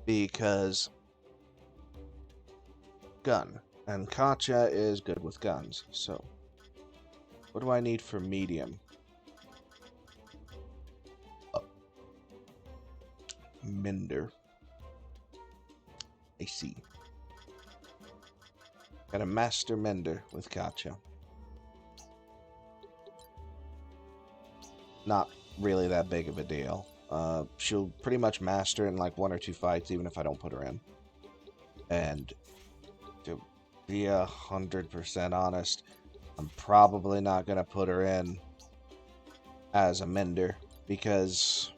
Because gun. And Katja is good with guns, so what do I need for medium? Mender. I see. Got a Master Mender with Katja. Not really that big of a deal. She'll pretty much master in like 1 or 2 fights, even if I don't put her in. And to be 100% honest, I'm probably not going to put her in as a mender, because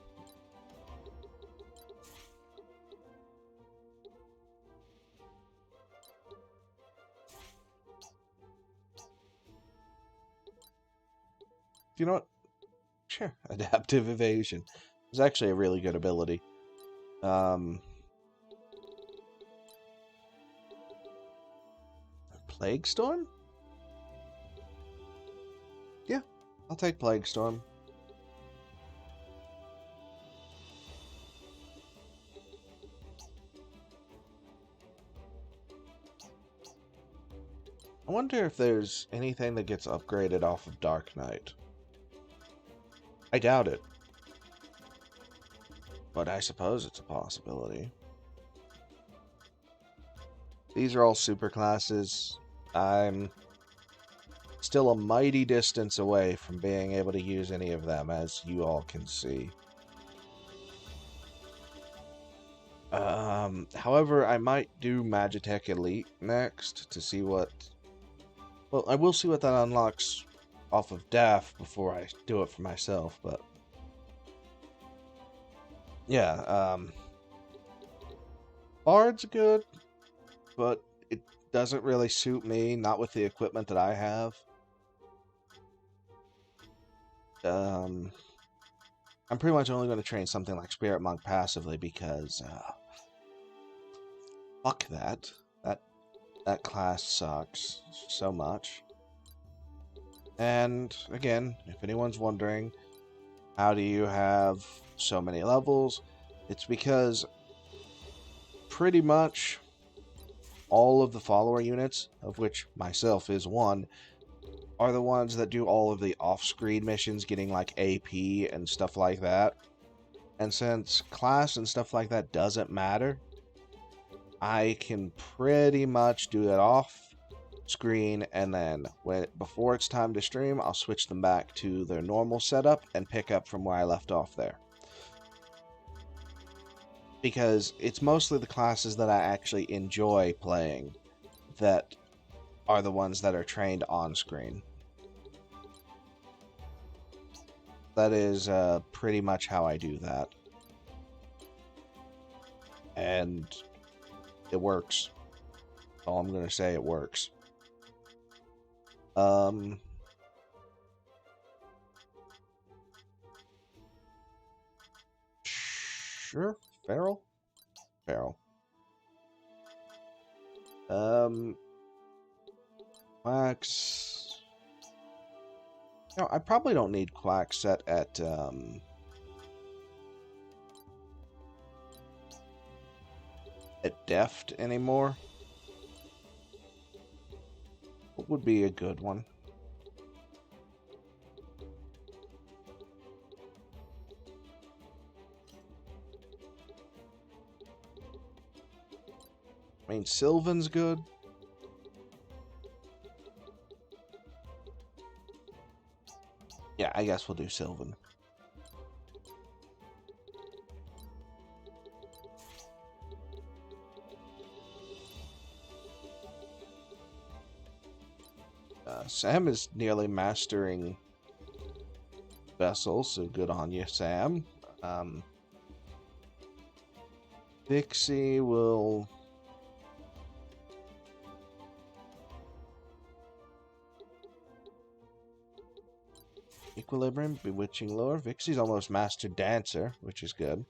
you know what? Sure, Adaptive Evasion is actually a really good ability. Plague Storm? Yeah, I'll take Plague Storm. I wonder if there's anything that gets upgraded off of Dark Knight. I doubt it. But I suppose it's a possibility. These are all super classes. I'm still a mighty distance away from being able to use any of them, as you all can see. However, I might do Magitech Elite next to see what... Well, I will see what that unlocks off of DAF before I do it for myself, but... Yeah, Bard's good, but it doesn't really suit me, not with the equipment that I have. I'm pretty much only going to train something like Spirit Monk passively because, fuck that. That class sucks so much. And, again, if anyone's wondering, how do you have so many levels? It's because pretty much all of the follower units, of which myself is one, are the ones that do all of the off-screen missions, getting like AP and stuff like that. And since class and stuff like that doesn't matter, I can pretty much do it off screen, and then before it's time to stream, I'll switch them back to their normal setup and pick up from where I left off there. Because it's mostly the classes that I actually enjoy playing that are the ones that are trained on screen. That is pretty much how I do that. And it works. All I'm going to say, it works. Sure, Feral? Feral. Quacks. No, I probably don't need Quack set at Deft anymore. What would be a good one? I mean, Sylvan's good. Yeah, I guess we'll do Sylvan. Sam is nearly mastering Vessel, so good on you, Sam. Vixie will... Equilibrium, Bewitching Lure. Vixie's almost mastered Dancer, which is good.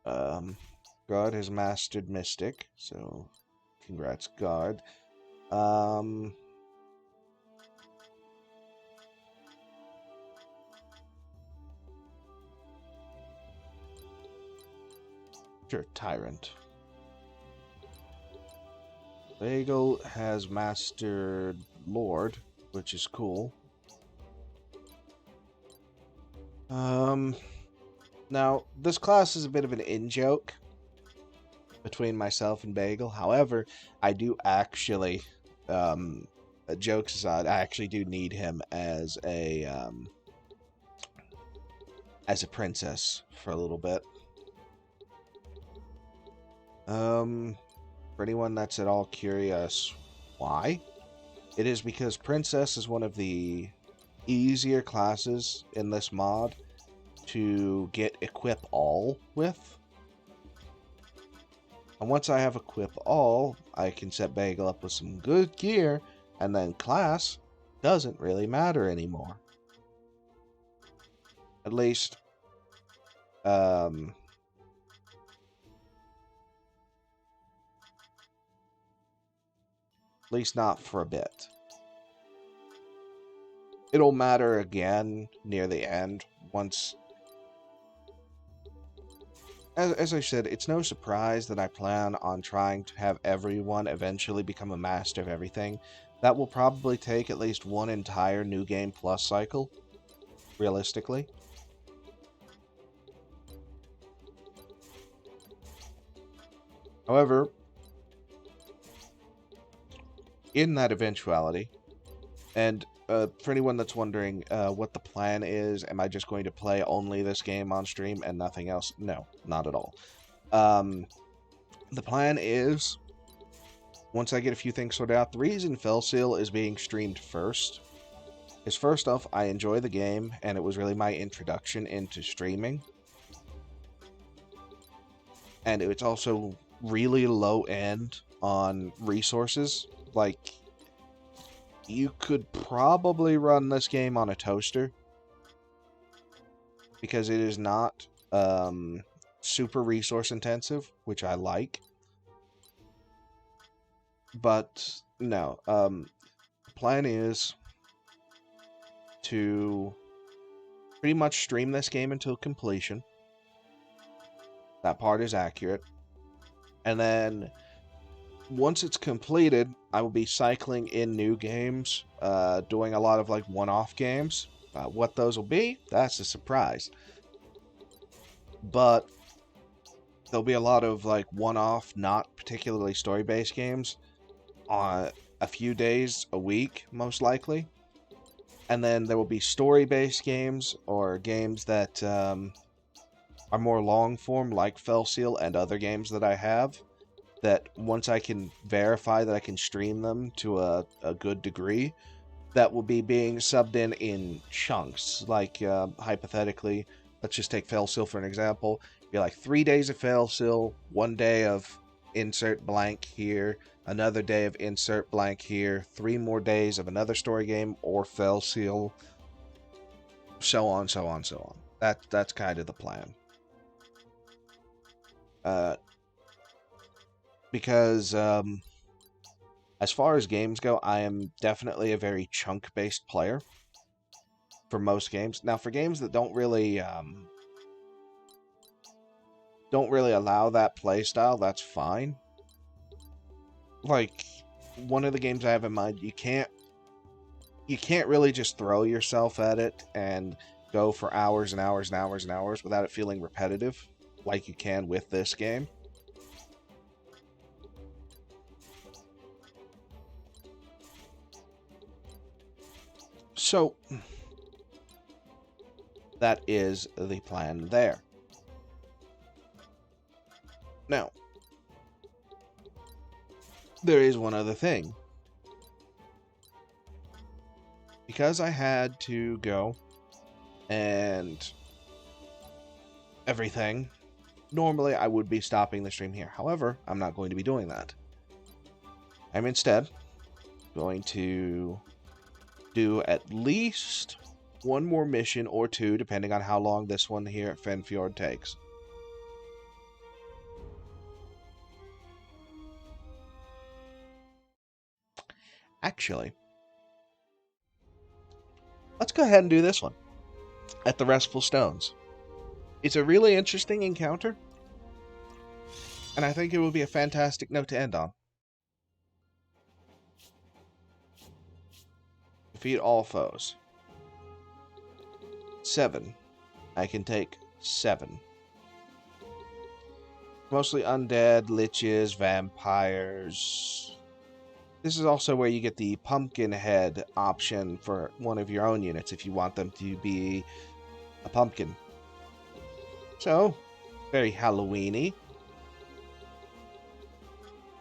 Guard has mastered Mystic, so congrats, Guard. Sure, Tyrant. Bagel has mastered Lord, which is cool. Now, this class is a bit of an in-joke between myself and Bagel. However, I do actually, jokes aside, I actually do need him as a princess for a little bit. For anyone that's at all curious why, it is because princess is one of the easier classes in this mod to get equip all with. And once I have equip all, I can set Bagel up with some good gear, and then class doesn't really matter anymore. At least, not for a bit. It'll matter again near the end, once... As I said, it's no surprise that I plan on trying to have everyone eventually become a master of everything. That will probably take at least one entire New Game Plus cycle, realistically. However, in that eventuality, and for anyone that's wondering what the plan is, am I just going to play only this game on stream and nothing else? No, not at all. The plan is, once I get a few things sorted out, the reason Felseal is being streamed first is, first off, I enjoy the game, and it was really my introduction into streaming. And it's also really low end on resources. Like, you could probably run this game on a toaster, because it is not super resource intensive, which I like. But no, the plan is to pretty much stream this game until completion. That part is accurate. And then once it's completed, I will be cycling in new games, doing a lot of like one-off games. What those will be, that's a surprise. but there'll be a lot of like one-off, not particularly story-based games on a few days a week, most likely. And then there will be story-based games or games that are more long-form, like Fell Seal and other games that I have, that once I can verify that I can stream them to a good degree, that will be being subbed in chunks. Like, hypothetically, let's just take Fell Seal for an example. Be like 3 days of Fell Seal, 1 day of insert blank here, another day of insert blank here, 3 more days of another story game or Fell Seal, so on, so on, so on. That's kind of the plan. Because as far as games go, I am definitely a very chunk-based player for most games. Now, for games that don't really allow that play style, that's fine. Like, one of the games I have in mind, you can't really just throw yourself at it and go for hours and hours and hours and hours without it feeling repetitive, like you can with this game. So, that is the plan there. Now, there is one other thing. Because I had to go and everything, normally I would be stopping the stream here. However, I'm not going to be doing that. I'm instead going to do at least one more mission or two, depending on how long this one here at Fenfjord takes. Actually, let's go ahead and do this one at the Restful Stones. It's a really interesting encounter, and I think it will be a fantastic note to end on. Defeat all foes. 7. I can take 7. Mostly undead, liches, vampires. This is also where you get the pumpkin head option for one of your own units if you want them to be a pumpkin. So, very Halloween-y.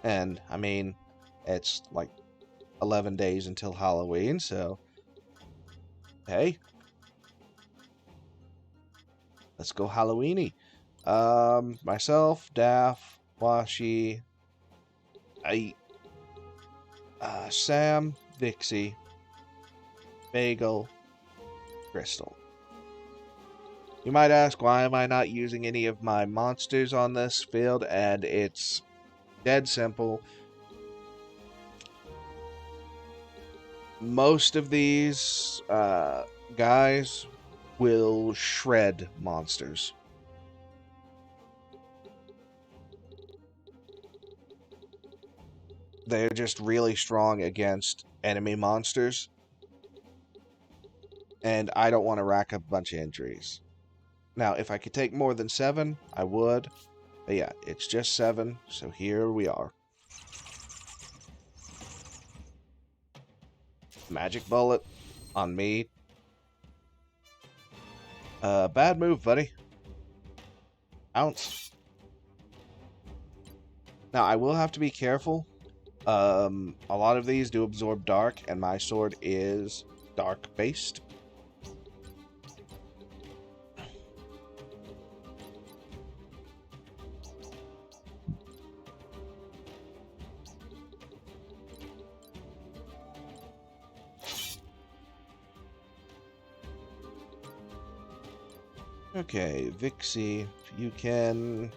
And, I mean, it's like 11 days until Halloween, so hey, let's go Halloween-y. Myself, Daff, Washi, Sam, Vixie, Bagel, Crystal. You might ask, why am I not using any of my monsters on this field? And it's dead simple. Most of these guys will shred monsters. They're just really strong against enemy monsters. And I don't want to rack up a bunch of injuries. Now, if I could take more than 7, I would. But yeah, it's just 7, so here we are. Magic bullet on me. Bad move, buddy. Ounce. Now, I will have to be careful. A lot of these do absorb dark, and my sword is dark-based. Okay, Vixie, you can...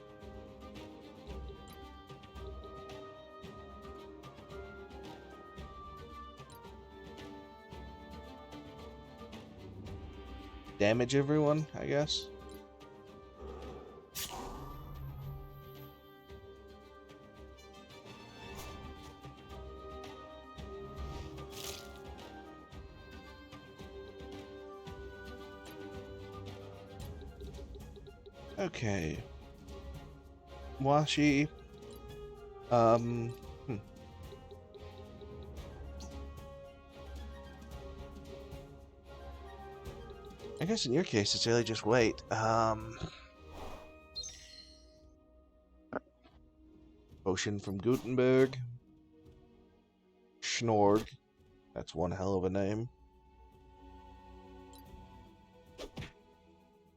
damage everyone, I guess. Okay. Washi. Hmm. I guess in your case, it's really just wait. Potion from Gutenberg. Schnorg. That's one hell of a name.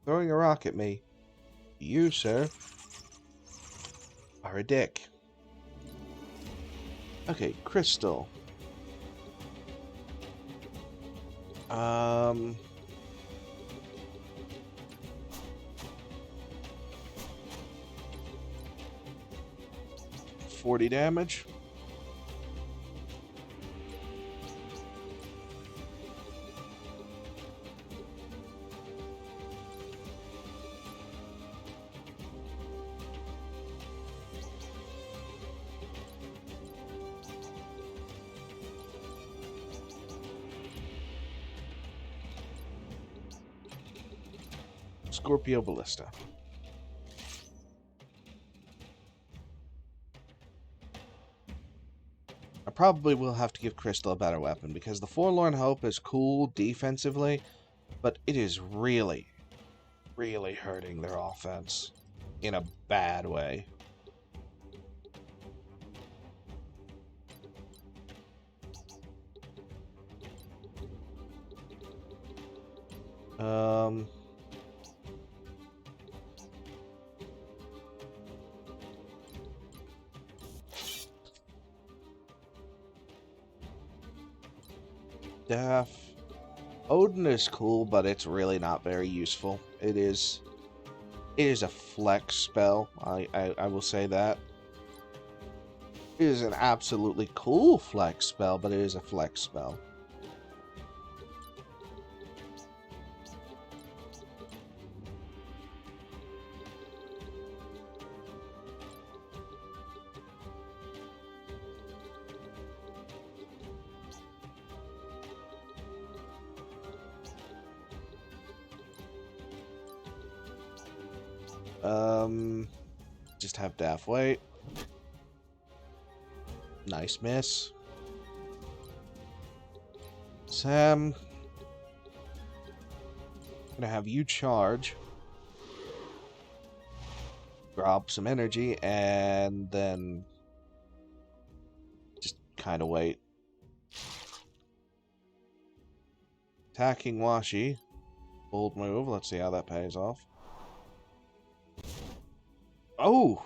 Throwing a rock at me. You, sir, are a dick. Okay, crystal. Um... 40 damage. Scorpio Ballista. I probably will have to give Crystal a better weapon, because the Forlorn Hope is cool defensively, but it is really, really hurting their offense in a bad way. Staff. Odin is cool, but it's really not very useful. It is a flex spell. I will say that. It is an absolutely cool flex spell, but it is a flex spell. Just have Daff wait. Nice miss. Sam, gonna have you charge. Drop some energy, and then just kind of wait. Attacking Washi. Bold move. Let's see how that pays off. Oh!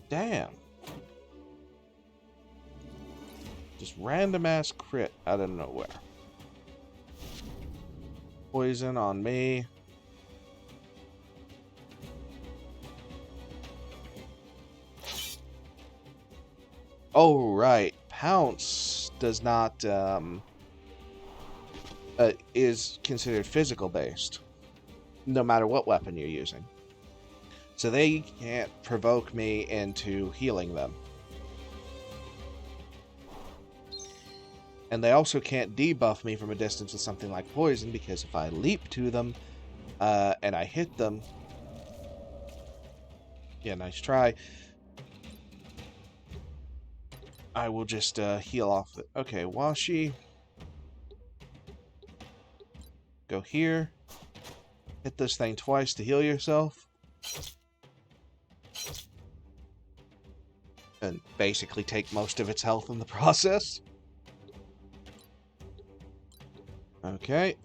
Damn. Just random ass crit out of nowhere. Poison on me. Oh, right. Pounce does not, is considered physical based, no matter what weapon you're using. So they can't provoke me into healing them. And they also can't debuff me from a distance with something like poison, because if I leap to them, and I hit them... Yeah, nice try. I will just heal off it. Okay, Washi. Go here. Hit this thing twice to heal yourself. And basically take most of its health in the process. Okay,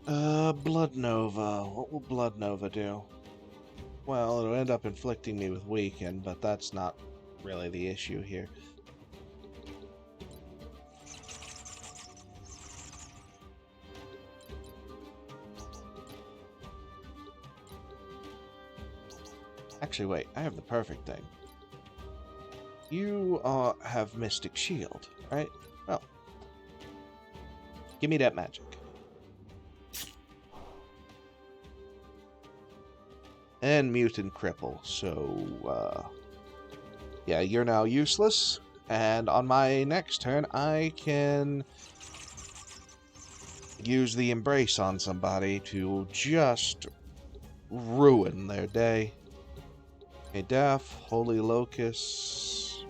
Blood Nova. What will Blood Nova do? Well, it'll end up inflicting me with Weaken, but that's not really the issue here. Actually, wait, I have the perfect thing. You have Mystic Shield, right? Well, give me that magic. And Mutant Cripple, so, yeah, you're now useless. And on my next turn, I can use the embrace on somebody to just ruin their day. A Death, Holy Locust.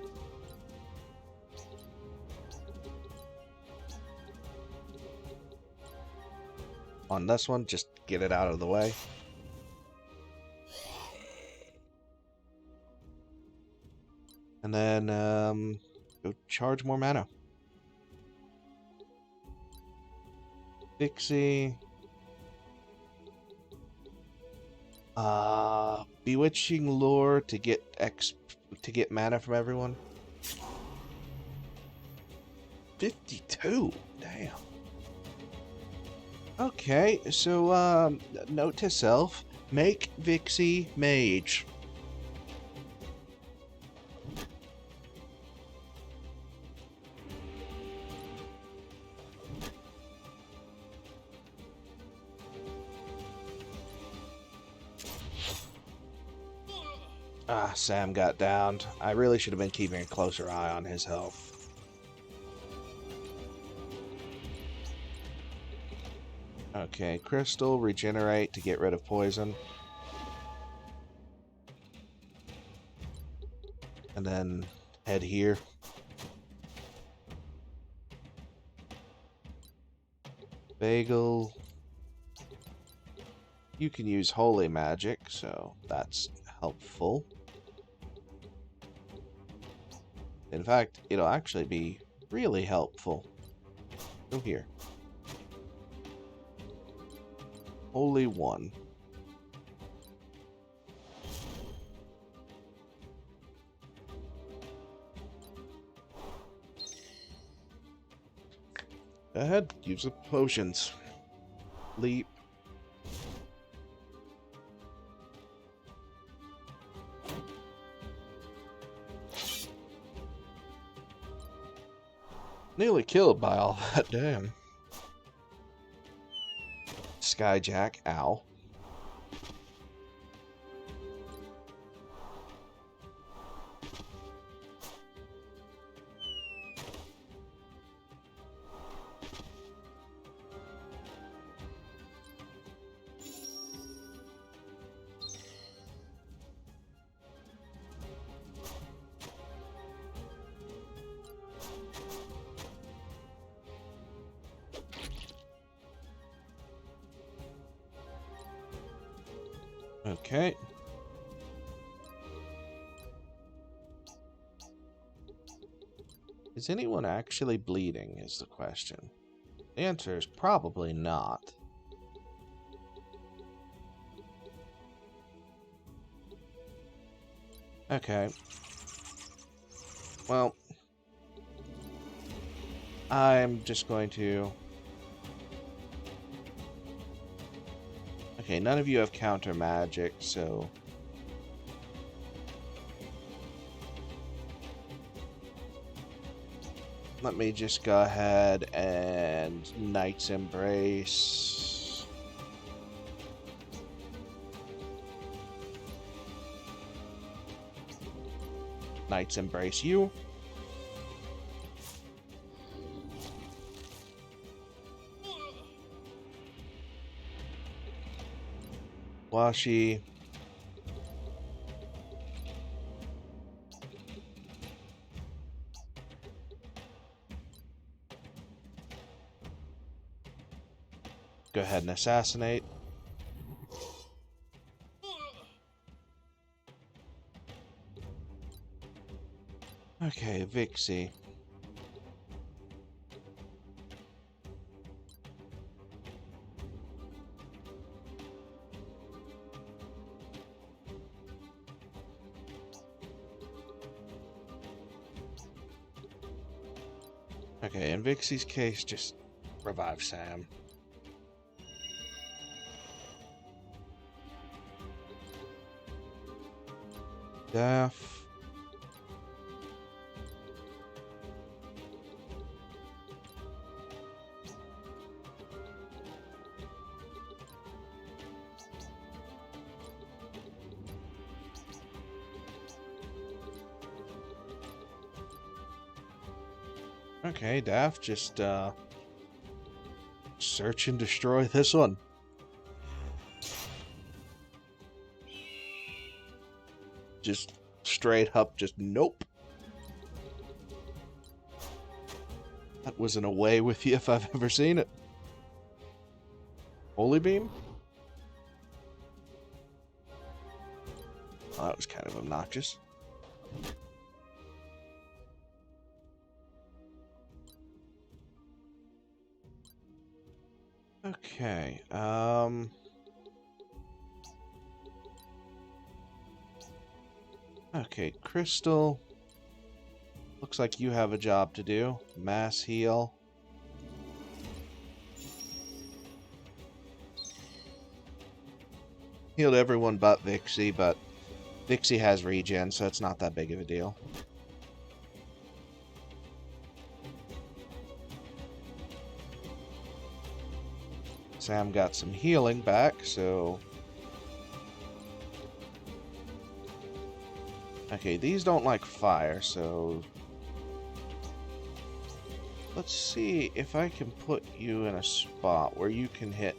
On this one, just get it out of the way. And then go charge more mana. Vixie. Bewitching Lure to get mana from everyone. 52. Damn. Okay, so note to self: make Vixie mage. Ah, Sam got downed. I really should have been keeping a closer eye on his health. Okay, Crystal, regenerate to get rid of poison. And then head here. Bagel. You can use Holy Magic, so that's helpful. In fact, it'll actually be really helpful. Go here. Holy One. Go ahead, use the potions. Leap. Nearly killed by all that, damn. Skyjack, ow. Okay. Is anyone actually bleeding, is the question. The answer is probably not. Okay. Well, I'm just going to... Okay, none of you have counter magic, so... Let me just go ahead and Knight's Embrace. Knight's Embrace you. Washi. Go ahead and assassinate. Okay, Vixie. Okay, in Vixie's case, just revive Sam. Daff. Okay, Daff, just Search and destroy this one. Just straight up, just nope. That was an away with you if I've ever seen it. Holy beam? Oh, that was kind of obnoxious. Okay, okay, Crystal. Looks like you have a job to do. Mass heal. Healed everyone but Vixie, but Vixie has regen, so it's not that big of a deal. Sam got some healing back, so... Okay, these don't like fire, so... Let's see if I can put you in a spot where you can hit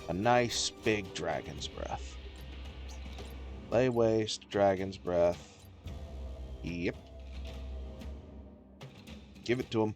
a nice big Dragon's Breath. Lay Waste, Dragon's Breath. Yep. Give it to him.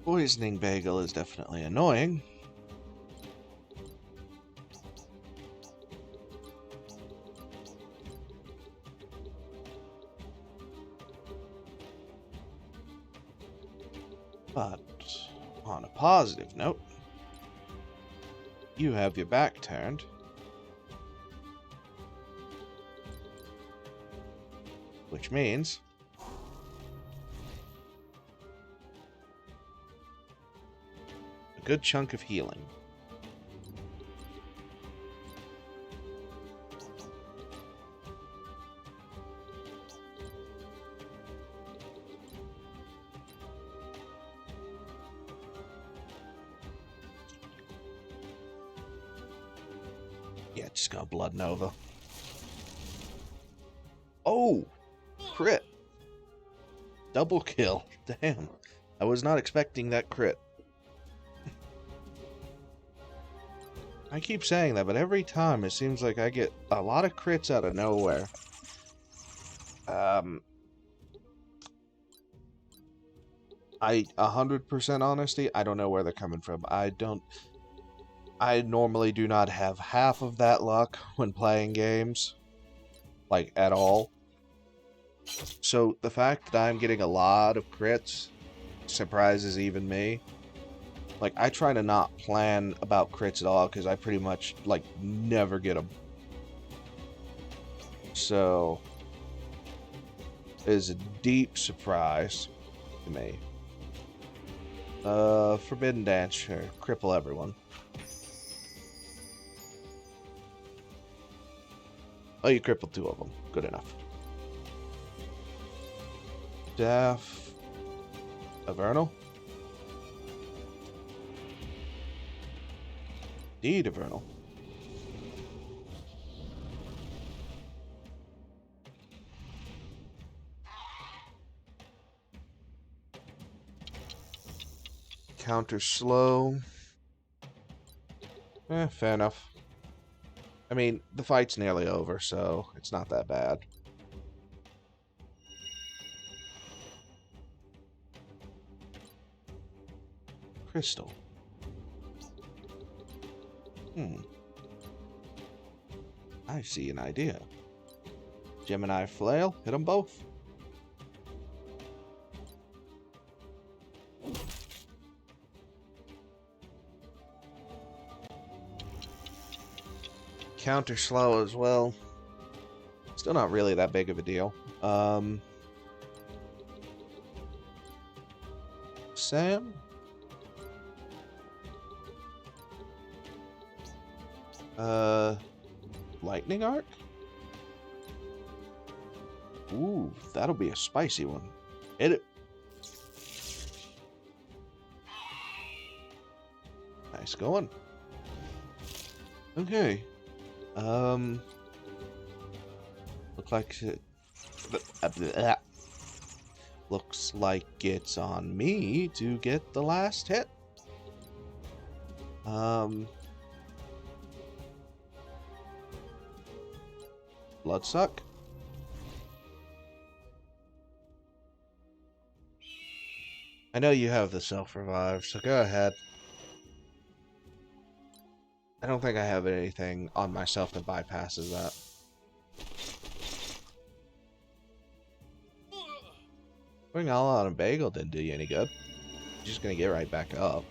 Poisoning Bagel is definitely annoying. But on a positive note, you have your back turned. Which means a good chunk of healing. Yeah, just got Blood Nova. Oh! Crit! Double kill. Damn. I was not expecting that crit. I keep saying that, but every time it seems like I get a lot of crits out of nowhere. I 100% honesty, I don't know where they're coming from. I normally do not have half of that luck when playing games. Like, at all. So, the fact that I'm getting a lot of crits surprises even me. Like, I try to not plan about crits at all, because I pretty much, like, never get them. So, it is a deep surprise to me. Forbidden Dance, sure. Cripple everyone. Oh, you crippled 2 of them. Good enough. Staff... Avernal? Indeed, Avernal. Counter slow. Fair enough. I mean, the fight's nearly over, so it's not that bad. Crystal. I see an idea. Gemini Flail, hit them both. Counter slow as well. Still not really that big of a deal. Sam? Lightning Arc? Ooh, that'll be a spicy one. Hit it. Nice going. Okay. Look like it, looks like it's on me to get the last hit. Bloodsuck. I know you have the self-revive, so go ahead. I don't think I have anything on myself that bypasses that. Putting all on a bagel didn't do you any good. You're just gonna get right back up.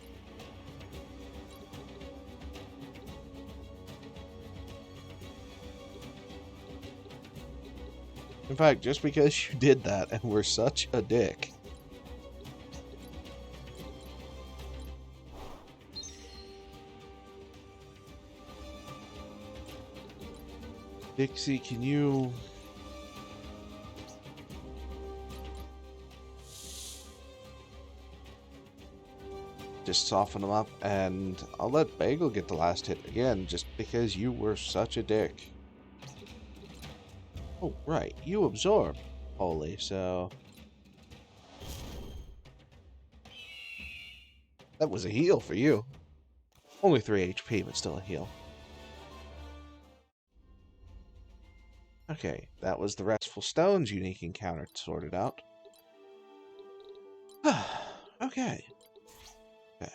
In fact, just because you did that and were such a dick. Dixie, can you... just soften them up, and I'll let Bagel get the last hit again, just because you were such a dick. Oh, right, you absorb, Holy, so... that was a heal for you. Only 3 HP, but still a heal. Okay, that was the Restful Stones unique encounter sorted out. Okay. Okay.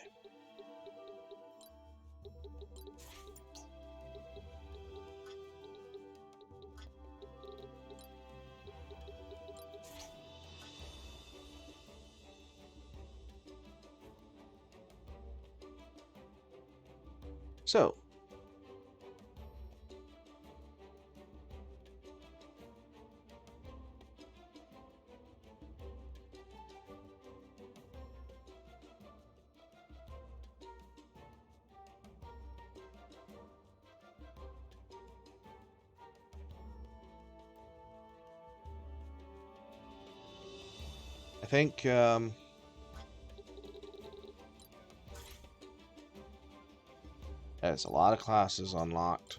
So, I think, there's a lot of classes unlocked.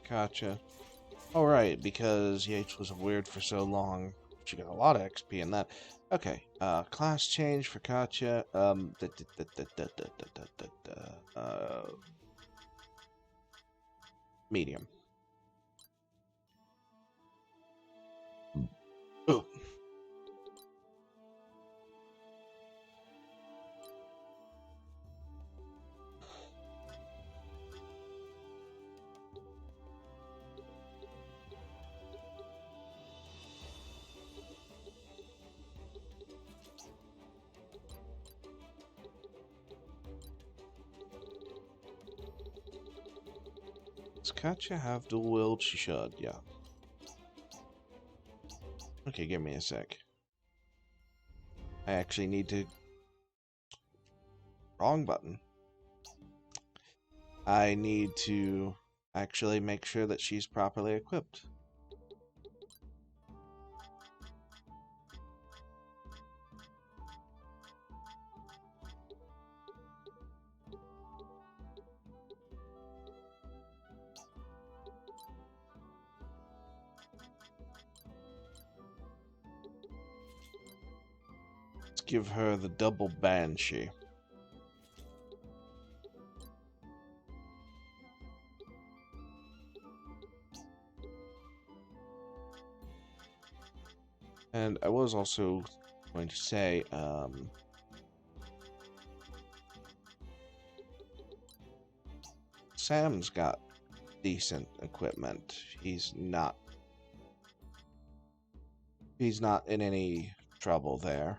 Gotcha. Alright, because Yates was weird for so long, but you got a lot of XP in that. Okay, class change for Katya. Medium. Ooh. Does Katya have dual wield? She should, yeah. Okay, give me a sec. I actually need to... wrong button. I need to actually make sure that she's properly equipped. Let's give her the double Banshee. And I was also going to say, Sam's got decent equipment. He's not in any trouble there.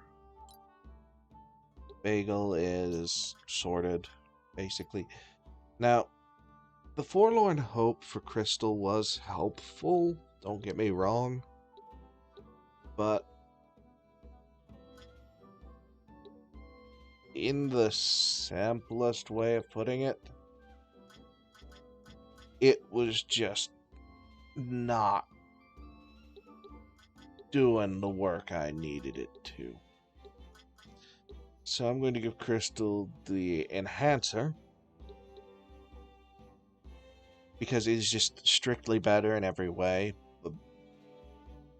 Bagel is sorted, basically. Now, the Forlorn Hope for Crystal was helpful, don't get me wrong, but in the simplest way of putting it, it was just not doing the work I needed it to. So I'm going to give Crystal the Enhancer, because it is just strictly better in every way.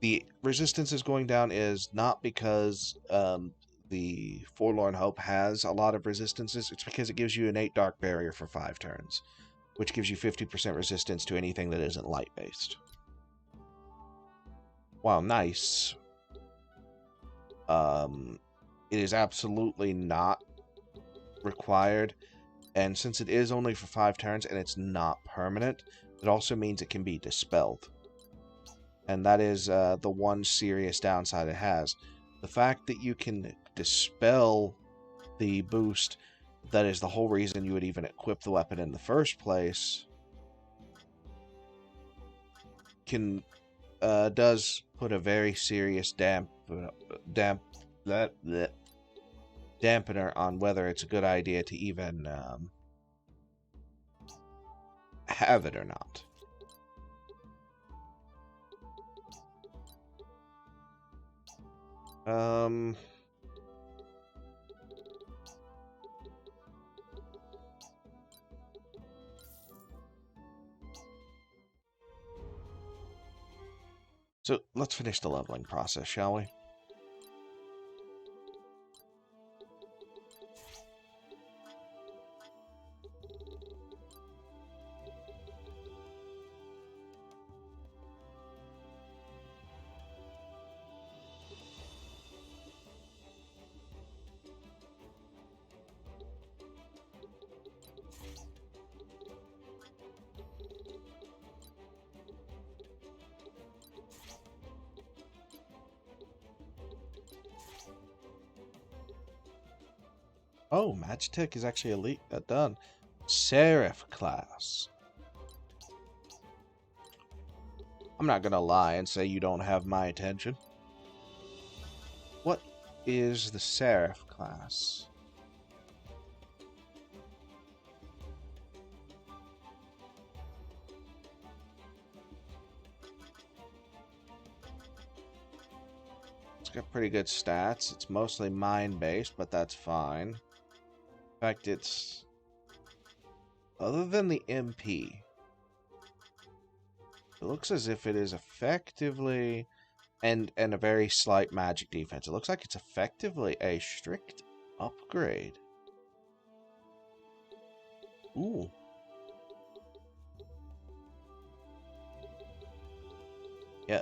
The resistance is going down is not because the Forlorn Hope has a lot of resistances. It's because it gives you innate Dark Barrier for 5 turns, which gives you 50% resistance to anything that isn't light-based. While nice, it is absolutely not required, and since it is only for 5 turns and it's not permanent, it also means it can be dispelled. And that is the one serious downside it has. The fact that you can dispel the boost, that is the whole reason you would even equip the weapon in the first place, does put a very serious dampener on whether it's a good idea to even have it or not. So let's finish the leveling process, shall we? Oh, Magitech is actually elite. Done. Seraph class. I'm not gonna lie and say you don't have my attention. What is the Seraph class? It's got pretty good stats. It's mostly mind-based, but that's fine. In fact, it's... other than the MP, it looks as if it is effectively... and a very slight magic defense. It looks like it's effectively a strict upgrade. Ooh. Yeah,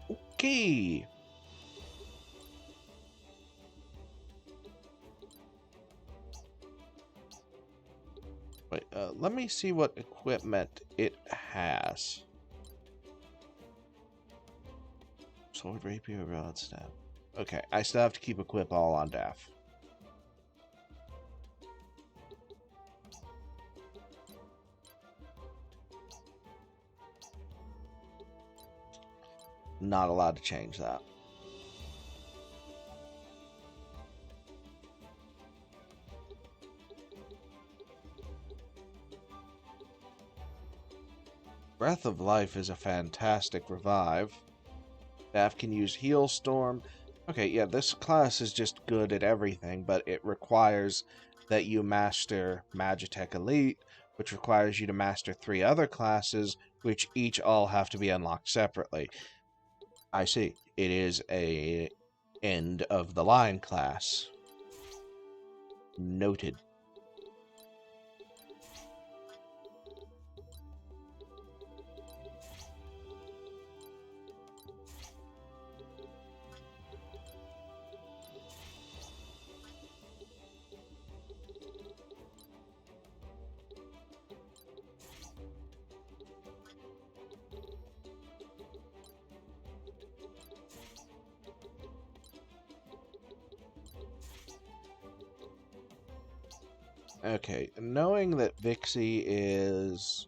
Okay. Wait, let me see what equipment it has. Sword, rapier, rod, staff. Okay, I still have to keep equip all on Daff. Not allowed to change that. Breath of Life is a fantastic revive. Daff can use Heal Storm. Okay, yeah, this class is just good at everything, but it requires that you master Magitech Elite, which requires you to master 3 other classes, which each all have to be unlocked separately. I see. It is a end of the line class. Noted. Okay, knowing that Vixie is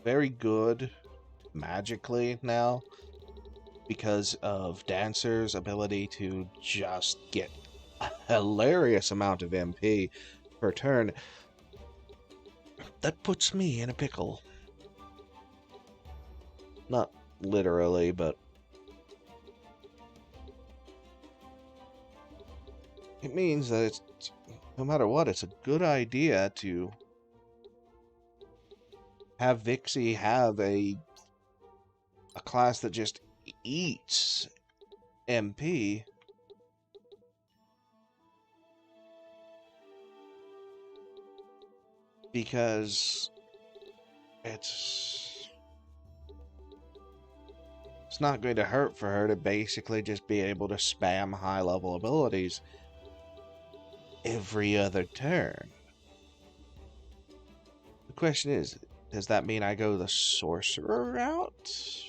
very good magically now, because of Dancer's ability to just get a hilarious amount of MP per turn, that puts me in a pickle. Not literally, but it means that it's, no matter what, it's a good idea to have Vixie have a class that just eats MP. Because it's not going to hurt for her to basically just be able to spam high-level abilities every other turn. The question is, does that mean I go the sorcerer route?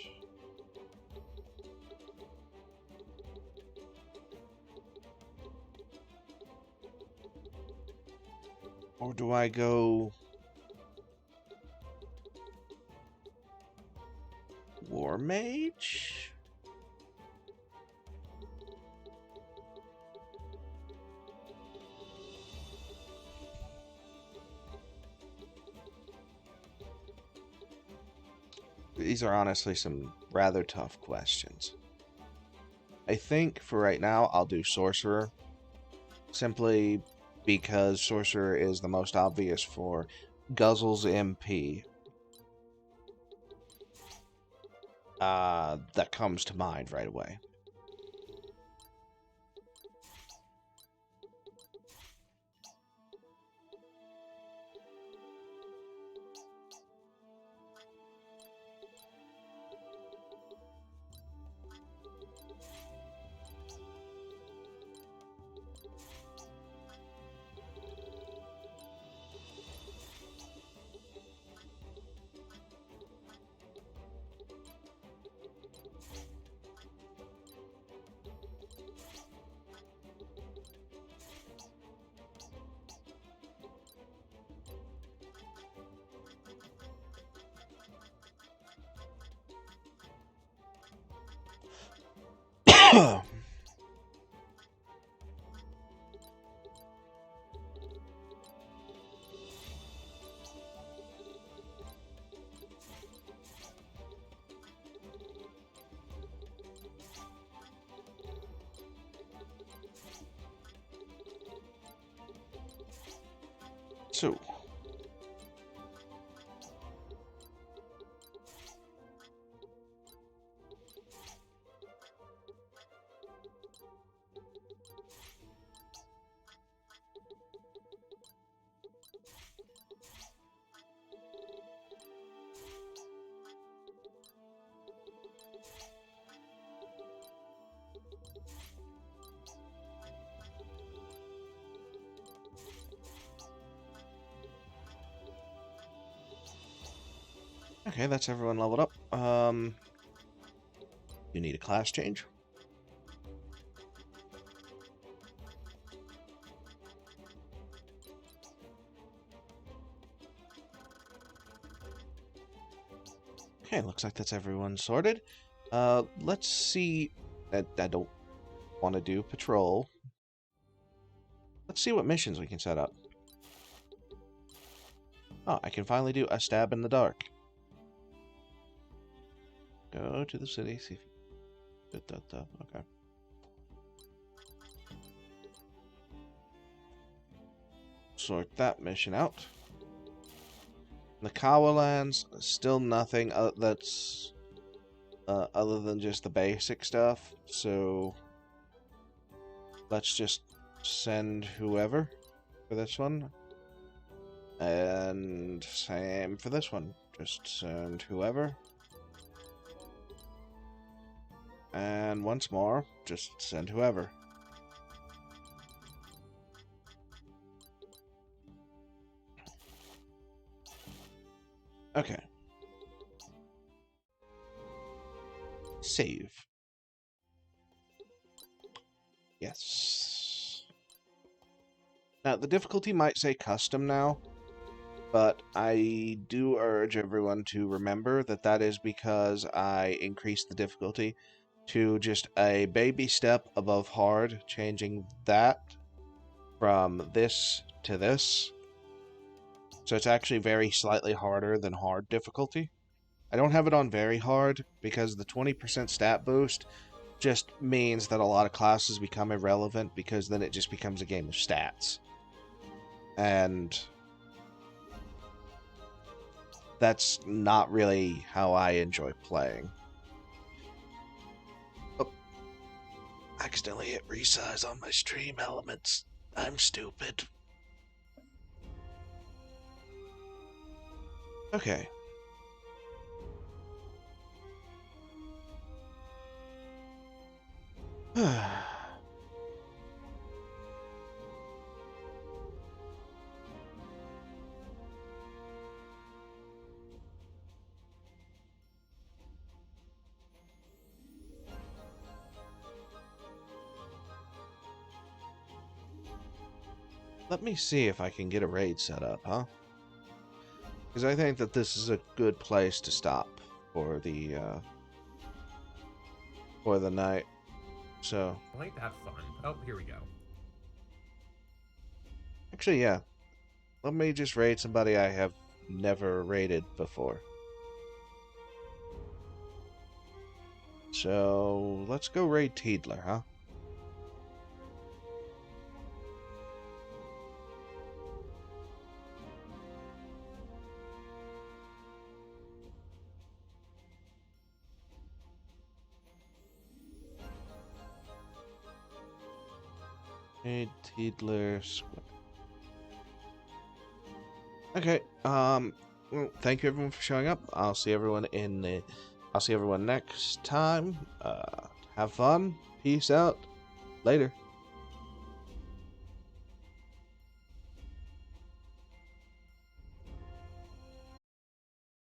Or do I go War Mage? These are honestly some rather tough questions. I think for right now, I'll do Sorcerer. Simply because Sorcerer is the most obvious for Guzzle's MP. That comes to mind right away. So, okay, that's everyone leveled up. You need a class change. Okay, looks like that's everyone sorted. Let's see. I don't want to do patrol. Let's see what missions we can set up. Oh, I can finally do a stab in the dark. Go to the city, see if... Okay. Sort that mission out. The Kawa lands, still nothing that's other than just the basic stuff, so let's just send whoever for this one. And same for this one. Just send whoever. And once more, just send whoever. Okay. Save. Yes. Now, the difficulty might say custom now, but I do urge everyone to remember that that is because I increased the difficulty to just a baby step above hard, changing that from this to this. So it's actually very slightly harder than hard difficulty. I don't have it on very hard because the 20% stat boost just means that a lot of classes become irrelevant because then it just becomes a game of stats. And that's not really how I enjoy playing. Oh, accidentally hit resize on my stream elements. I'm stupid. Okay. Let me see if I can get a raid set up, huh? Because I think that this is a good place to stop for the night. So I like to have fun. Oh, here we go. actually, yeah. Let me just raid somebody I have never raided before. So let's go raid Teedler, huh? Raid Teedler Square. Okay. Well, thank you everyone for showing up. I'll see everyone next time. Have fun. Peace out. Later.